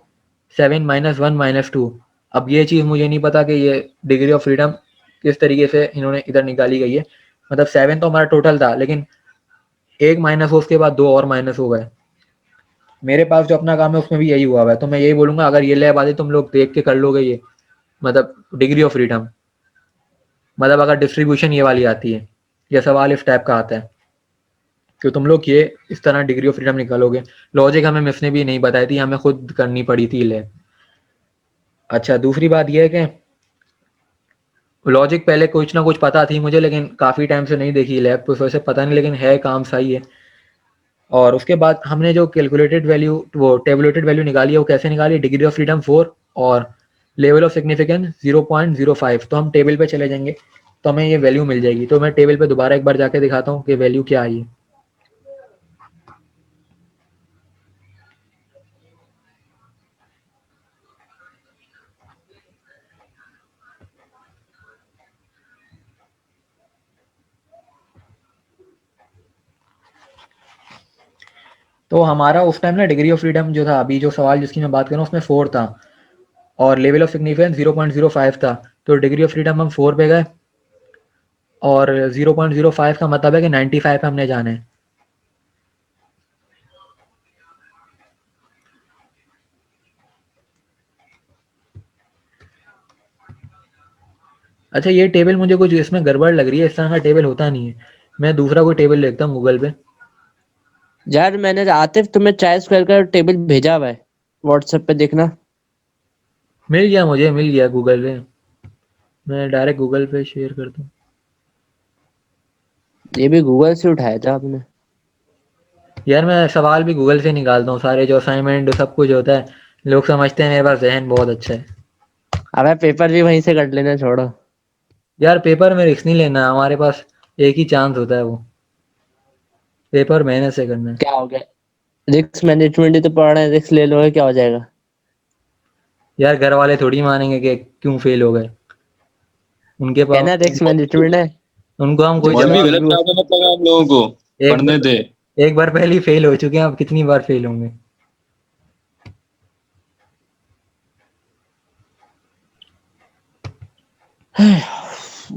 7 - 1 - 2। अब ये चीज़ मुझे नहीं पता कि ये डिग्री ऑफ फ्रीडम किस तरीके से इन्होंने इधर निकाली गई है। मतलब 7 तो हमारा टोटल था, लेकिन एक माइनस हो, उसके बाद 2 और माइनस हो गए। मेरे पास जो अपना काम है उसमें भी यही हुआ है, तो मैं यही बोलूंगा, अगर ये लैब आती तुम लोग देख के कर लोगे ये, मतलब डिग्री ऑफ फ्रीडम, मतलब अगर डिस्ट्रीब्यूशन ये वाली आती है, ये सवाल इस टाइप का आता है कि तुम लोग ये इस तरह डिग्री ऑफ फ्रीडम निकालोगे। लॉजिक हमें मिस ने भी नहीं बताई थी, हमें खुद करनी पड़ी थी लैब। अच्छा, दूसरी बात यह है कि लॉजिक पहले कुछ ना कुछ पता थी मुझे, लेकिन काफ़ी टाइम से नहीं देखी लैब, तो वैसे पता नहीं, लेकिन है काम सही है। और उसके बाद हमने जो कैलकुलेटेड वैल्यू, वो टेबुलेटेड वैल्यू निकाली है, वो कैसे निकाली? डिग्री ऑफ फ्रीडम 4 और लेवल ऑफ सिग्निफिकेंस 0.05। तो हम टेबल पे चले जाएंगे तो हमें ये वैल्यू मिल जाएगी। तो मैं टेबल पे दोबारा एक बार जाके दिखाता हूँ कि वैल्यू क्या आई है। तो हमारा उस टाइम ना डिग्री ऑफ फ्रीडम जो था, अभी जो सवाल जिसकी मैं बात कर रहा हूँ उसमें 4 था और लेवल ऑफ सिग्निफिकेंस 0.05 था। तो डिग्री ऑफ फ्रीडम हम 4 पे गए और 0.05 का मतलब है कि 95 पे हमने जाना है। अच्छा, ये टेबल मुझे कुछ इसमें गड़बड़ लग रही है, इस तरह का टेबल होता नहीं है। मैं दूसरा कोई टेबल देखता हूँ गूगल पे। यार मैंने आतिफ तुम्हें चाय स्क्वायर का टेबल भेजा हुआ है, व्हाट्सएप पे देखना। मिल गया, मुझे मिल गया गूगल पे। मैं डायरेक्ट गूगल पे शेयर करता हूँ। ये भी गूगल से उठाया था आपने? यार मैं सवाल भी गूगल से निकालता हूँ, सारे जो असाइनमेंट सब कुछ होता है। लोग समझते हैं मेरे पास जहन बहुत अच्छा है। अबे पेपर भी वहीं से कर लेना, छोड़ो। यार पेपर में रिस्क नहीं लेना, हमारे पास एक ही चांस होता है, वो पेपर मेहनत से करना है। क्या हो गया? रिस्क मैनेजमेंट ही तो पढ़ रहे हैं, रिस्क ले लोगे क्या हो जाएगा? यार घर वाले थोड़ी मानेंगे कि क्यों फेल हो गए, उनके पास कहना रिस्क मैनेजमेंट है। उनको हम कोई मौलवी जवाब गलत कहा था, मतलब आप लोगों को एक पढ़ने बार दे। एक बार पहले ही फेल हो चुके हैं, अब कितनी बार फेल होंगे?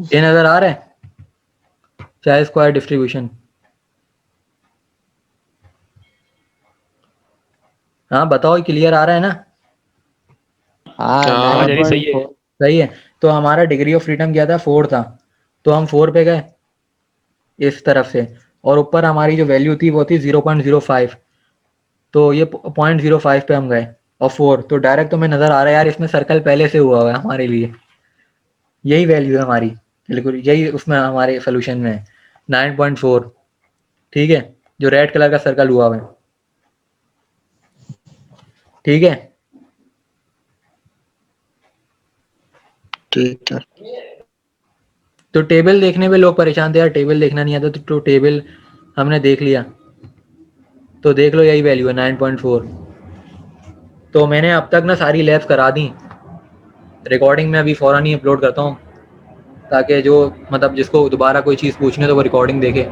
ये नजर आ रहा है चाय स्क्वायर डिस्ट्रीब्यूशन? हाँ बताओ, क्लियर आ रहा है ना? हाँ, हाँ यानी सही है। 9.4। सही है। तो हमारा डिग्री ऑफ फ्रीडम क्या था? 4 था, तो हम 4 पे गए इस तरफ से, और ऊपर हमारी जो वैल्यू थी वो थी 0.05। तो ये 0.05 पे हम गए और 4, तो डायरेक्ट तुम्हें नजर आ रहा है यार, इसमें सर्कल पहले से हुआ है हमारे लिए। यही वैल्यू है हमारी, बिल्कुल यही उसमें हमारे सोल्यूशन में है, 9.4। ठीक है, जो रेड कलर का सर्कल हुआ है। ठीक है, ठीक है। तो टेबल देखने में लोग परेशान थे यार, टेबल देखना नहीं आता, तो टेबल हमने देख लिया। तो देख लो, यही वैल्यू है 9.4। तो मैंने अब तक ना सारी लैब्स करा दी, रिकॉर्डिंग में अभी फ़ौरन ही अपलोड करता हूँ, ताकि जो मतलब जिसको दोबारा कोई चीज़ पूछनी है तो वो रिकॉर्डिंग देखे।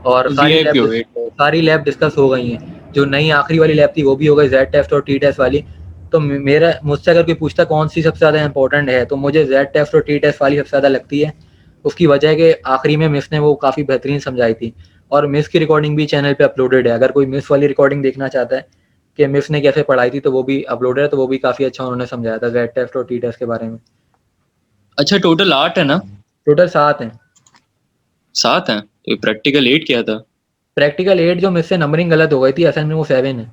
और वीआईपी हो गए। सारी लैब डिस्कस हो गई हैं। जो नई आखिरी वाली लैब थी वो भी हो गई, जेड टेस्ट और टी टेस्ट वाली। तो मेरा मुझसे अगर कोई पूछता कौन सी सबसे ज़्यादा इंपॉर्टेंट है, तो मुझे जेड टेस्ट और टी टेस्ट वाली सबसे ज़्यादा लगती है। उसकी वजह है कि आखिरी में मिस ने वो काफ़ी बेहतरीन समझाई थी, और मिस की रिकॉर्डिंग भी चैनल पे अपलोडेड है। अगर कोई मिस वाली रिकॉर्डिंग देखना चाहता है कि मिस ने कैसे पढ़ाई थी, तो वो भी अपलोडेड है, तो वो भी काफ़ी अच्छा उन्होंने समझाया था जेड टेस्ट और टी टेस्ट के बारे में। अच्छा, टोटल 8 है ना? टोटल 7 हैं। 7 है, तो प्रैक्टिकल 8 किया था। प्रैक्टिकल 8 जो मिस से नंबरिंग गलत हो गई थी, असल में वो 7 है।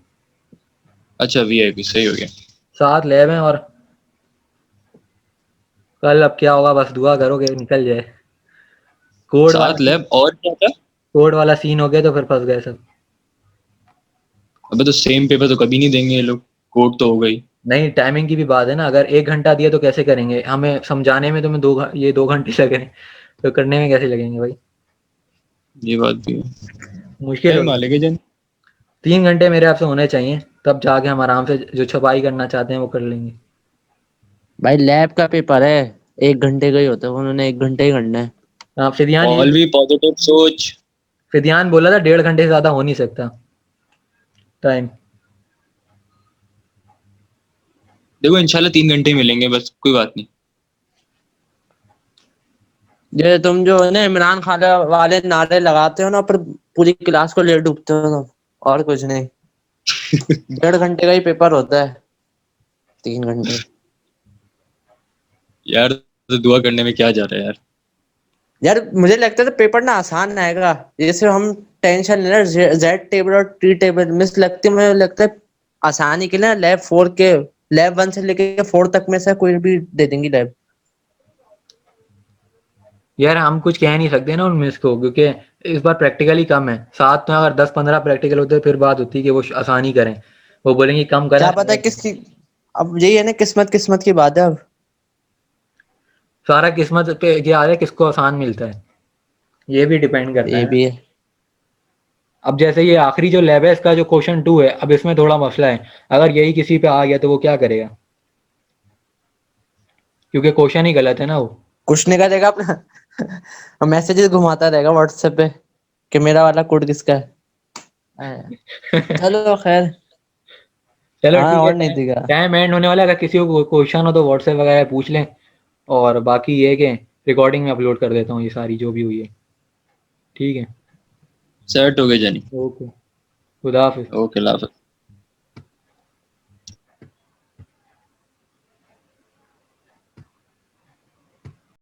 अच्छा, वीआईपी सही हो गया। 7 लैब हैं, और कल अब क्या होगा बस दुआ करो कि निकल जाए। कोड वाला 7 लैब और क्या था? कोड वाला सीन हो गया तो फिर फंस गए सब। अबे तो सेम पेपर तो कभी नहीं देंगे ये लोग, कोड तो हो गई। नहीं, टाइमिंग की भी बात है ना, अगर 1 घंटा दिया तो कैसे करेंगे? हमें समझाने में तुम्हें 2 घंटे लगे, तो करने में कैसे लगेंगे भाई? ये बात भी है। मुश्किल हो। मालिक है जन। 3 घंटे मेरे आपसे होने चाहिए, तब जाके हम आराम से जो छपाई करना चाहते हैं वो कर लेंगे। भाई लैब का पेपर है, 1 घंटे का ही होता है, उन्होंने 1 घंटे ही करना है। हाँ फिदियान ऑल भी पॉजिटिव सोच। फिदियान बोला था 1.5 घंटे से ज्यादा हो नहीं सकता टाइम। देखो इंशाल्लाह 3 घंटे मिलेंगे बस, कोई बात नहीं। ये तुम जो है ना इमरान खान वाले नारे लगाते हो ना, पर पूरी क्लास को ले डूबते हो तुम, और कुछ नहीं। 1.5 घंटे का ही पेपर होता है, 3 घंटे। यार तो दुआ करने में क्या जा रहा है यार। यार मुझे लगता है पेपर ना आसान आएगा, जैसे हम टेंशन ले रहे हैं जेड टेबल और टी टेबल मिस लगती है, मुझे लगता है आसानी के लिए लैब 4 के, लैब 1 से लेके 4 तक में से कोई भी दे देंगी लैब। यार हम कुछ कह नहीं सकते ना उन मिस को, क्योंकि इस बार प्रैक्टिकल ही कम है। साथ में अगर 10-15 प्रैक्टिकल होते फिर बात होती कि वो आसानी करें, वो बोलेंगे कम करें। क्या पता है किसकी, अब यही है ना, किस्मत की बात है। अब सारा किस्मत पे ये आ रहा है किसको आसान मिलता है, ये भी डिपेंड करता ये है। भी है। अब जैसे ये आखिरी जो लैब है इसका जो क्वेश्चन 2 है, अब इसमें थोड़ा मसला है, अगर यही किसी पे आ गया तो वो क्या करेगा, क्योंकि क्वेश्चन ही गलत है ना वो। कुछ नहीं करेगा अपना मैसेजेस घुमाता रहेगा व्हाट्सएप पे कि मेरा वाला कोड किसका है। चलो खैर। चलो हाँ ठीक है, और नहीं दिखा। टाइम एंड होने वाला है। अगर किसी को क्वेश्चन हो तो व्हाट्सएप वगैरह पूछ लें, और बाकी ये कि रिकॉर्डिंग में अपलोड कर देता हूँ ये सारी जो भी हुई है। ठीक है, सेट हो गए जानी। ओके, खुदा हाफिज। ओके, अल्लाह हाफ़िज़।